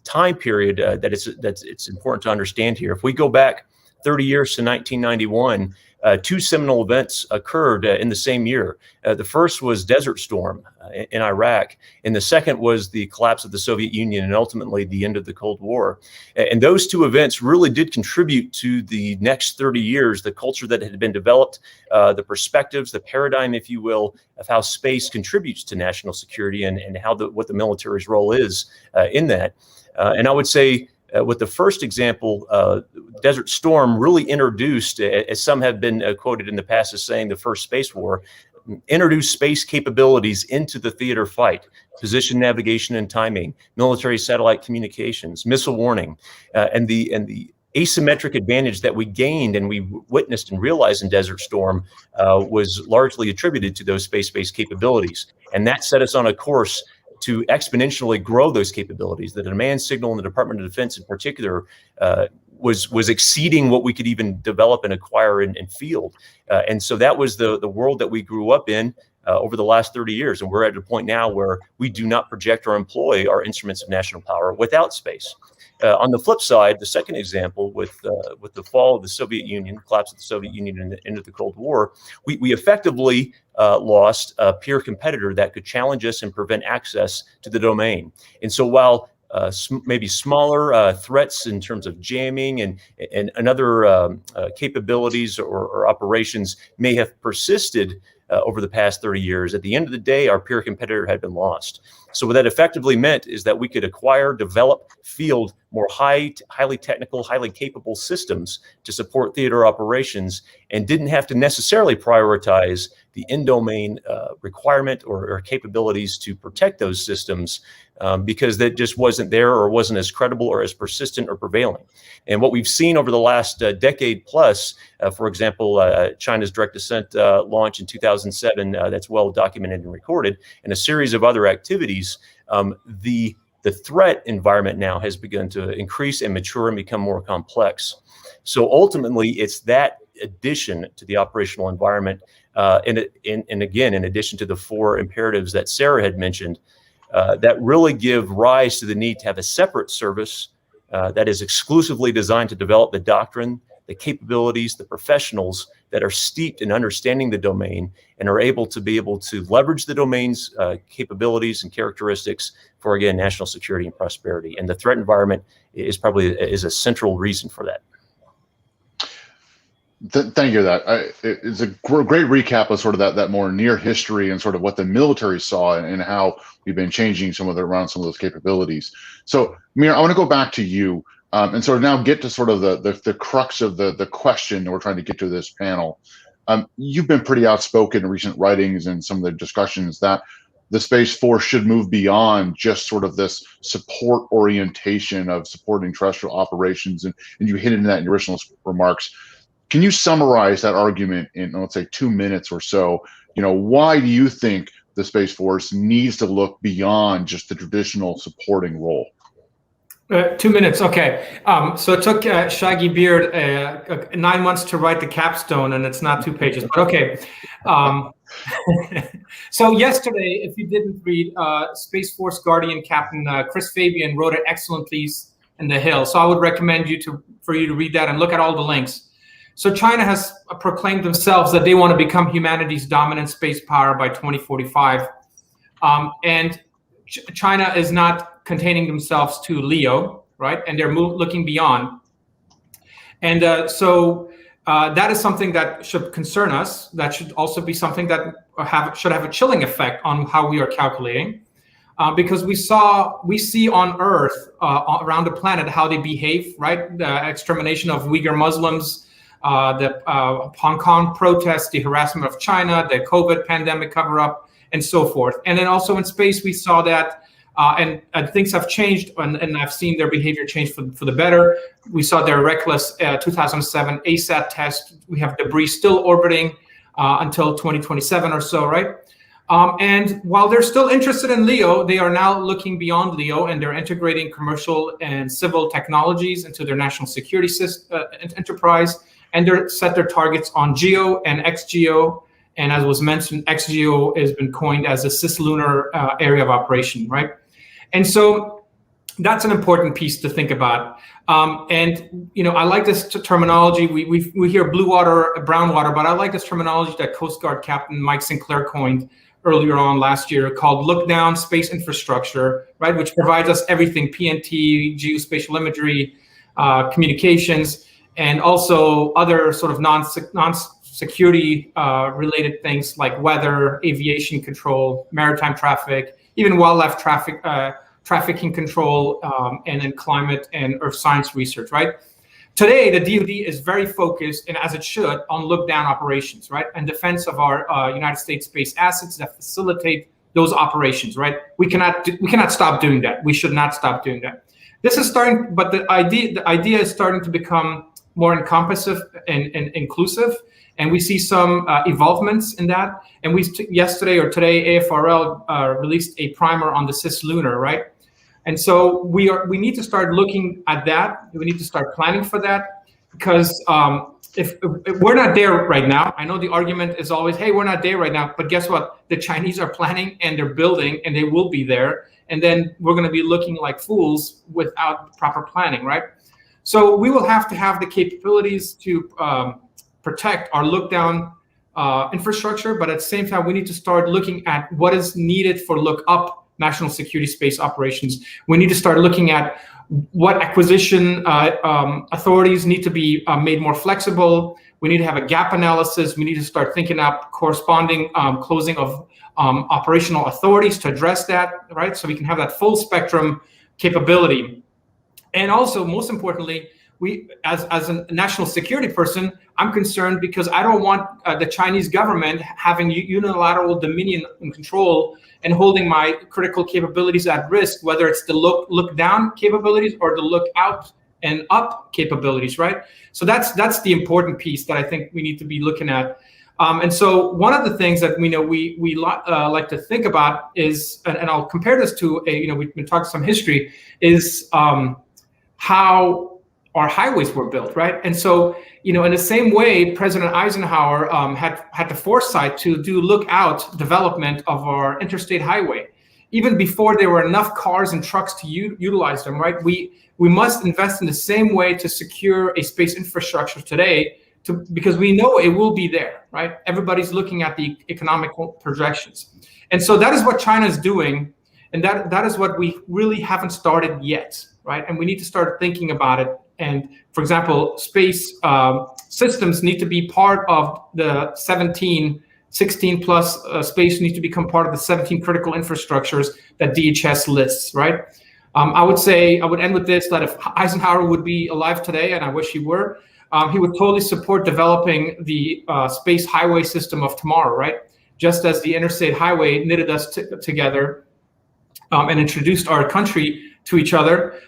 time period that it's important to understand here. If we go back 30 years to 1991, two seminal events occurred in the same year. The first was Desert Storm in Iraq, and the second was the collapse of the Soviet Union and ultimately the end of the Cold War. And those two events really did contribute to the next 30 years, the culture that had been developed, the perspectives, the paradigm, if you will, of how space contributes to national security and how what the military's role is in that. And I would say, with the first example, Desert Storm really introduced, as some have been quoted in the past as saying the first space war, introduced space capabilities into the theater fight: position, navigation, and timing, military satellite communications, missile warning, and the asymmetric advantage that we gained and we witnessed and realized in Desert Storm was largely attributed to those space-based capabilities. And that set us on a course to exponentially grow those capabilities. The demand signal in the Department of Defense in particular was exceeding what we could even develop and acquire in field. And so that was the world that we grew up in over the last 30 years. And we're at a point now where we do not project or employ our instruments of national power without space. On the flip side, the second example with the fall of the Soviet Union, collapse of the Soviet Union and the end of the Cold War, we effectively lost a peer competitor that could challenge us and prevent access to the domain. And so while maybe smaller threats in terms of jamming and other capabilities or operations may have persisted over the past 30 years, at the end of the day, our peer competitor had been lost. So what that effectively meant is that we could acquire, develop, field more highly technical, highly capable systems to support theater operations, and didn't have to necessarily prioritize the in-domain requirement or capabilities to protect those systems because that just wasn't there or wasn't as credible or as persistent or prevailing. And what we've seen over the last decade plus, for example, China's direct descent launch in 2007, that's well documented and recorded, and a series of other activities, the threat environment now has begun to increase and mature and become more complex. So ultimately, it's that addition to the operational environment, and again, in addition to the four imperatives that Sarah had mentioned, that really give rise to the need to have a separate service that is exclusively designed to develop the doctrine, the capabilities, the professionals that are steeped in understanding the domain and are able to leverage the domain's capabilities and characteristics for, again, national security and prosperity. And the threat environment is probably a central reason for that. Thank you for that. It's a great recap of sort of that more near history and sort of what the military saw and how we've been changing around some of those capabilities. So, Mir, I want to go back to you. And sort of now get to sort of the crux of the question we're trying to get to this panel. You've been pretty outspoken in recent writings and some of the discussions that the Space Force should move beyond just sort of this support orientation of supporting terrestrial operations, and you hinted at that in your original remarks. Can you summarize that argument in, let's say, 2 minutes or so? Why do you think the Space Force needs to look beyond just the traditional supporting role? 2 minutes, okay. So it took Shaggy Beard 9 months to write the capstone, and it's not 2 pages, but okay. So yesterday, if you didn't read, Space Force Guardian Captain Chris Fabian wrote an excellent piece in The Hill. So I would recommend for you to read that and look at all the links. So China has proclaimed themselves that they want to become humanity's dominant space power by 2045. And China is not containing themselves to Leo, right? And they're looking beyond. And so that is something that should concern us. That should also be something that should have a chilling effect on how we are calculating. Because we see on Earth, around the planet, how they behave, right? The extermination of Uyghur Muslims, the Hong Kong protests, the harassment of China, the COVID pandemic cover-up, and so forth. And then also in space, we saw that, and things have changed, and I've seen their behavior change for the better. We saw their reckless 2007 ASAT test. We have debris still orbiting until 2027 or so, right? And while they're still interested in LEO, they are now looking beyond LEO, and they're integrating commercial and civil technologies into their national security enterprise, and they're set their targets on GEO and XGEO. And as was mentioned, XGEO has been coined as a cislunar area of operation, right? And so that's an important piece to think about. And I like this terminology. We hear blue water, brown water, but I like this terminology that Coast Guard Captain Mike Sinclair coined earlier on last year, called look down space infrastructure, right? Which provides us everything: PNT, geospatial imagery, communications, and also other sort of non-security related things like weather, aviation control, maritime traffic, even wildlife trafficking control, and then climate and earth science research, right? Today, the DoD is very focused, and as it should, on look-down operations, right? And defense of our United States space assets that facilitate those operations, right? We cannot stop doing that. We should not stop doing that. This is starting, but the idea is starting to become more encompassive and inclusive, and we see some evolvements in that. And yesterday or today, AFRL released a primer on the cislunar, right? And so we need to start looking at that. We need to start planning for that, because if we're not there right now, I know the argument is always, hey, we're not there right now, but guess what? The Chinese are planning and they're building, and they will be there. And then we're going to be looking like fools without proper planning, right? So we will have to have the capabilities to protect our look-down infrastructure, but at the same time, we need to start looking at what is needed for look-up national security space operations. We need to start looking at what acquisition authorities need to be made more flexible. We need to have a gap analysis. We need to start thinking up corresponding closing of operational authorities to address that, right? So we can have that full spectrum capability. And also, most importantly, as a national security person, I'm concerned because I don't want the Chinese government having unilateral dominion and control and holding my critical capabilities at risk, whether it's the look down capabilities or the look out and up capabilities, right? So that's the important piece that I think we need to be looking at. And so one of the things that we like to think about is, and I'll compare this to we've been talking some history, is how our highways were built, right? And so, in the same way, President Eisenhower had the foresight to do look-out development of our interstate highway, even before there were enough cars and trucks to utilize them, right? We must invest in the same way to secure a space infrastructure today, because we know it will be there, right? Everybody's looking at the economic projections. And so that is what China is doing, and that is what we really haven't started yet, right? And we need to start thinking about it. And for example, space systems need to be part of the 16 plus space needs to become part of the 17 critical infrastructures that DHS lists, right? I would end with this, that if Eisenhower would be alive today, and I wish he were, he would totally support developing the space highway system of tomorrow, right? Just as the interstate highway knitted us together and introduced our country to each other,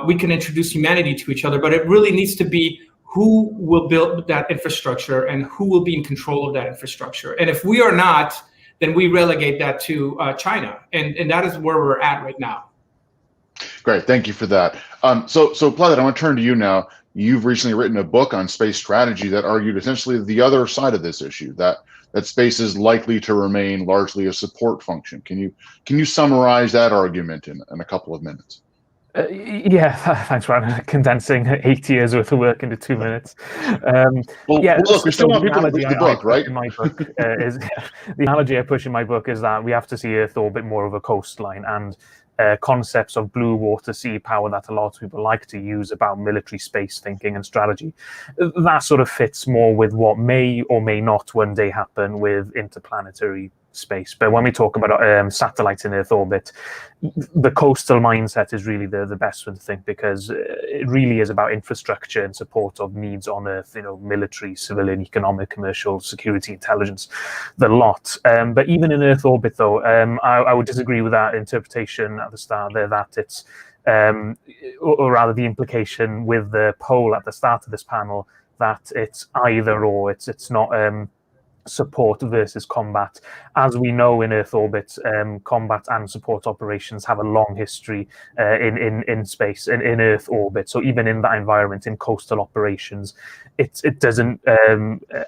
we can introduce humanity to each other, but it really needs to be who will build that infrastructure and who will be in control of that infrastructure. And if we are not, then we relegate that to China. And that is where we're at right now. Great, thank you for that. So Plaudit, I want to turn to you now. You've recently written a book on space strategy that argued essentially the other side of this issue, that space is likely to remain largely a support function. Can you summarize that argument in a couple of minutes? Yeah, thanks, Ryan. Condensing 8 years worth of work into 2 minutes. Look, we still want people to read the book, right? In my book is the analogy I push in my book is that we have to see Earth orbit more of a coastline, and concepts of blue water sea power that a lot of people like to use about military space thinking and strategy. That sort of fits more with what may or may not one day happen with interplanetary space. But when we talk about satellites in Earth orbit, the coastal mindset is really the best one to think, because it really is about infrastructure and support of needs on Earth, military, civilian, economic, commercial, security, intelligence, the lot. But even in Earth orbit, though, I would disagree with that interpretation at the start there, that it's, or rather the implication with the poll at the start of this panel, that it's either or, it's not support versus combat. As we know, in Earth orbit, combat and support operations have a long history in space, in Earth orbit. So even in that environment, in coastal operations, it doesn't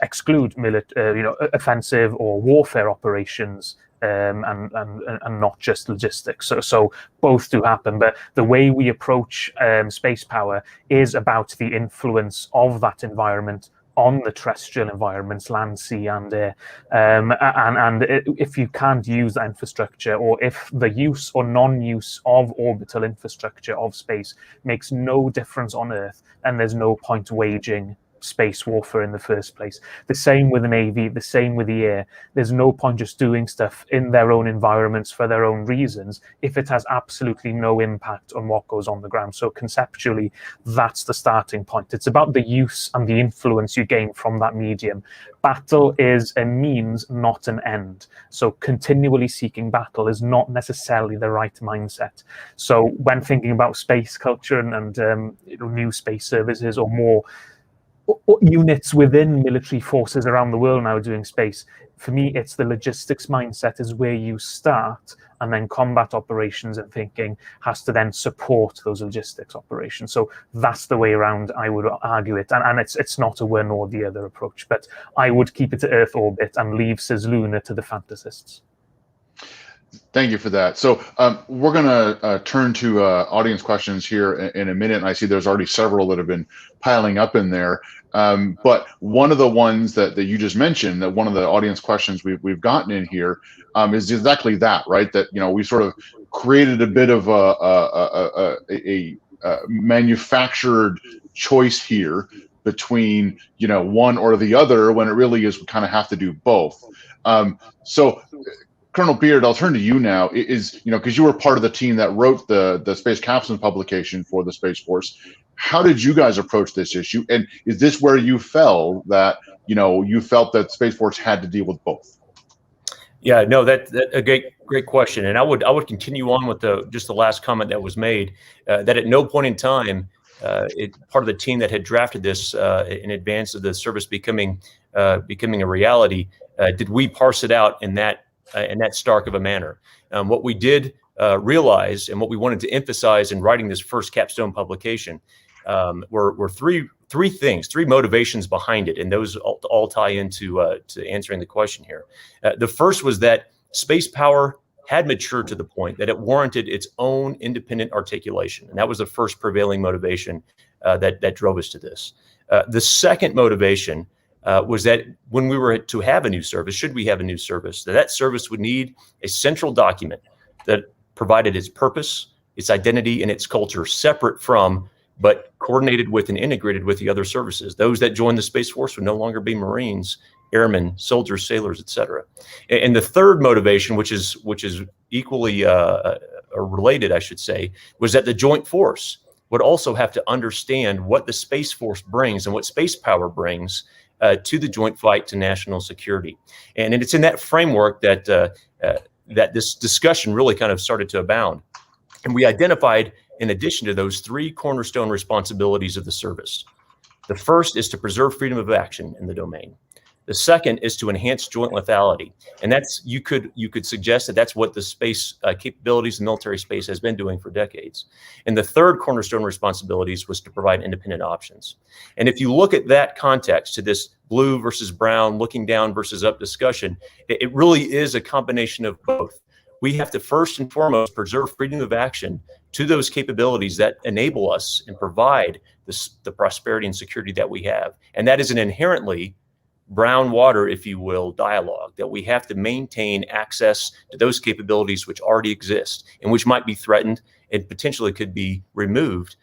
exclude offensive or warfare operations, and not just logistics. So both do happen, but the way we approach space power is about the influence of that environment on the terrestrial environments, land, sea, and air. If you can't use that infrastructure, or if the use or non-use of orbital infrastructure of space makes no difference on Earth, then there's no point waging space warfare in the first place. The same with the Navy, the same with the air. There's no point just doing stuff in their own environments for their own reasons if it has absolutely no impact on what goes on the ground. So conceptually, that's the starting point. It's about the use and the influence you gain from that medium. Battle is a means, not an end. So continually seeking battle is not necessarily the right mindset. So when thinking about space culture and new space services, or more units within military forces around the world now doing space, for me, it's the logistics mindset is where you start, and then combat operations and thinking has to then support those logistics operations. So that's the way around I would argue it, and it's not a one or the other approach, but I would keep it to Earth orbit and leave cislunar to the fantasists. Thank you for that. So we're going to turn to audience questions here in a minute, and I see there's already several that have been piling up in there. But one of the ones that you just mentioned, that one of the audience questions we've gotten in here is exactly that, right? That we sort of created a bit of a manufactured choice here between one or the other, when it really is we kind of have to do both. So Colonel Beard, I'll turn to you now. Because you were part of the team that wrote the Space Capstone publication for the Space Force. How did you guys approach this issue? And is this where you felt that you felt that Space Force had to deal with both? Yeah, no, that's a great question, and I would continue on with just the last comment that was made. That at no point in time, part of the team that had drafted this in advance of the service becoming a reality, did we parse it out in that stark of a manner. What we did realize, and what we wanted to emphasize in writing this first capstone publication, were three things, three motivations behind it, and those all tie into to answering the question here. The first was that space power had matured to the point that it warranted its own independent articulation, and that was the first prevailing motivation that drove us to this. The second motivation was that when we were to have a new service, should we have a new service, that service would need a central document that provided its purpose, its identity, and its culture separate from, but coordinated with and integrated with the other services. Those that joined the Space Force would no longer be Marines, airmen, soldiers, sailors, etc. And the third motivation, which is equally or related, I should say, was that the joint force would also have to understand what the Space Force brings and what space power brings to the joint fight to national security. And it's in that framework that that this discussion really kind of started to abound. And we identified, in addition to those 3 cornerstone responsibilities of the service. The first is to preserve freedom of action in the domain. The second is to enhance joint lethality. And that's, you could suggest that that's what the space capabilities, the military space has been doing for decades. And the third cornerstone responsibilities was to provide independent options. And if you look at that context, to this blue versus brown, looking down versus up discussion, it really is a combination of both. We have to first and foremost preserve freedom of action to those capabilities that enable us and provide the prosperity and security that we have. And that is an inherently brown water, if you will, dialogue, that we have to maintain access to those capabilities which already exist and which might be threatened and potentially could be removed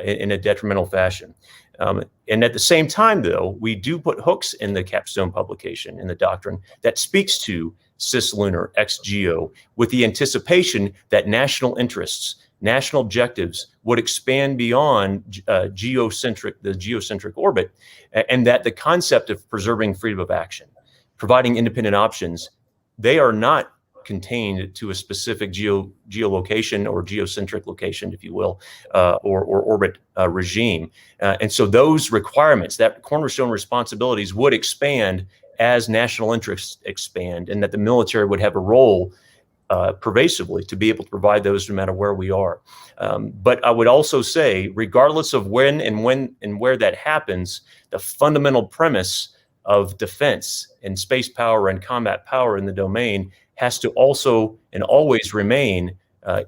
in a detrimental fashion. And at the same time, though, we do put hooks in the capstone publication, in the doctrine, that speaks to cislunar, ex-geo, with the anticipation that national interests, national objectives would expand beyond the geocentric orbit, and that the concept of preserving freedom of action, providing independent options, they are not contained to a specific geolocation or geocentric location, if you will, or orbit regime. And so those requirements, that cornerstone responsibilities, would expand as national interests expand, and that the military would have a role pervasively to be able to provide those no matter where we are. But I would also say, regardless of when and where that happens, the fundamental premise of defense and space power and combat power in the domain has to also and always remain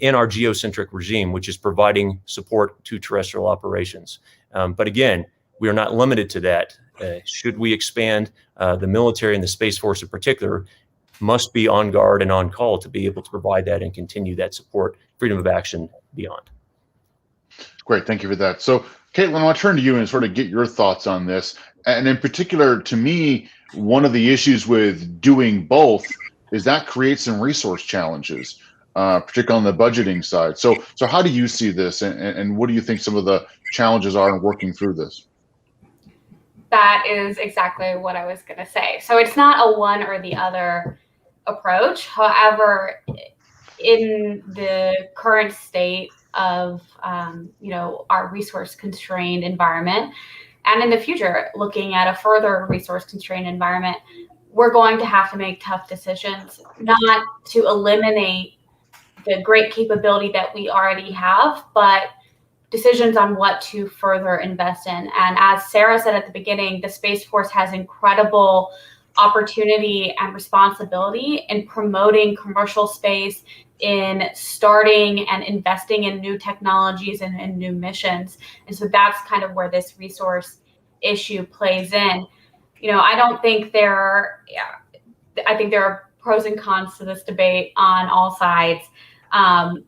in our geocentric regime, which is providing support to terrestrial operations. But again, we are not limited to that. Should we expand, the military and the Space Force in particular must be on guard and on call to be able to provide that and continue that support, freedom of action beyond. Great, thank you for that. So, Caitlin, I want to turn to you and sort of get your thoughts on this. And in particular, to me, one of the issues with doing both is that creates some resource challenges, particularly on the budgeting side. So how do you see this, and what do you think some of the challenges are in working through this? That is exactly what I was going to say. So it's not a one or the other approach. However, in the current state of our resource constrained environment, and in the future, looking at a further resource constrained environment, we're going to have to make tough decisions, not to eliminate the great capability that we already have, but decisions on what to further invest in. And as Sarah said at the beginning, the Space Force has incredible opportunity and responsibility in promoting commercial space, in starting and investing in new technologies and new missions. And so that's kind of where this resource issue plays in. I don't think I think there are pros and cons to this debate on all sides.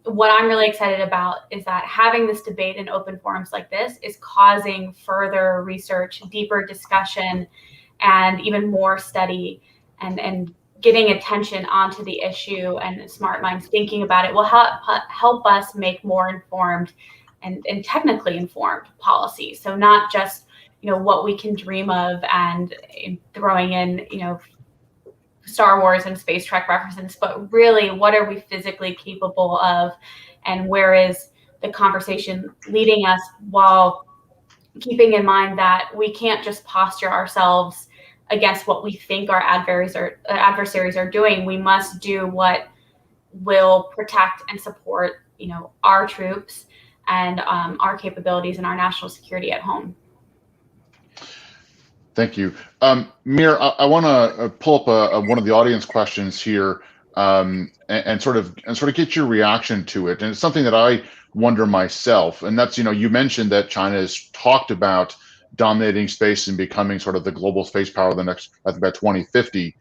What I'm really excited about is that having this debate in open forums like this is causing further research, deeper discussion, and even more study, and getting attention onto the issue, and smart minds thinking about it will help us make more informed and technically informed policy. So not just what we can dream of and throwing in Star Wars and Space Trek references, but really what are we physically capable of, and where is the conversation leading us, while keeping in mind that we can't just posture ourselves against what we think our adversaries are doing. We must do what will protect and support our troops and our capabilities and our national security at home. Thank you. Mir, I want to pull up one of the audience questions here and sort of get your reaction to it. And it's something that I wonder myself. And that's, you mentioned that China has talked about dominating space and becoming sort of the global space power the next, I think, by 2050.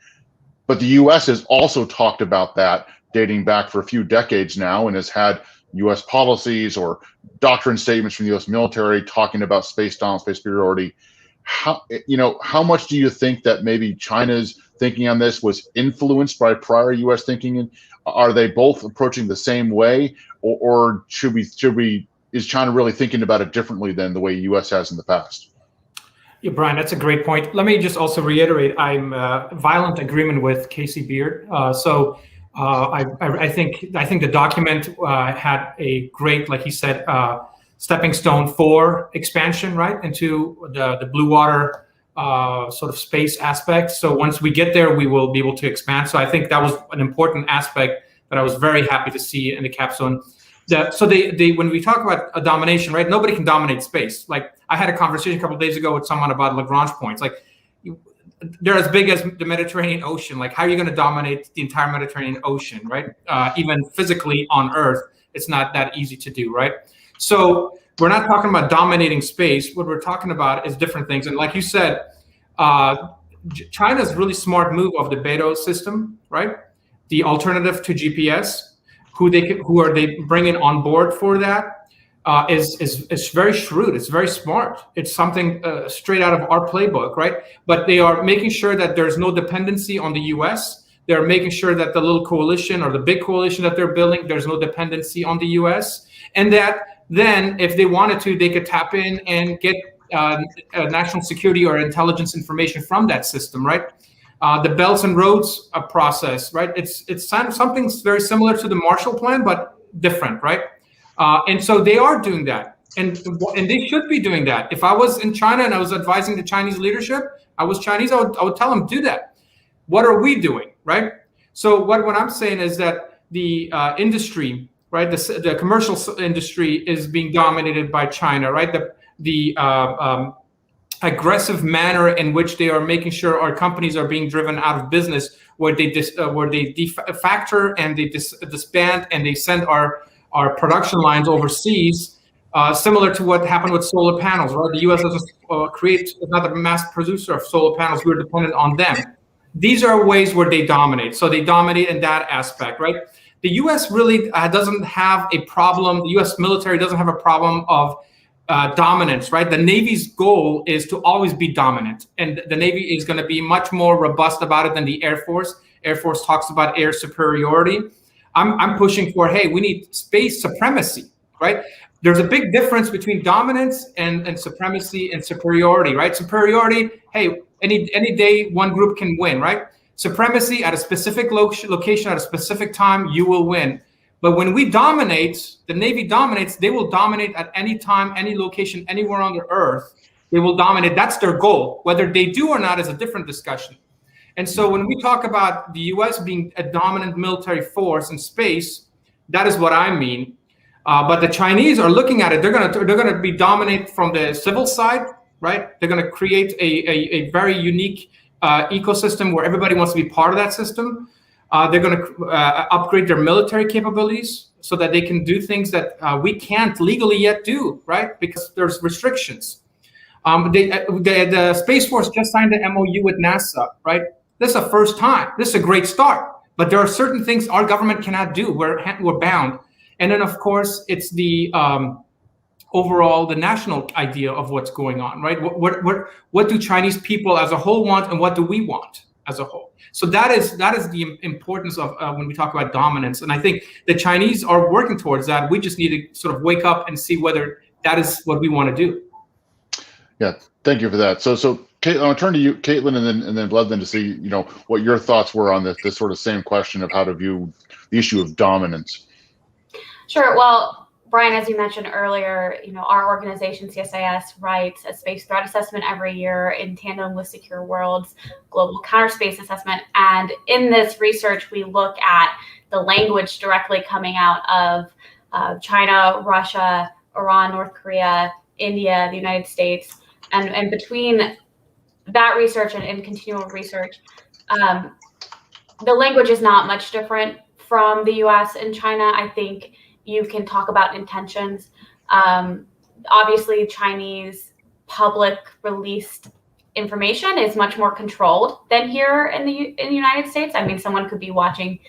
But the US has also talked about that dating back for a few decades now, and has had US policies or doctrine statements from the US military talking about space dominance, space superiority. How much do you think that maybe China's thinking on this was influenced by prior U.S. thinking? And are they both approaching the same way, or is China really thinking about it differently than the way U.S. has in the past? Yeah, Brian, that's a great point. Let me just also reiterate, I'm violent agreement with Casey Beard. I think the document had a great, like he said, stepping stone for expansion, right, into the blue water sort of space aspect. So once we get there, we will be able to expand. So I think that was an important aspect that I was very happy to see in the capstone. When we talk about a domination, right, nobody can dominate space. Like, I had a conversation a couple of days ago with someone about Lagrange points. Like, they're as big as the Mediterranean Ocean. Like, how are you going to dominate the entire Mediterranean Ocean, right? Even physically on Earth, it's not that easy to do, right? So we're not talking about dominating space. What we're talking about is different things. And like you said, China's really smart move of the Beidou system, right? The alternative to GPS. Who are they bringing on board for that is very shrewd. It's very smart. It's something straight out of our playbook, right? But they are making sure that there's no dependency on the U.S. They're making sure that the little coalition or the big coalition that they're building, there's no dependency on the U.S. And that then, if they wanted to, they could tap in and get national security or intelligence information from that system, right? The Belts and Roads process, right? It's something very similar to the Marshall Plan, but different, right? And so they are doing that, and they should be doing that. If I was in China and I was advising the Chinese leadership, I was Chinese, I would tell them, do that. What are we doing, right? So what I'm saying is that the industry, right, the commercial industry is being dominated by China, right? The aggressive manner in which they are making sure our companies are being driven out of business, where they factor and they disband and they send our production lines overseas, similar to what happened with solar panels, right? The U.S. doesn't create another mass producer of solar panels. We're dependent on them. These are ways where they dominate. So they dominate in that aspect, right? The U.S. really doesn't have a problem. The U.S. military doesn't have a problem of dominance, right? The Navy's goal is to always be dominant, and the Navy is going to be much more robust about it than the Air Force. Air Force talks about air superiority. I'm pushing for, hey, we need space supremacy, right? There's a big difference between dominance and supremacy and superiority, right? Superiority, hey, any day one group can win, right? Supremacy, at a specific location at a specific time, you will win. But when we dominate, the Navy dominates, they will dominate at any time, any location, anywhere on the Earth. They will dominate. That's their goal. Whether they do or not is a different discussion. And so when we talk about the U.S. being a dominant military force in space, that is what I mean. But the Chinese are looking at it. They're gonna be dominant from the civil side, right? They're gonna create a very unique ecosystem where everybody wants to be part of that system. They're going to upgrade their military capabilities so that they can do things that we can't legally yet do, right? Because there's restrictions. The Space Force just signed an MOU with NASA, right? This is a first time. This is a great start. But there are certain things our government cannot do. We're bound. And then, of course, it's the overall, the national idea of what's going on, right? What do Chinese people as a whole want, and what do we want as a whole? So that is the importance of when we talk about dominance. And I think the Chinese are working towards that. We just need to sort of wake up and see whether that is what we want to do. Yeah, thank you for that. So Caitlin, I'll turn to you, Caitlin, and then Vladimir, to see what your thoughts were on this sort of same question of how to view the issue of dominance. Sure. Well, Brian, as you mentioned earlier, our organization, CSIS, writes a space threat assessment every year in tandem with Secure World's global counterspace assessment. And in this research, we look at the language directly coming out of China, Russia, Iran, North Korea, India, the United States. And between that research and continual research, the language is not much different from the US and China. I think you can talk about intentions. Obviously, Chinese public released information is much more controlled than here in the United States. I mean, someone could be watching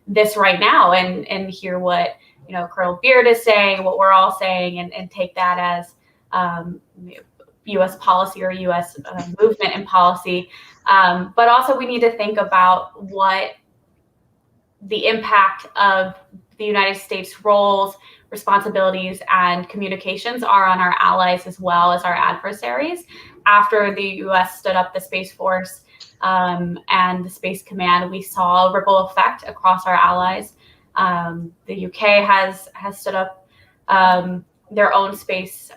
this right now and hear what Colonel Beard is saying, what we're all saying, and take that as U.S. policy or U.S. Movement in policy. But also we need to think about what the impact of the United States roles, responsibilities, and communications are on our allies as well as our adversaries. After the U.S. stood up the Space Force and the Space Command, we saw a ripple effect across our allies. The UK has stood up their own space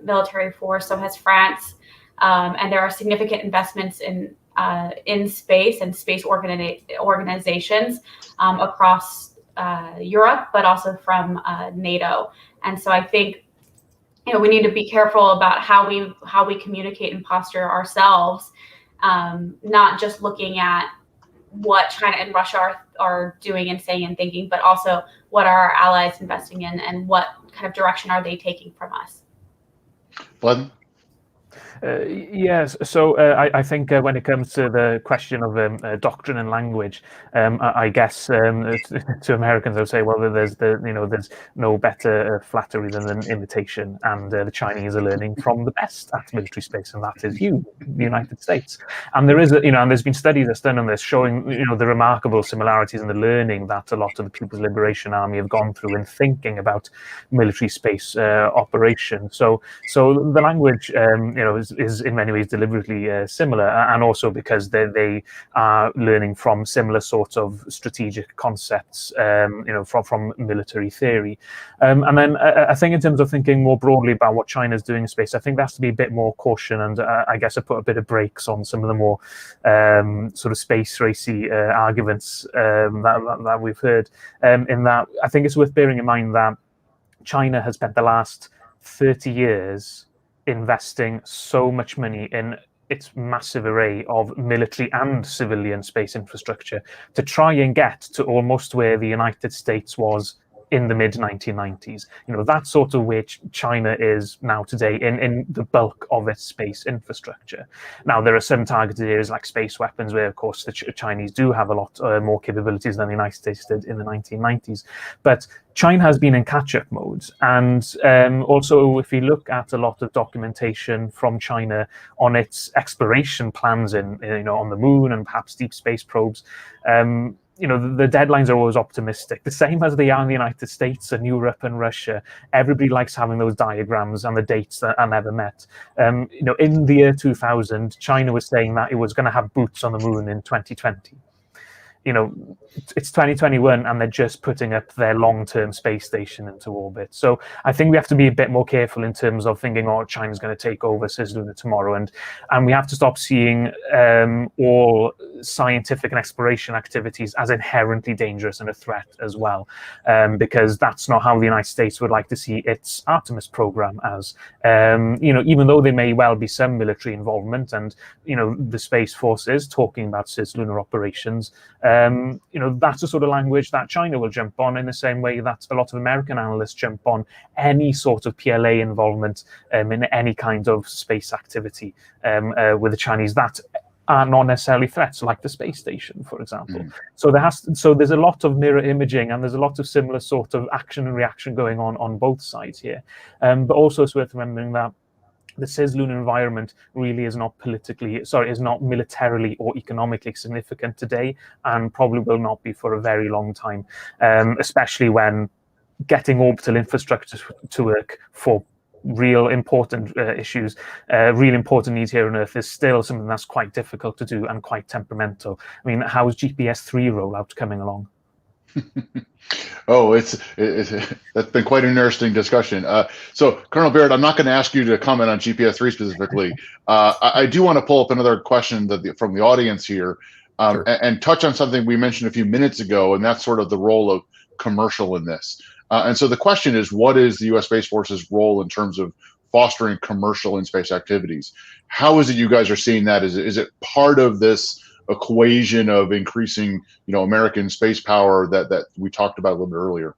military force, so has France, and there are significant investments in space and space organizations across Europe, but also from NATO. And so I think we need to be careful about how we communicate and posture ourselves, not just looking at what China and Russia are doing and saying and thinking, but also what are our allies investing in and what kind of direction are they taking from us. Glenn? Yes, so I think when it comes to the question of doctrine and language, I guess to Americans I would say, well, there's no better flattery than an imitation, and the Chinese are learning from the best at military space, and that is you, the United States. And there is, and there's been studies that's done on this showing, the remarkable similarities in the learning that a lot of the People's Liberation Army have gone through in thinking about military space operations. So the language, is in many ways deliberately similar, and also because they are learning from similar sorts of strategic concepts, from military theory. And then I think in terms of thinking more broadly about what China's doing in space, I think there has to be a bit more caution, and I guess I put a bit of brakes on some of the more sort of space racy arguments that we've heard. In that, I think it's worth bearing in mind that China has spent the last 30 years investing so much money in its massive array of military and civilian space infrastructure to try and get to almost where the United States was in the mid-1990s. That's sort of where China is now today in the bulk of its space infrastructure. Now, there are some targeted areas like space weapons where, of course, the Chinese do have a lot more capabilities than the United States did in the 1990s. But China has been in catch-up mode. And also, if we look at a lot of documentation from China on its exploration plans on the moon and perhaps deep space probes, the deadlines are always optimistic, the same as they are in the United States and Europe and Russia. Everybody likes having those diagrams and the dates that are never met. In the year 2000, China was saying that it was going to have boots on the moon in 2020. It's 2021 and they're just putting up their long-term space station into orbit. So I think we have to be a bit more careful in terms of thinking, China's going to take over cislunar tomorrow. And we have to stop seeing all scientific and exploration activities as inherently dangerous and a threat as well, because that's not how the United States would like to see its Artemis program as. Even though there may well be some military involvement, and the Space Force is talking about cislunar operations, that's the sort of language that China will jump on, in the same way that a lot of American analysts jump on any sort of PLA involvement in any kind of space activity with the Chinese that are not necessarily threats, like the space station, for example. So there's a lot of mirror imaging, and there's a lot of similar sort of action and reaction going on both sides here. But also it's worth remembering that the cislunar environment really is not militarily or economically significant today, and probably will not be for a very long time, especially when getting orbital infrastructure to work for real important issues, real important needs here on Earth is still something that's quite difficult to do and quite temperamental. I mean, how is GPS-3 rollout coming along? That's been quite an interesting discussion. So, Colonel Barrett, I'm not going to ask you to comment on GPS-3 specifically. I do want to pull up another question from the audience here, sure, and touch on something we mentioned a few minutes ago, and that's sort of the role of commercial in this. And so the question is, what is the U.S. Space Force's role in terms of fostering commercial in-space activities? How is it you guys are seeing that? Is it part of this equation of increasing, American space power that we talked about a little bit earlier?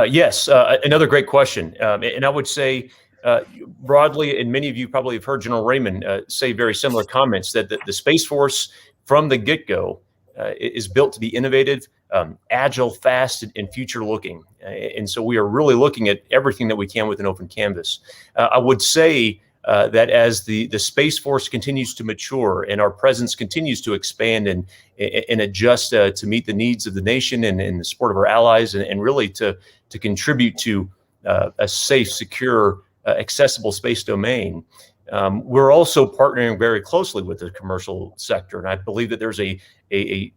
Yes, another great question. And I would say broadly, and many of you probably have heard General Raymond say very similar comments, that the Space Force from the get-go is built to be innovative, agile, fast, and future-looking. And so we are really looking at everything that we can with an open canvas. I would say that as the Space Force continues to mature and our presence continues to expand and adjust to meet the needs of the nation and the support of our allies, and really to contribute to a safe, secure, accessible space domain, we're also partnering very closely with the commercial sector. And I believe that there's a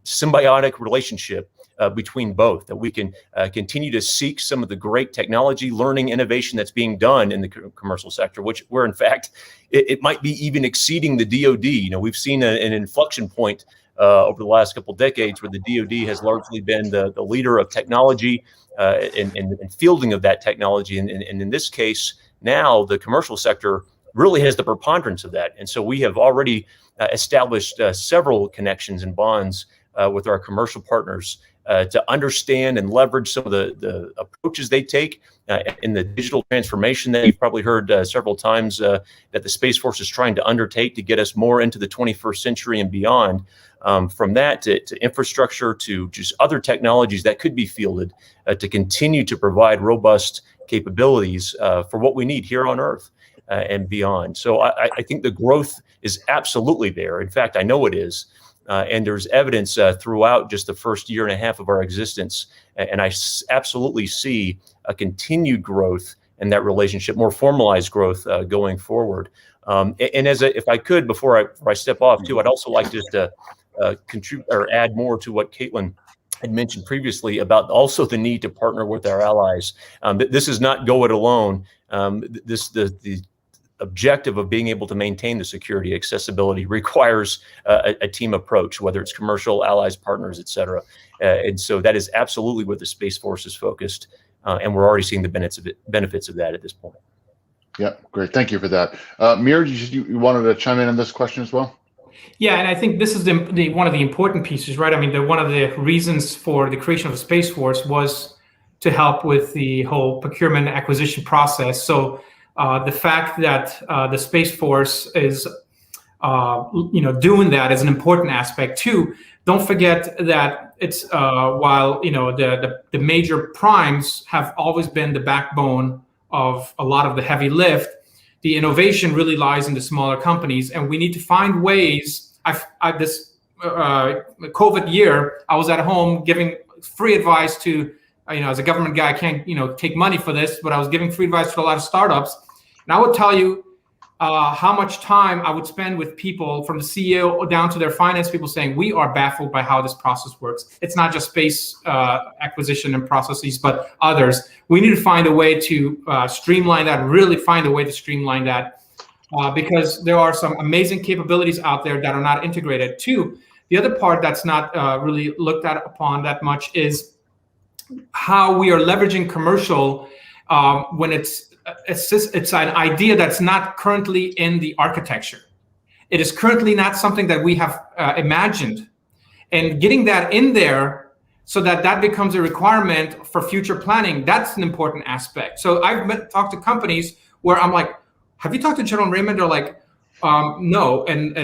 symbiotic relationship between both, that we can continue to seek some of the great technology, learning, innovation that's being done in the commercial sector, where in fact, it might be even exceeding the DoD. You know, we've seen an inflection point over the last couple of decades where the DoD has largely been the leader of technology and fielding of that technology. And in this case, now the commercial sector really has the preponderance of that. And so we have already established several connections and bonds with our commercial partners to understand and leverage some of the approaches they take in the digital transformation that you've probably heard several times that the Space Force is trying to undertake to get us more into the 21st century and beyond. From that to infrastructure to just other technologies that could be fielded to continue to provide robust capabilities for what we need here on Earth and beyond. So I think the growth is absolutely there. In fact, I know it is. And there's evidence throughout just the first year and a half of our existence. And I absolutely see a continued growth in that relationship, more formalized growth going forward. And if I could, before I step off too, I'd also like just to contribute or add more to what Caitlin had mentioned previously about also the need to partner with our allies. This is not go it alone. The objective of being able to maintain the security accessibility requires a team approach, whether it's commercial, allies, partners, et cetera. And so that is absolutely where the Space Force is focused. And we're already seeing the benefits of that at this point. Yeah, great. Thank you for that. Mir, you wanted to chime in on this question as well? Yeah, and I think this is one of the important pieces, right? I mean, one of the reasons for the creation of the Space Force was to help with the whole procurement acquisition process. So the fact that the Space Force is, doing that is an important aspect too. Don't forget that it's while the major primes have always been the backbone of a lot of the heavy lift, the innovation really lies in the smaller companies, and we need to find ways. This COVID year, I was at home giving free advice to, as a government guy, I can't, take money for this, but I was giving free advice to a lot of startups. And I would tell you how much time I would spend with people from the CEO down to their finance people saying, we are baffled by how this process works. It's not just space acquisition and processes, but others. We need to find a way to streamline that, really find a way to streamline that because there are some amazing capabilities out there that are not integrated. Two, the other part that's not really looked at upon that much is how we are leveraging commercial when it's an idea that's not currently in the architecture. It is currently not something that we have imagined. And getting that in there so that becomes a requirement for future planning, that's an important aspect. So I've talked to companies where I'm like, have you talked to General Raymond? They're like, no, and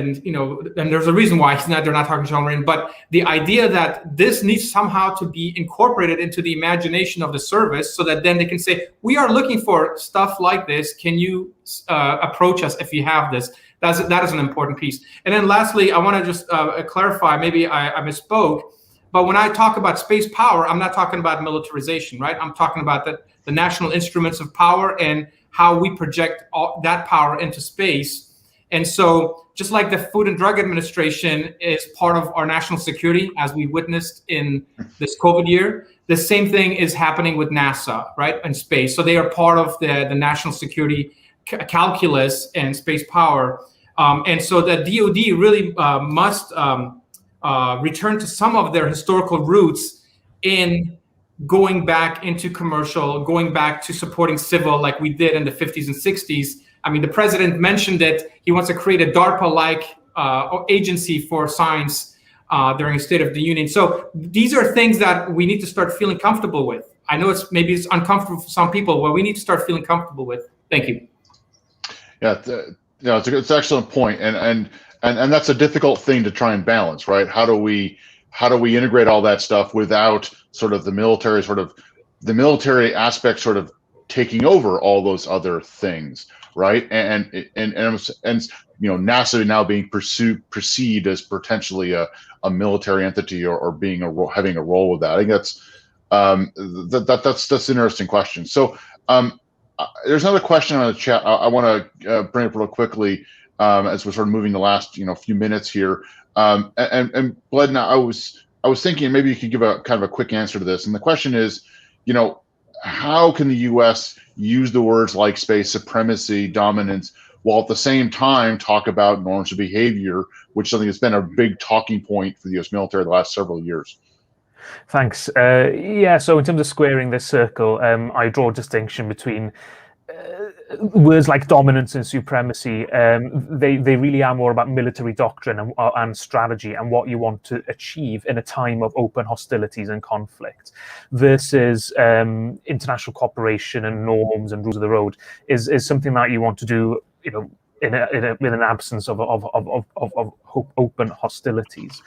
there's a reason why they're not talking to General Raymond, but the idea that this needs somehow to be incorporated into the imagination of the service so that then they can say, we are looking for stuff like this. Can you approach us if you have this? That is an important piece. And then lastly, I want to just clarify, maybe I misspoke, but when I talk about space power, I'm not talking about militarization, right? I'm talking about the national instruments of power and how we project that power into space. And so just like the Food and Drug Administration is part of our national security, as we witnessed in this COVID year, the same thing is happening with NASA, right, and space. So they are part of the national security calculus and space power. And so the DoD really must return to some of their historical roots in going back into commercial, going back to supporting civil like we did in the 50s and 60s. I mean, the president mentioned that he wants to create a DARPA-like agency for science during the State of the Union. So these are things that we need to start feeling comfortable with. I know maybe it's uncomfortable for some people, but we need to start feeling comfortable with. Thank you. Yeah, it's an excellent point, and that's a difficult thing to try and balance, right? How do we integrate all that stuff without sort of the military aspect sort of taking over all those other things, right? And NASA now being perceived as potentially a military entity or being having a role with that. I think that's an interesting question. So there's another question on the chat I want to bring up real quickly as we're sort of moving the last few minutes here. And Bled, I was thinking maybe you could give a kind of a quick answer to this. And the question is, how can the U.S. use the words like space supremacy, dominance, while at the same time talk about norms of behavior, which is something that's been a big talking point for the U.S. military the last several years? Thanks. Yeah, so in terms of squaring this circle, I draw a distinction between words like dominance and supremacy. They really are more about military doctrine and strategy and what you want to achieve in a time of open hostilities and conflict, versus international cooperation and norms and rules of the road is something that you want to do, with an absence of open hostilities.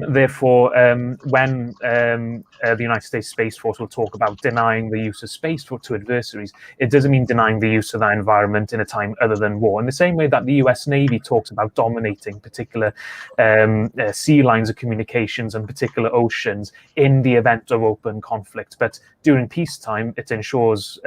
Therefore, when the United States Space Force will talk about denying the use of space to adversaries, it doesn't mean denying the use of that environment in a time other than war. In the same way that the US Navy talks about dominating particular sea lines of communications and particular oceans in the event of open conflict. But during peacetime, it ensures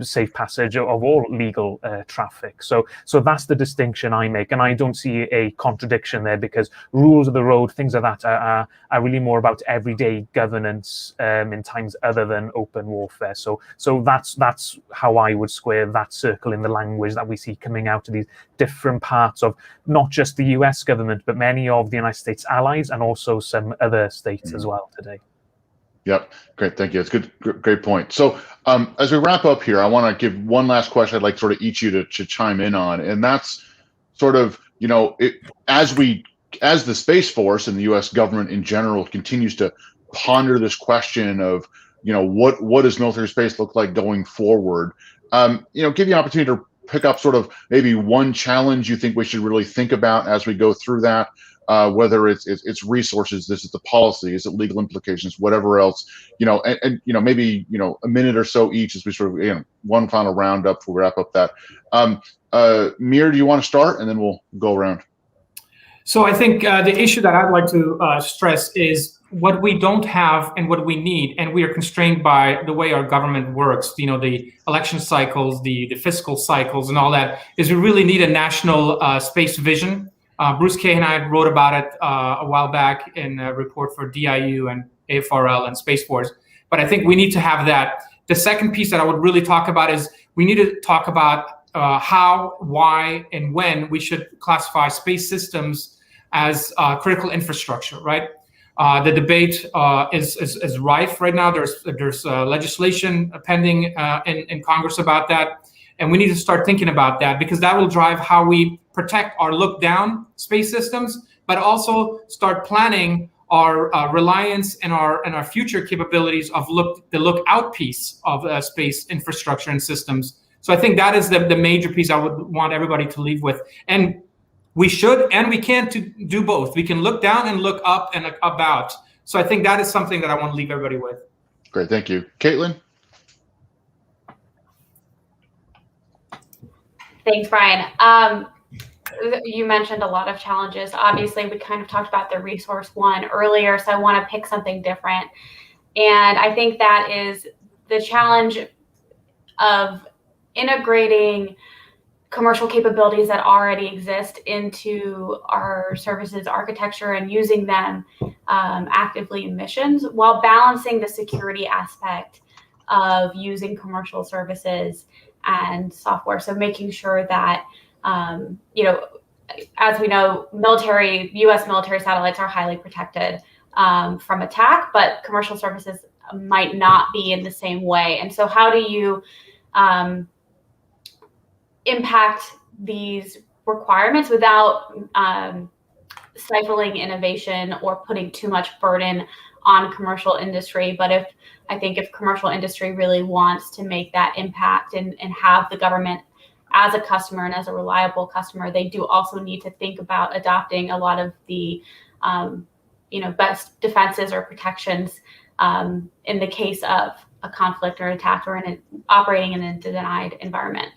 safe passage of all legal traffic. So that's the distinction I make, and I don't see a contradiction there, because rules of the road, things like that, are really more about everyday governance in times other than open warfare. So that's how I would square that circle in the language that we see coming out of these different parts of not just the US government, but many of the United States allies and also some other states as well today. Yep. Great. Thank you. It's good. Great point. So as we wrap up here, I want to give one last question I'd like sort of each you to chime in on. And that's sort of, as the Space Force and the U.S. government in general continues to ponder this question of, what does military space look like going forward, give you an opportunity to pick up sort of maybe one challenge you think we should really think about as we go through that. Whether it's resources, this is the policy, is it legal implications, whatever else, and maybe a minute or so each as we sort of one final roundup before we wrap up that. Mir, do you want to start, and then we'll go around? So I think the issue that I'd like to stress is what we don't have and what we need, and we are constrained by the way our government works. The election cycles, the fiscal cycles, and all that. Is we really need a national space vision. Bruce Kay and I wrote about it a while back in a report for DIU and AFRL and Space Force. But I think we need to have that. The second piece that I would really talk about is we need to talk about how, why, and when we should classify space systems as critical infrastructure, right? The debate is rife right now. There's legislation pending in Congress about that. And we need to start thinking about that, because that will drive how we protect our look-down space systems, but also start planning our reliance and our future capabilities of the look-out piece of space infrastructure and systems. So I think that is the major piece I would want everybody to leave with. And we should and we can do both. We can look down and look up and about. So I think that is something that I want to leave everybody with. Great, thank you. Caitlin? Thanks, Brian. You mentioned a lot of challenges. Obviously, we kind of talked about the resource one earlier, so I want to pick something different. And I think that is the challenge of integrating commercial capabilities that already exist into our services architecture and using them actively in missions, while balancing the security aspect of using commercial services and software. So making sure that, as we know, U.S. military satellites are highly protected from attack, but commercial services might not be in the same way. And so how do you impact these requirements without stifling innovation or putting too much burden on commercial industry? But if commercial industry really wants to make that impact and have the government as a customer and as a reliable customer, they do also need to think about adopting a lot of the best defenses or protections in the case of a conflict or attack or operating in a denied environment.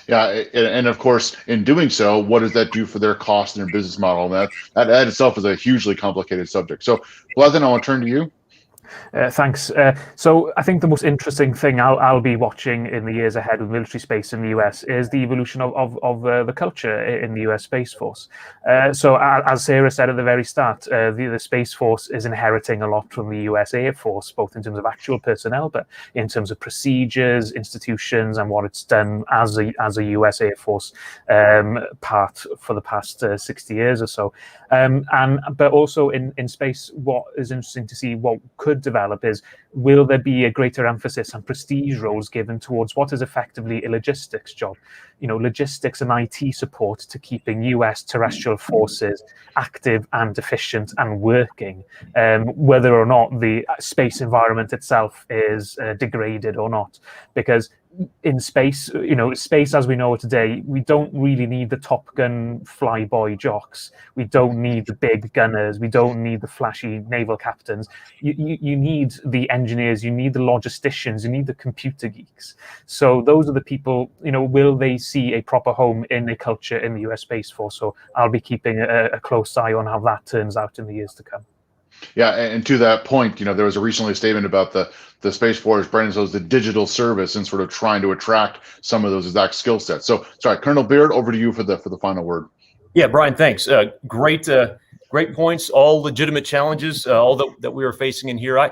Yeah, and of course, in doing so, what does that do for their cost and their business model? And that itself is a hugely complicated subject. So, Pleasant, I want to turn to you. Thanks. So I think the most interesting thing I'll be watching in the years ahead with military space in the US is the evolution of the culture in the US Space Force. So as Sarah said at the very start, the Space Force is inheriting a lot from the US Air Force, both in terms of actual personnel, but in terms of procedures, institutions, and what it's done as a US Air Force part for the past 60 years or so. But also in space, what is interesting to see, what could develop is, will there be a greater emphasis on prestige roles given towards what is effectively a logistics job? Logistics and IT support to keeping US terrestrial forces active and efficient and working, whether or not the space environment itself is degraded or not. Because in space, space as we know it today, we don't really need the Top Gun flyboy jocks. We don't need the big gunners. We don't need the flashy naval captains. You need the engineers. You need the logisticians. You need the computer geeks. So those are the people, will they see a proper home in a culture in the US Space Force? So I'll be keeping a close eye on how that turns out in the years to come. Yeah, and to that point, there was a recently statement about the Space Force branding those the digital service and sort of trying to attract some of those exact skill sets. So, sorry, Colonel Beard, over to you for the final word. Yeah, Brian, thanks. Great points. All legitimate challenges, all that we are facing in here. I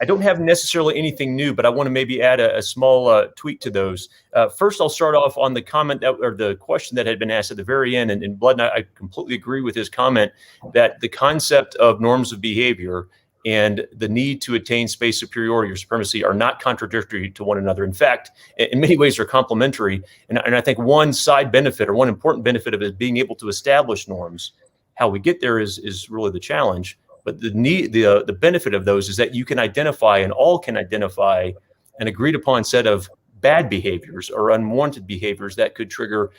don't have necessarily anything new, but I want to maybe add a small tweak to those. First, I'll start off on the comment or the question that had been asked at the very end, and Blood, and I completely agree with his comment that the concept of norms of behavior and the need to attain space superiority or supremacy are not contradictory to one another. In fact, in many ways, they're complementary. And I think one side benefit or one important benefit of it is being able to establish norms. How we get there is really the challenge. But the benefit of those is that you can identify, and all can identify, an agreed upon set of bad behaviors or unwanted behaviors that could trigger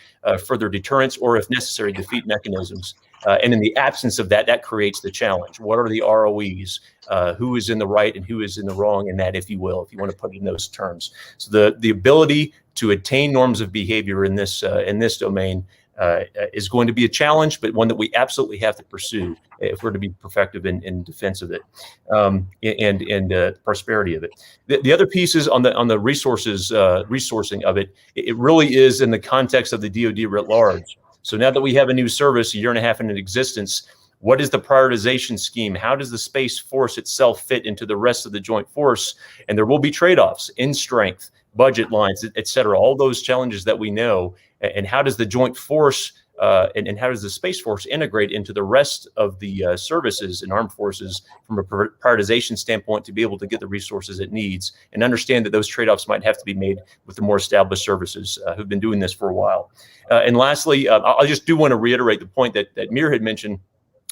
further deterrence or, if necessary, defeat mechanisms. And in the absence of that, that creates the challenge. What are the ROEs? Who is in the right and who is in the wrong in that, if you will, if you want to put it in those terms. So the ability to attain norms of behavior in this domain is going to be a challenge, but one that we absolutely have to pursue if we're to be effective in defense of it and prosperity of it. The other piece is on the resources, resourcing of it. It really is in the context of the DoD writ large. So now that we have a new service, a year and a half in existence, what is the prioritization scheme? How does the Space Force itself fit into the rest of the joint force? And there will be trade-offs in strength, budget lines, et cetera, all those challenges that we know. And how does the joint force and how does the Space Force integrate into the rest of the services and armed forces from a prioritization standpoint to be able to get the resources it needs, and understand that those trade-offs might have to be made with the more established services who've been doing this for a while. And lastly, I just do want to reiterate the point that Mir had mentioned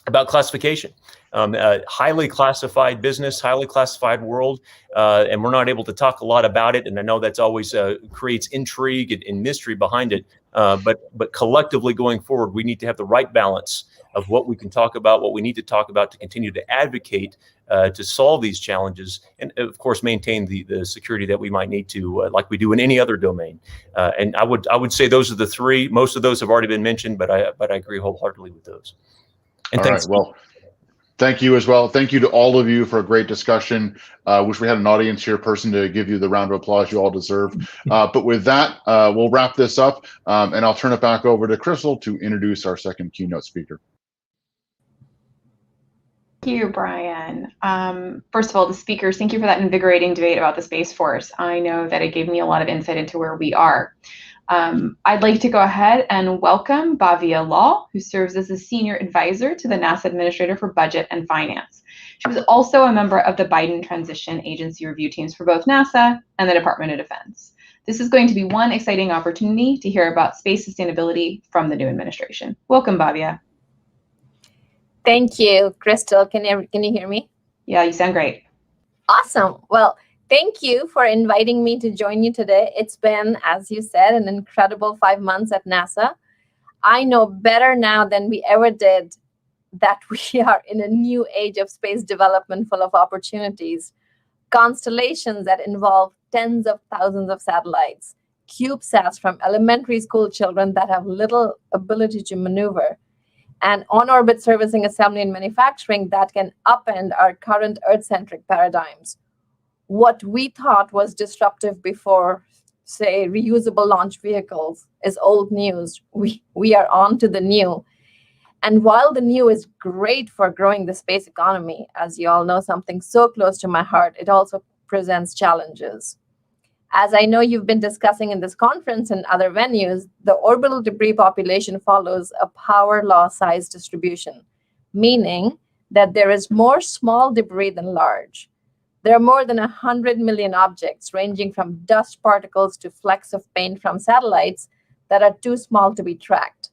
about classification. Highly classified business, highly classified world, and we're not able to talk a lot about it. And I know that's always creates intrigue and mystery behind it. But collectively going forward, we need to have the right balance of what we can talk about, what we need to talk about to continue to advocate to solve these challenges, and of course maintain the security that we might need to, like we do in any other domain. And I would say those are the three. Most of those have already been mentioned, but I agree wholeheartedly with those. And all right, well, thank you as well. Thank you to all of you for a great discussion. Wish we had an audience here person to give you the round of applause you all deserve. But with that, we'll wrap this up, and I'll turn it back over to Crystal to introduce our second keynote speaker. Thank you, Brian. First of all, the speakers, thank you for that invigorating debate about the Space Force. I know that it gave me a lot of insight into where we are. I'd like to go ahead and welcome Bhavya Law, who serves as a senior advisor to the NASA Administrator for Budget and Finance. She was also a member of the Biden Transition Agency review teams for both NASA and the Department of Defense. This is going to be one exciting opportunity to hear about space sustainability from the new administration. Welcome, Bhavya. Thank you, Crystal. Can you hear me? Yeah, you sound great. Awesome. Well, thank you for inviting me to join you today. It's been, as you said, an incredible 5 months at NASA. I know better now than we ever did that we are in a new age of space development full of opportunities. constellations that involve tens of thousands of satellites, CubeSats from elementary school children that have little ability to maneuver, and on-orbit servicing, assembly, and manufacturing that can upend our current Earth-centric paradigms. What we thought was disruptive before, say, reusable launch vehicles is old news. We are on to the new. And while the new is great for growing the space economy, as you all know, something so close to my heart, it also presents challenges. As I know you've been discussing in this conference and other venues, the orbital debris population follows a power law size distribution, meaning that there is more small debris than large. There are more than 100 million objects, ranging from dust particles to flecks of paint from satellites, that are too small to be tracked.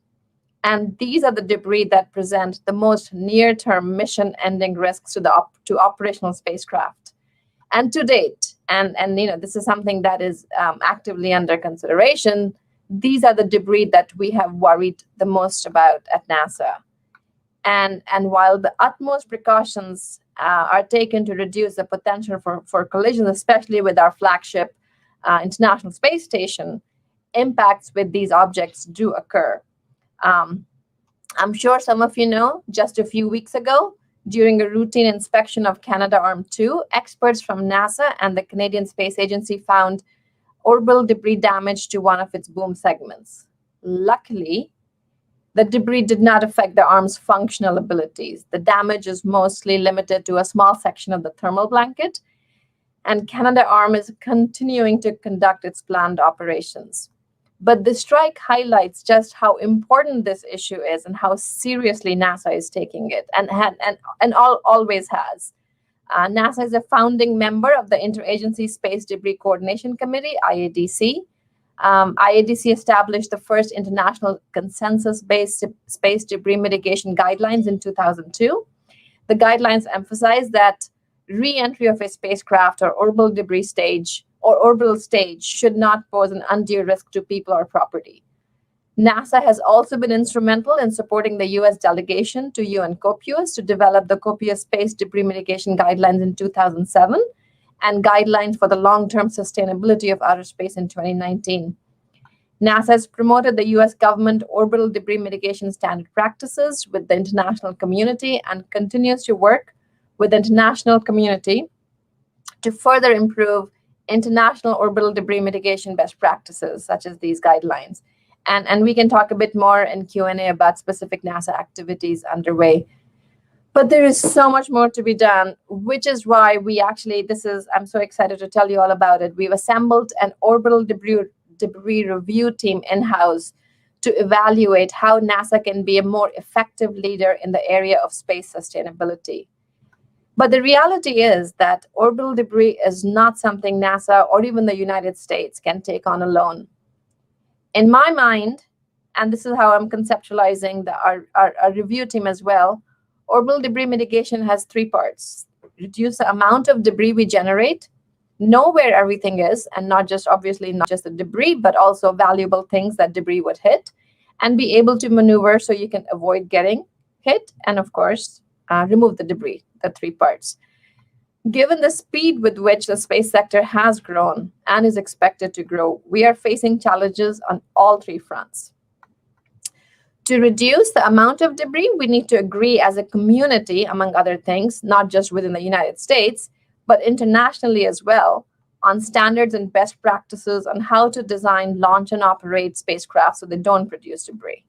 And these are the debris that present the most near-term mission-ending risks to operational spacecraft. And to date, and this is something that is actively under consideration, these are the debris that we have worried the most about at NASA. And while the utmost precautions are taken to reduce the potential for collisions, especially with our flagship International Space Station, impacts with these objects do occur. I'm sure some of you know, just a few weeks ago, during a routine inspection of Canadarm2, experts from NASA and the Canadian Space Agency found orbital debris damage to one of its boom segments. Luckily, the debris did not affect the arm's functional abilities. The damage is mostly limited to a small section of the thermal blanket, and Canadarm is continuing to conduct its planned operations. But the strike highlights just how important this issue is and how seriously NASA is taking it, and always has. NASA is a founding member of the Interagency Space Debris Coordination Committee, IADC. IADC established the first international consensus-based space debris mitigation guidelines in 2002. The guidelines emphasize that re-entry of a spacecraft or orbital debris stage should not pose an undue risk to people or property. NASA has also been instrumental in supporting the U.S. delegation to UN COPUOS to develop the COPUOS Space Debris Mitigation Guidelines in 2007 and guidelines for the long-term sustainability of outer space in 2019. NASA has promoted the U.S. government orbital debris mitigation standard practices with the international community and continues to work with the international community to further improve international orbital debris mitigation best practices, such as these guidelines. And we can talk a bit more in Q&A about specific NASA activities underway. But there is so much more to be done, which is why I'm so excited to tell you all about it. We've assembled an orbital debris review team in-house to evaluate how NASA can be a more effective leader in the area of space sustainability. But the reality is that orbital debris is not something NASA or even the United States can take on alone. In my mind, and this is how I'm conceptualizing our review team as well, orbital debris mitigation has three parts. Reduce the amount of debris we generate, know where everything is, and not just the debris, but also valuable things that debris would hit, and be able to maneuver so you can avoid getting hit, and of course, remove the debris, the three parts. Given the speed with which the space sector has grown and is expected to grow, we are facing challenges on all three fronts. To reduce the amount of debris, we need to agree as a community, among other things, not just within the United States, but internationally as well, on standards and best practices on how to design, launch, and operate spacecraft so they don't produce debris.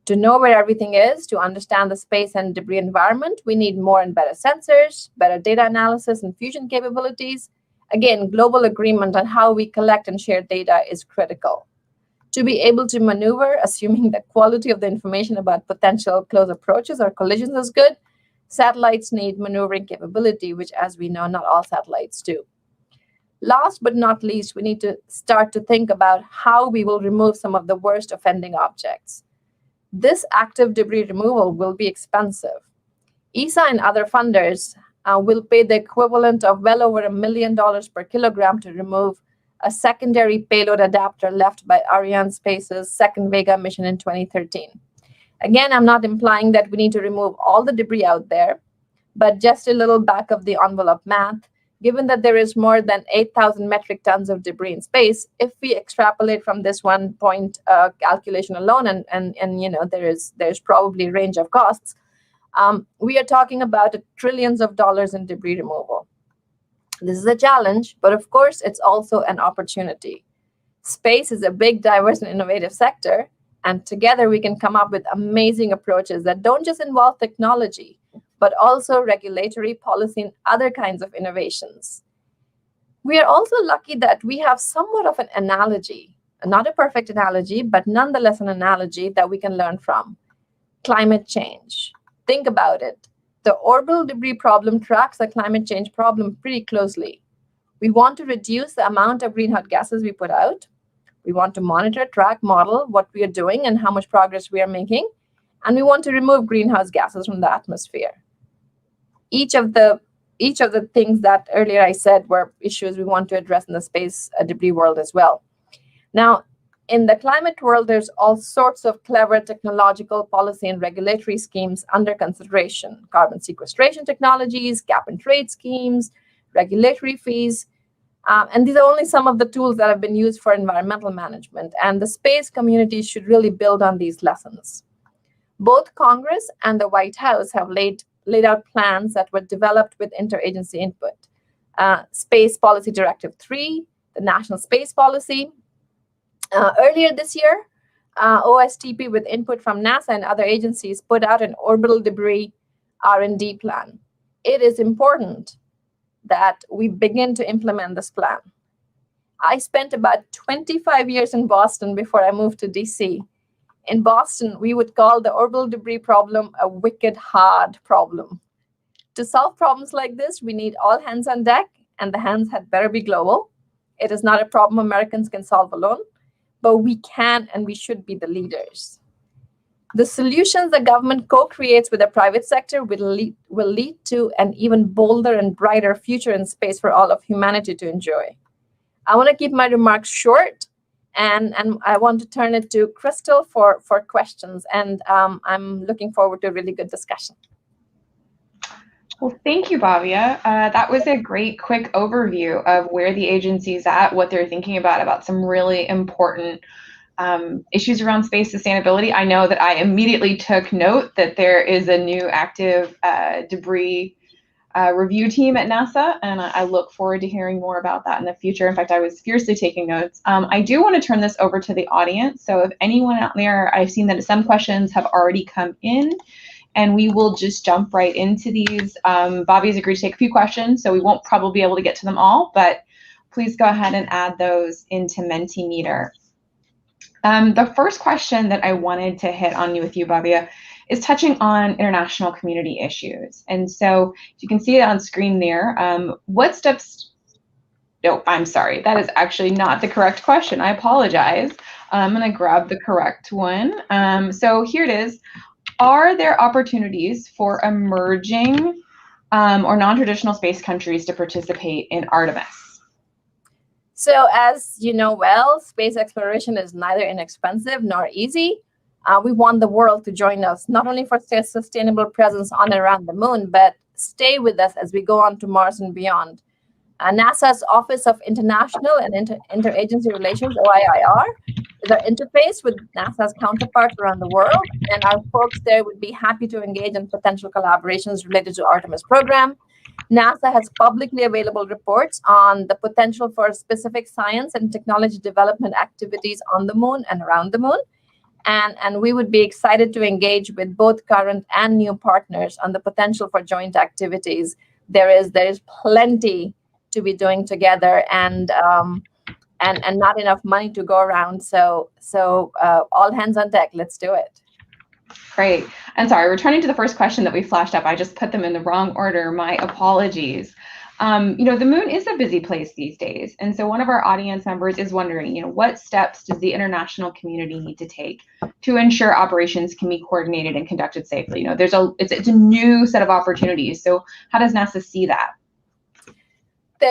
To know where everything is, to understand the space and debris environment, we need more and better sensors, better data analysis and fusion capabilities. Again, global agreement on how we collect and share data is critical. To be able to maneuver, assuming the quality of the information about potential close approaches or collisions is good, satellites need maneuvering capability, which, as we know, not all satellites do. Last but not least, we need to start to think about how we will remove some of the worst offending objects. This active debris removal will be expensive. ESA and other funders will pay the equivalent of well over $1 million per kilogram to remove a secondary payload adapter left by Arianespace's second Vega mission in 2013. Again, I'm not implying that we need to remove all the debris out there, but just a little back of the envelope math, Given that there is more than 8,000 metric tons of debris in space, if we extrapolate from this 1 point calculation alone, and you know there's probably range of costs, we are talking about trillions of dollars in debris removal. This is a challenge, but of course it's also an opportunity. Space is a big, diverse, and innovative sector, and together we can come up with amazing approaches that don't just involve technology, but also regulatory, policy, and other kinds of innovations. We are also lucky that we have somewhat of an analogy, not a perfect analogy, but nonetheless an analogy that we can learn from. Climate change. Think about it. The orbital debris problem tracks the climate change problem pretty closely. We want to reduce the amount of greenhouse gases we put out. We want to monitor, track, model what we are doing and how much progress we are making. And we want to remove greenhouse gases from the atmosphere. Each of the things that earlier I said were issues we want to address in the space debris world as well. Now, in the climate world, there's all sorts of clever technological, policy, and regulatory schemes under consideration. Carbon sequestration technologies, cap and trade schemes, regulatory fees. And these are only some of the tools that have been used for environmental management. And the space community should really build on these lessons. Both Congress and the White House have laid out plans that were developed with interagency input. Space Policy Directive 3, the National Space Policy. Earlier this year, OSTP, with input from NASA and other agencies, put out an orbital debris R&D plan. It is important that we begin to implement this plan. I spent about 25 years in Boston before I moved to DC. In Boston, we would call the orbital debris problem a wicked hard problem. To solve problems like this, we need all hands on deck, and the hands had better be global. It is not a problem Americans can solve alone, but we can and we should be the leaders. The solutions the government co-creates with the private sector will lead to an even bolder and brighter future in space for all of humanity to enjoy. I want to keep my remarks short, and I want to turn it to Crystal for questions, and I'm looking forward to a really good discussion. Well, thank you, Bhavya. That was a great quick overview of where the agency's at, what they're thinking about some really important issues around space sustainability. I know that I immediately took note that there is a new active debris review team at NASA, and I look forward to hearing more about that in the future. In fact, I was fiercely taking notes. I do want to turn this over to the audience. So if anyone out there, I've seen that some questions have already come in, and we will just jump right into these. Bobby's agreed to take a few questions, so we won't probably be able to get to them all, but please go ahead and add those into Mentimeter. The first question that I wanted to hit on with you, Bhavya, is touching on international community issues. And so you can see it on screen there. What steps, no, I'm sorry, that is actually not the correct question. I apologize. I'm gonna grab the correct one. So here it is. Are there opportunities for emerging or non-traditional space countries to participate in Artemis? So as you know well, space exploration is neither inexpensive nor easy. We want the world to join us, not only for sustainable presence on and around the moon, but stay with us as we go on to Mars and beyond. NASA's Office of International and Interagency Relations, OIIR, is our interface with NASA's counterparts around the world, and our folks there would be happy to engage in potential collaborations related to Artemis program. NASA has publicly available reports on the potential for specific science and technology development activities on the moon and around the moon. And we would be excited to engage with both current and new partners on the potential for joint activities. There is plenty to be doing together, and not enough money to go around. So all hands on deck. Let's do it. Great. And sorry, returning to the first question that we flashed up, I just put them in the wrong order. My apologies. You know, the moon is a busy place these days. And so one of our audience members is wondering, you know, what steps does the international community need to take to ensure operations can be coordinated and conducted safely? You know, it's a new set of opportunities. So how does NASA see that?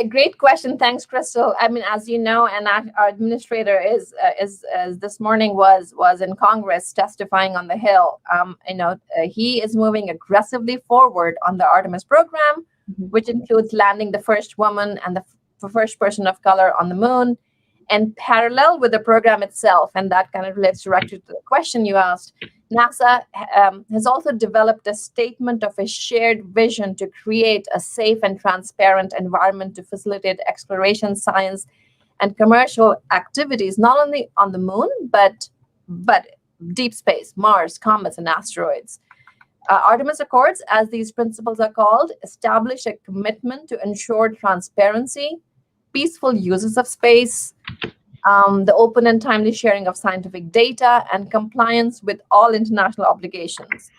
Great question. Thanks, Crystal. I mean, as you know, and our administrator is this morning was in Congress testifying on the Hill. You know, he is moving aggressively forward on the Artemis program which includes landing the first woman and the first person of color on the moon. And parallel with the program itself, and that kind of relates directly to the question you asked, NASA has also developed a statement of a shared vision to create a safe and transparent environment to facilitate exploration, science, and commercial activities, not only on the moon, but deep space, Mars, comets, and asteroids. Artemis Accords, as these principles are called, establish a commitment to ensure transparency, peaceful uses of space, the open and timely sharing of scientific data, and compliance with all international obligations.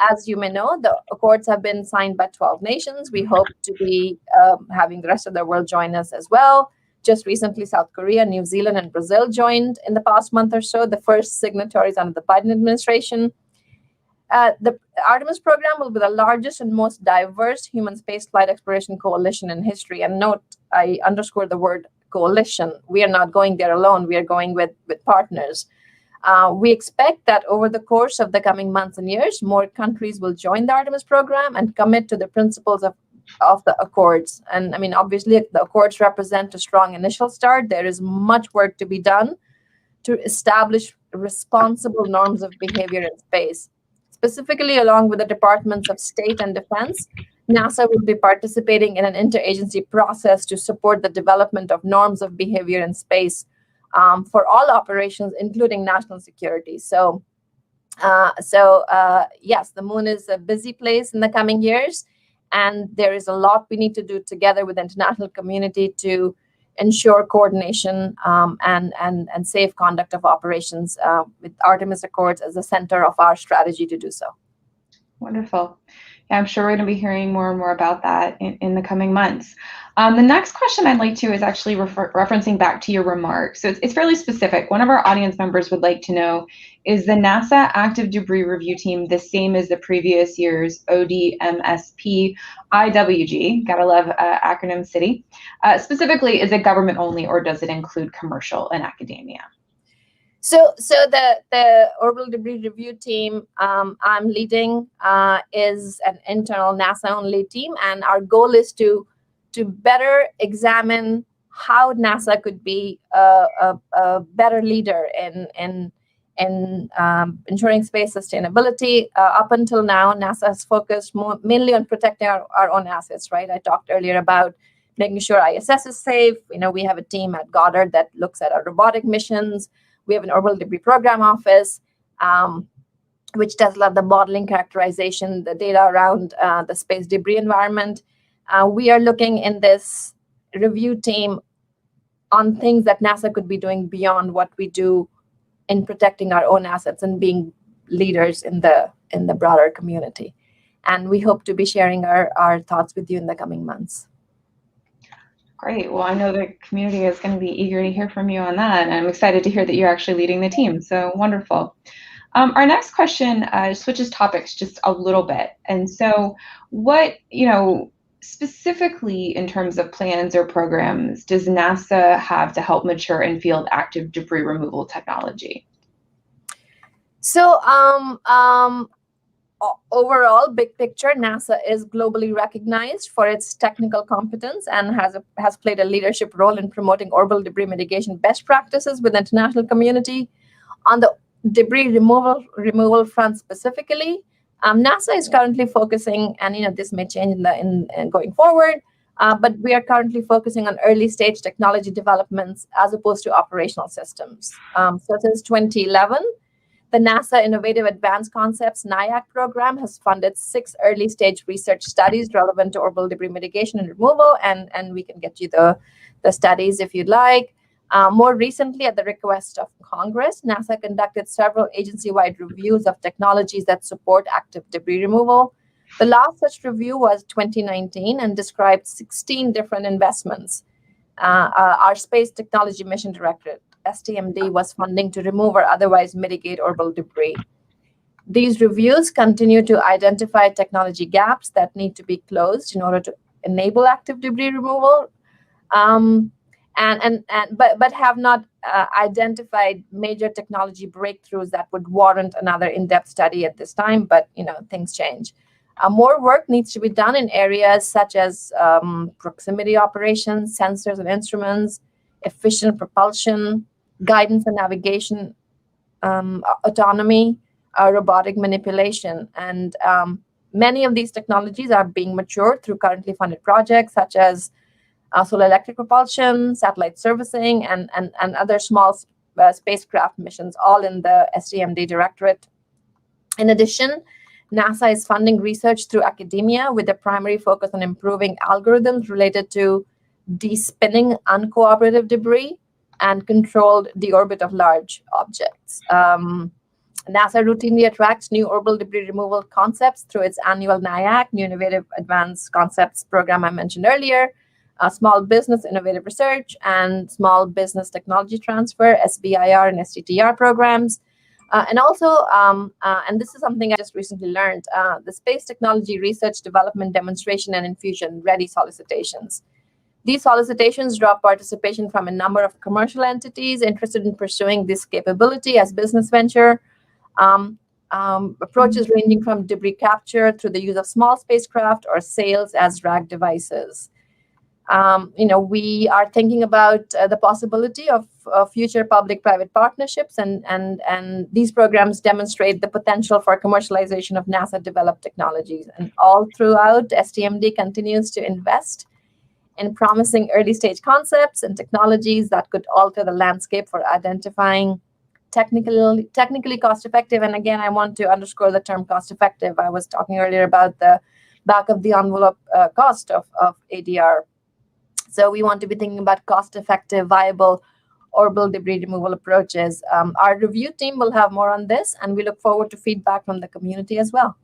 As you may know, the accords have been signed by 12 nations. We hope to be having the rest of the world join us as well. Just recently, South Korea, New Zealand, and Brazil joined in the past month or so, the first signatories under the Biden administration. The Artemis program will be the largest and most diverse human spaceflight exploration coalition in history. And note, I underscore the word coalition. We are not going there alone. We are going with partners. We expect that over the course of the coming months and years, more countries will join the Artemis program and commit to the principles of the accords. And I mean, obviously, the accords represent a strong initial start. There is much work to be done to establish responsible norms of behavior in space. Specifically, along with the Departments of State and Defense, NASA will be participating in an interagency process to support the development of norms of behavior in space for all operations, including national security. So yes, the moon is a busy place in the coming years, and there is a lot we need to do together with the international community to ensure coordination and safe conduct of operations with Artemis Accords as the center of our strategy to do so. Wonderful. Yeah, I'm sure we're going to be hearing more and more about that in the coming months. The next question I'd like to is actually referencing back to your remarks. So it's fairly specific. One of our audience members would like to know, is the NASA Active Debris Review Team the same as the previous year's ODMSP IWG? Gotta love acronym city. Specifically, is it government only, or does it include commercial and academia? So the Orbital Debris Review Team I'm leading is an internal NASA-only team, and our goal is to better examine how NASA could be a better leader in ensuring space sustainability. Up until now, NASA has focused mainly on protecting our own assets, right? I talked earlier about making sure ISS is safe. You know, we have a team at Goddard that looks at our robotic missions. We have an orbital debris program office, which does a lot of the modeling, characterization, the data around the space debris environment. We are looking in this review team on things that NASA could be doing beyond what we do in protecting our own assets and being leaders in the broader community. And we hope to be sharing our thoughts with you in the coming months. Great. Well, I know the community is going to be eager to hear from you on that, and I'm excited to hear that you're actually leading the team. So wonderful. Our next question switches topics just a little bit. And so what, specifically in terms of plans or programs, does NASA have to help mature and field active debris removal technology? So overall, big picture, NASA is globally recognized for its technical competence and has played a leadership role in promoting orbital debris mitigation best practices with the international community. On the debris removal front specifically, NASA is currently focusing, and this may change in going forward, but we are currently focusing on early stage technology developments as opposed to operational systems. So since 2011, the NASA Innovative Advanced Concepts NIAC program has funded 6 early stage research studies relevant to orbital debris mitigation and removal, and we can get you the studies if you'd like. More recently, at the request of Congress, NASA conducted several agency-wide reviews of technologies that support active debris removal. The last such review was 2019 and described 16 different investments. Our Space Technology Mission Directorate, STMD, was funding to remove or otherwise mitigate orbital debris. These reviews continue to identify technology gaps that need to be closed in order to enable active debris removal, but have not identified major technology breakthroughs that would warrant another in-depth study at this time. But things change. More work needs to be done in areas such as proximity operations, sensors and instruments, efficient propulsion, guidance and navigation, autonomy, robotic manipulation. And many of these technologies are being matured through currently funded projects such as solar electric propulsion, satellite servicing, and other small spacecraft missions, all in the SDMD Directorate. In addition, NASA is funding research through academia with a primary focus on improving algorithms related to de-spinning uncooperative debris and controlled deorbit of large objects. NASA routinely attracts new orbital debris removal concepts through its annual NIAC, New Innovative Advanced Concepts program I mentioned earlier, Small Business Innovative Research, and Small Business Technology Transfer, SBIR and STTR programs. And also, and this is something I just recently learned, the Space Technology Research Development Demonstration and Infusion Ready solicitations. These solicitations draw participation from a number of commercial entities interested in pursuing this capability as business venture. Approaches ranging from debris capture through the use of small spacecraft or sales as drag devices. We are thinking about the possibility of future public-private partnerships, and these programs demonstrate the potential for commercialization of NASA-developed technologies. And all throughout, STMD continues to invest in promising early-stage concepts and technologies that could alter the landscape for identifying technically cost-effective. And again, I want to underscore the term cost-effective. I was talking earlier about the back-of-the-envelope cost of ADR. So we want to be thinking about cost-effective, viable orbital debris removal approaches. Our review team will have more on this, and we look forward to feedback from the community as well.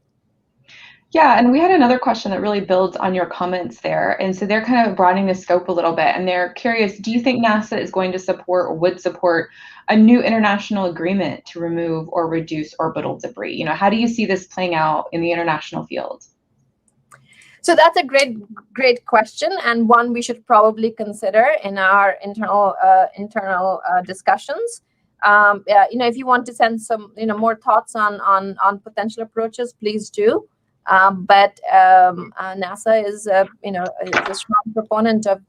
Yeah, and we had another question that really builds on your comments there. And so they're kind of broadening the scope a little bit, and they're curious, do you think NASA is going to support or would support a new international agreement to remove or reduce orbital debris? How do you see this playing out in the international field? So that's a great question, and one we should probably consider in our internal discussions. If you want to send some more thoughts on potential approaches, please do. But NASA is a strong proponent of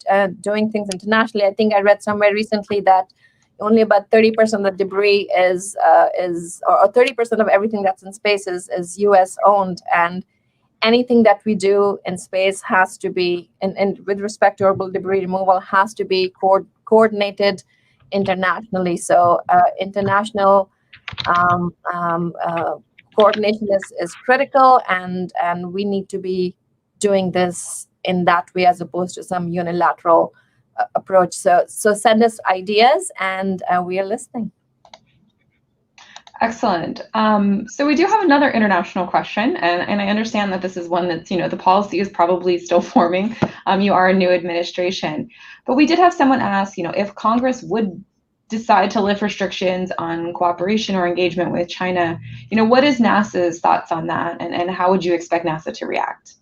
doing things internationally. I think I read somewhere recently that only about 30% of the debris or 30% of everything that's in space is U.S. owned, and anything that we do in space has to be, and with respect to orbital debris removal, has to be coordinated internationally. So international coordination is critical, and we need to be doing this in that way as opposed to some unilateral approach. So send us ideas, and we are listening. Excellent. So we do have another international question, and I understand that this is one that's, the policy is probably still forming. You are a new administration, but we did have someone ask, if Congress would decide to lift restrictions on cooperation or engagement with China, what is NASA's thoughts on that, and how would you expect NASA to react?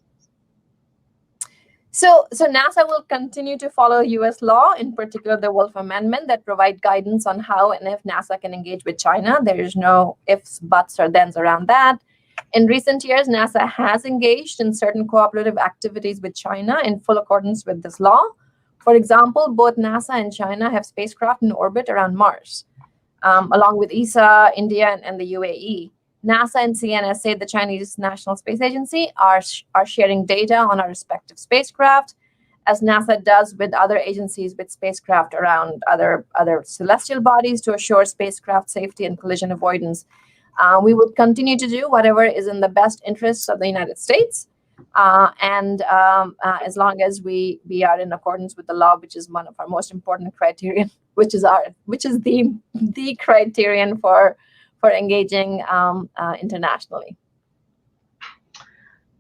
So NASA will continue to follow U.S. law, in particular the Wolf Amendment, that provide guidance on how and if NASA can engage with China. There is no ifs, buts, or thens around that. In recent years, NASA has engaged in certain cooperative activities with China in full accordance with this law. For example, both NASA and China have spacecraft in orbit around Mars, along with ESA, India, and the UAE. NASA and CNSA, the Chinese National Space Agency, are sharing data on our respective spacecraft, as NASA does with other agencies with spacecraft around other celestial bodies to assure spacecraft safety and collision avoidance. We will continue to do whatever is in the best interests of the United States, and as long as we are in accordance with the law, which is one of our most important criterion, which is the criterion for engaging internationally.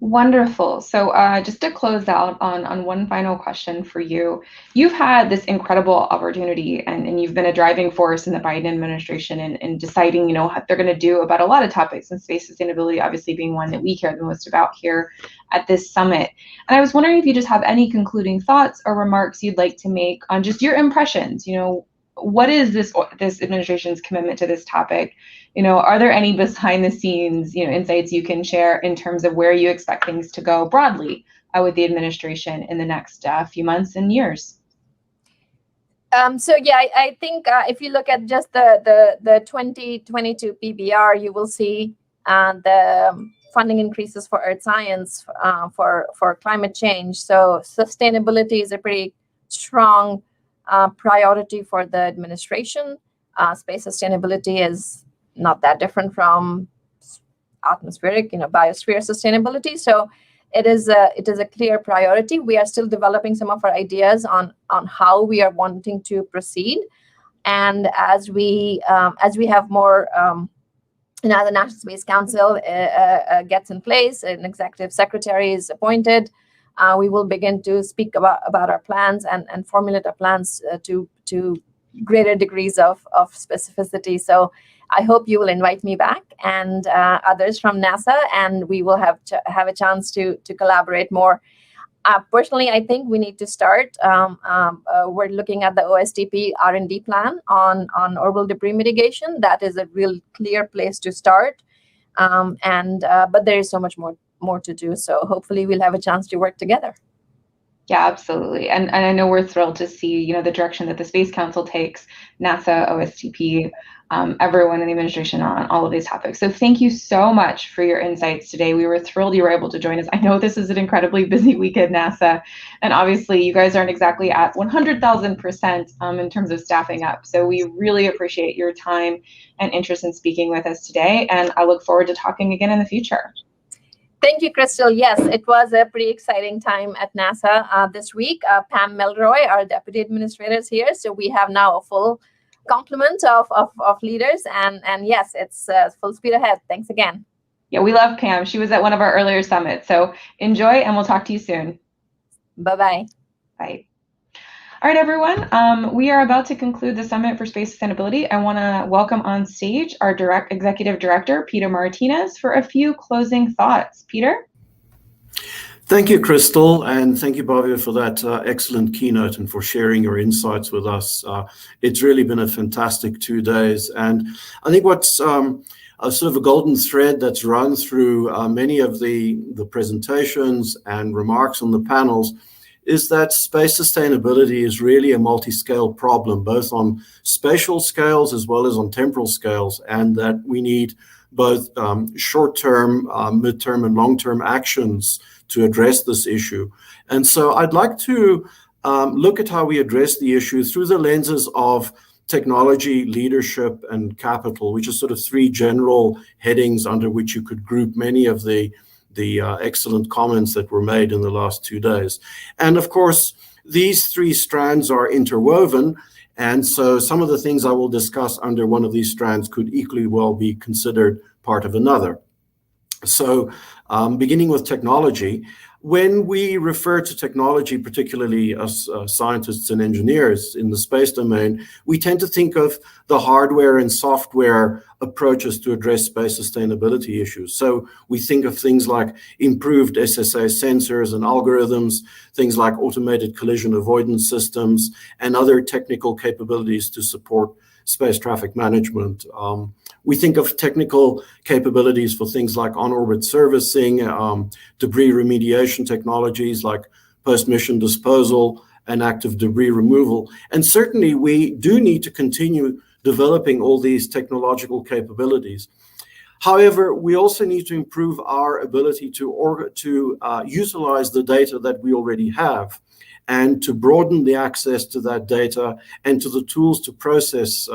Wonderful. So just to close out on one final question for you, you've had this incredible opportunity, and you've been a driving force in the Biden administration in deciding, what they're going to do about a lot of topics, and space sustainability obviously being one that we care the most about here at this summit. And I was wondering if you just have any concluding thoughts or remarks you'd like to make on just your impressions, what is this administration's commitment to this topic? Are there any behind the scenes, insights you can share in terms of where you expect things to go broadly with the administration in the next few months and years? So yeah, I think if you look at just the 2022 PBR, you will see the funding increases for earth science, for climate change. So sustainability is a pretty strong priority for the administration. Space sustainability is not that different from atmospheric, biosphere sustainability. So it is a clear priority. We are still developing some of our ideas on how we are wanting to proceed, and as we have more, the National Space Council gets in place, an executive secretary is appointed, we will begin to speak about our plans and formulate our plans to greater degrees of specificity. So I hope you will invite me back and others from NASA, and we will have a chance to collaborate more. Personally, I think we need to start. We're looking at the OSTP R&D plan on orbital debris mitigation. That is a real clear place to start. But there is so much more to do. So hopefully we'll have a chance to work together. Yeah, absolutely. And I know we're thrilled to see, the direction that the Space Council takes, NASA, OSTP, everyone in the administration on all of these topics. So thank you so much for your insights today. We were thrilled you were able to join us. I know this is an incredibly busy week at NASA, and obviously you guys aren't exactly at 100,000% in terms of staffing up. So we really appreciate your time and interest in speaking with us today, and I look forward to talking again in the future. Thank you, Crystal. Yes, it was a pretty exciting time at NASA this week. Pam Melroy, our deputy administrator, is here. So we have now a full complement of leaders. And yes, it's full speed ahead. Thanks again. Yeah, we love Pam. She was at one of our earlier summits. So enjoy, and we'll talk to you soon. Bye-bye. Bye. All right, everyone. We are about to conclude the Summit for Space Sustainability. I want to welcome on stage our Executive Director, Peter Martinez, for a few closing thoughts. Peter? Thank you, Crystal, and thank you, Bhavya, for that excellent keynote and for sharing your insights with us. It's really been a fantastic 2 days, and I think what's sort of a golden thread that's run through many of the presentations and remarks on the panels is that space sustainability is really a multi-scale problem, both on spatial scales as well as on temporal scales, and that we need both short-term, mid-term, and long-term actions to address this issue. And so I'd like to look at how we address the issue through the lenses of technology, leadership, and capital, which are sort of 3 general headings under which you could group many of the excellent comments that were made in the last 2 days. And of course, these 3 strands are interwoven, and so some of the things I will discuss under one of these strands could equally well be considered part of another. So beginning with technology, when we refer to technology, particularly as scientists and engineers in the space domain, we tend to think of the hardware and software approaches to address space sustainability issues. So we think of things like improved SSA sensors and algorithms, things like automated collision avoidance systems, and other technical capabilities to support space traffic management. We think of technical capabilities for things like on-orbit servicing, debris remediation technologies like post-mission disposal and active debris removal. And certainly we do need to continue developing all these technological capabilities. However, we also need to improve our ability to utilize the data that we already have, and to broaden the access to that data and to the tools to process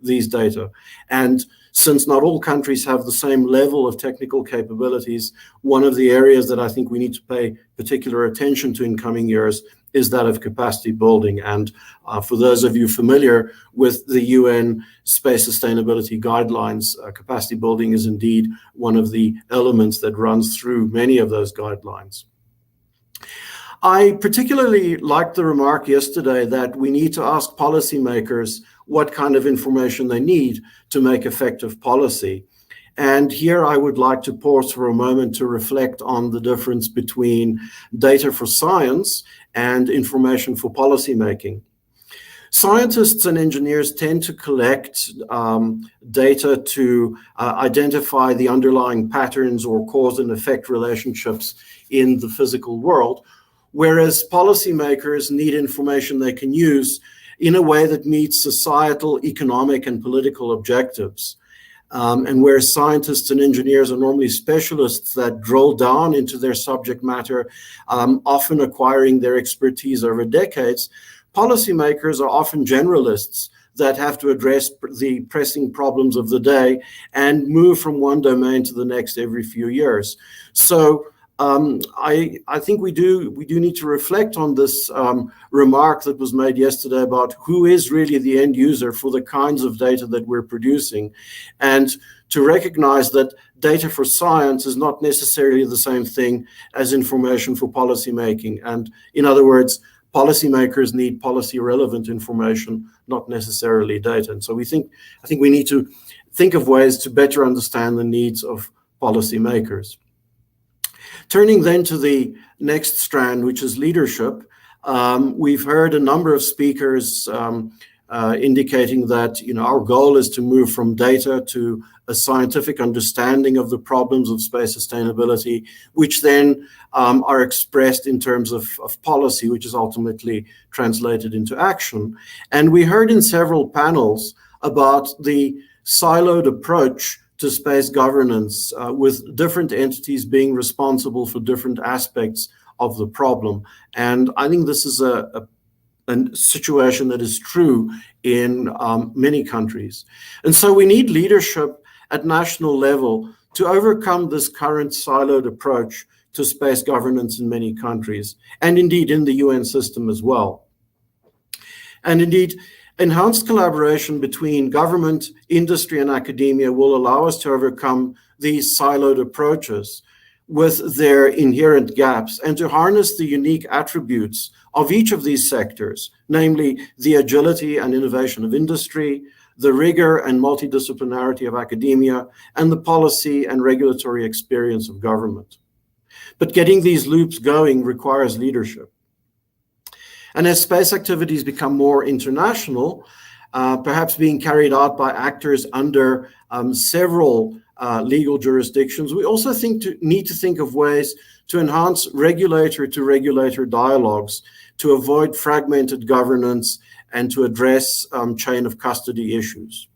these data. And since not all countries have the same level of technical capabilities, one of the areas that I think we need to pay particular attention to in coming years is that of capacity building. And for those of you familiar with the UN Space Sustainability Guidelines, capacity building is indeed one of the elements that runs through many of those guidelines. I particularly liked the remark yesterday that we need to ask policymakers what kind of information they need to make effective policy. And here I would like to pause for a moment to reflect on the difference between data for science and information for policymaking. Scientists and engineers tend to collect data to identify the underlying patterns or cause and effect relationships in the physical world, whereas policymakers need information they can use in a way that meets societal, economic, and political objectives. And where scientists and engineers are normally specialists that drill down into their subject matter, often acquiring their expertise over decades, policymakers are often generalists that have to address the pressing problems of the day and move from one domain to the next every few years. So I think we do need to reflect on this remark that was made yesterday about who is really the end user for the kinds of data that we're producing, and to recognize that data for science is not necessarily the same thing as information for policymaking. And in other words, policymakers need policy relevant information, not necessarily data. And so I think we need to think of ways to better understand the needs of policymakers. Turning then to the next strand, which is leadership, we've heard a number of speakers indicating that our goal is to move from data to a scientific understanding of the problems of space sustainability, which then are expressed in terms of policy, which is ultimately translated into action. And we heard in several panels about the siloed approach to space governance, with different entities being responsible for different aspects of the problem. And I think this is a situation that is true in many countries. And so we need leadership at national level to overcome this current siloed approach to space governance in many countries, and indeed in the UN system as well. And indeed, enhanced collaboration between government, industry, and academia will allow us to overcome these siloed approaches with their inherent gaps and to harness the unique attributes of each of these sectors, namely the agility and innovation of industry, the rigor and multidisciplinarity of academia, and the policy and regulatory experience of government. But getting these loops going requires leadership. And as space activities become more international, perhaps being carried out by actors under several legal jurisdictions, we also need to think of ways to enhance regulator-to-regulator dialogues to avoid fragmented governance and to address chain of custody issues.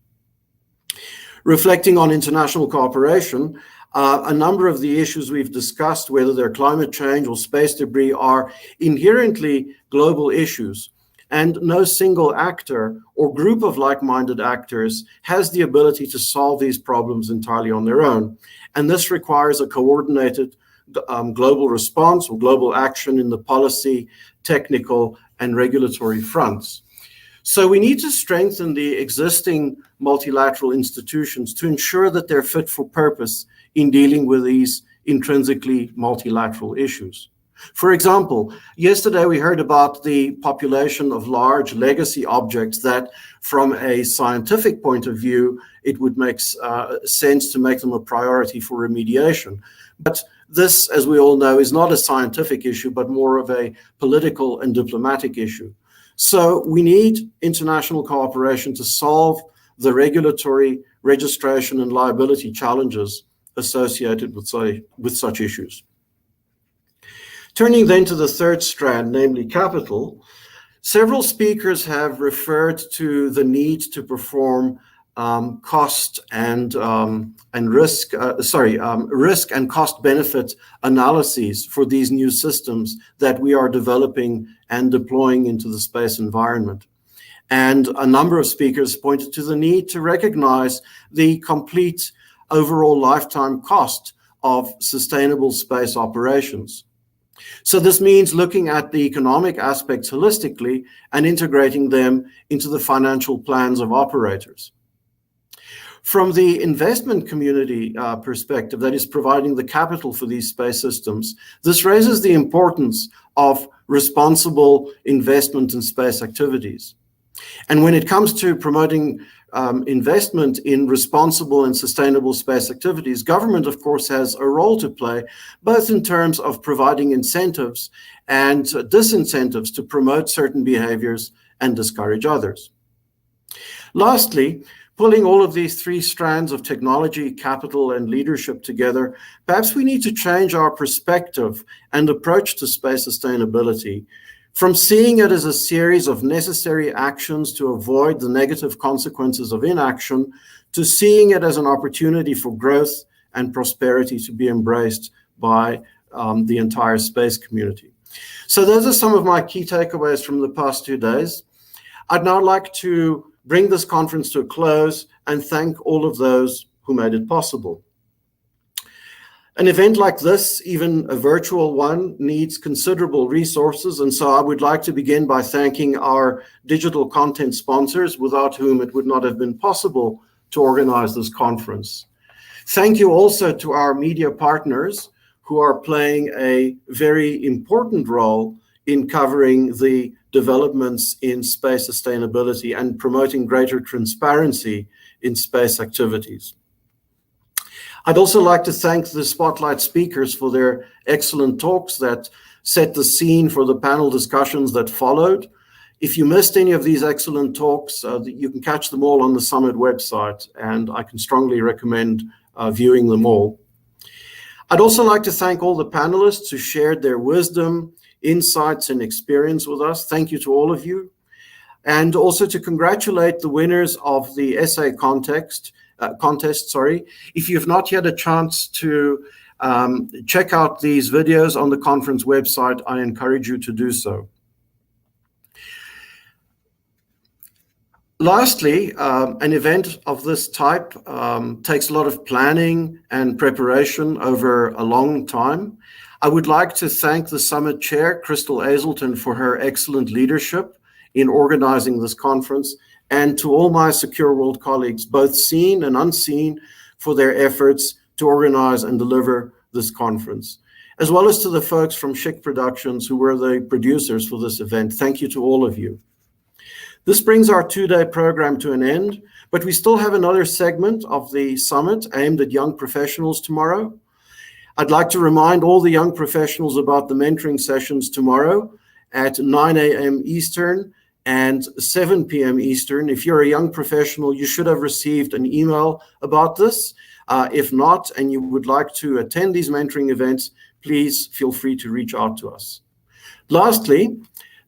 Reflecting on international cooperation, a number of the issues we've discussed, whether they're climate change or space debris, are inherently global issues. And no single actor or group of like-minded actors has the ability to solve these problems entirely on their own. And this requires a coordinated global response or global action in the policy, technical, and regulatory fronts. So we need to strengthen the existing multilateral institutions to ensure that they're fit for purpose in dealing with these intrinsically multilateral issues. For example, yesterday we heard about the population of large legacy objects that, from a scientific point of view, it would make sense to make them a priority for remediation. But this, as we all know, is not a scientific issue, but more of a political and diplomatic issue. So we need international cooperation to solve the regulatory, registration, and liability challenges associated with such issues. Turning then to the third strand, namely capital, several speakers have referred to the need to perform risk and cost benefit analyses for these new systems that we are developing and deploying into the space environment. And a number of speakers pointed to the need to recognize the complete overall lifetime cost of sustainable space operations. So this means looking at the economic aspects holistically and integrating them into the financial plans of operators. From the investment community perspective, that is providing the capital for these space systems, this raises the importance of responsible investment in space activities. And when it comes to promoting investment in responsible and sustainable space activities, government, of course, has a role to play, both in terms of providing incentives and disincentives to promote certain behaviors and discourage others. Lastly, pulling all of these three strands of technology, capital, and leadership together, perhaps we need to change our perspective and approach to space sustainability from seeing it as a series of necessary actions to avoid the negative consequences of inaction to seeing it as an opportunity for growth and prosperity to be embraced by the entire space community. So those are some of my key takeaways from the past 2 days. I'd now like to bring this conference to a close and thank all of those who made it possible. An event like this, even a virtual one, needs considerable resources, and so I would like to begin by thanking our digital content sponsors, without whom it would not have been possible to organize this conference. Thank you also to our media partners who are playing a very important role in covering the developments in space sustainability and promoting greater transparency in space activities. I'd also like to thank the spotlight speakers for their excellent talks that set the scene for the panel discussions that followed. If you missed any of these excellent talks, you can catch them all on the Summit website, and I can strongly recommend viewing them all. I'd also like to thank all the panelists who shared their wisdom, insights, and experience with us. Thank you to all of you. And also to congratulate the winners of the essay contest. If you have not had a chance to check out these videos on the conference website, I encourage you to do so. Lastly, an event of this type takes a lot of planning and preparation over a long time. I would like to thank the Summit Chair, Crystal Hazelton, for her excellent leadership in organizing this conference, and to all my Secure World colleagues, both seen and unseen, for their efforts to organize and deliver this conference, as well as to the folks from Chic Productions who were the producers for this event. Thank you to all of you. This brings our 2-day program to an end, but we still have another segment of the summit aimed at young professionals tomorrow. I'd like to remind all the young professionals about the mentoring sessions tomorrow at 9 a.m. Eastern and 7 p.m. Eastern. If you're a young professional, you should have received an email about this. If not, and you would like to attend these mentoring events, please feel free to reach out to us. Lastly,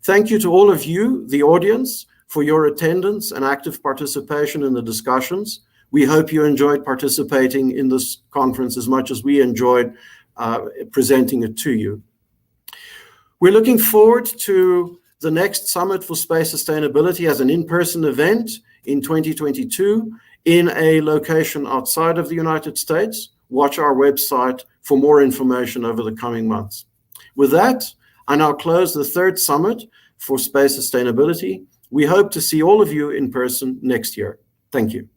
thank you to all of you, the audience, for your attendance and active participation in the discussions. We hope you enjoyed participating in this conference as much as we enjoyed presenting it to you. We're looking forward to the next Summit for Space Sustainability as an in-person event in 2022 in a location outside of the United States. Watch our website for more information over the coming months. With that, I now close the 3rd Summit for Space Sustainability. We hope to see all of you in person next year. Thank you.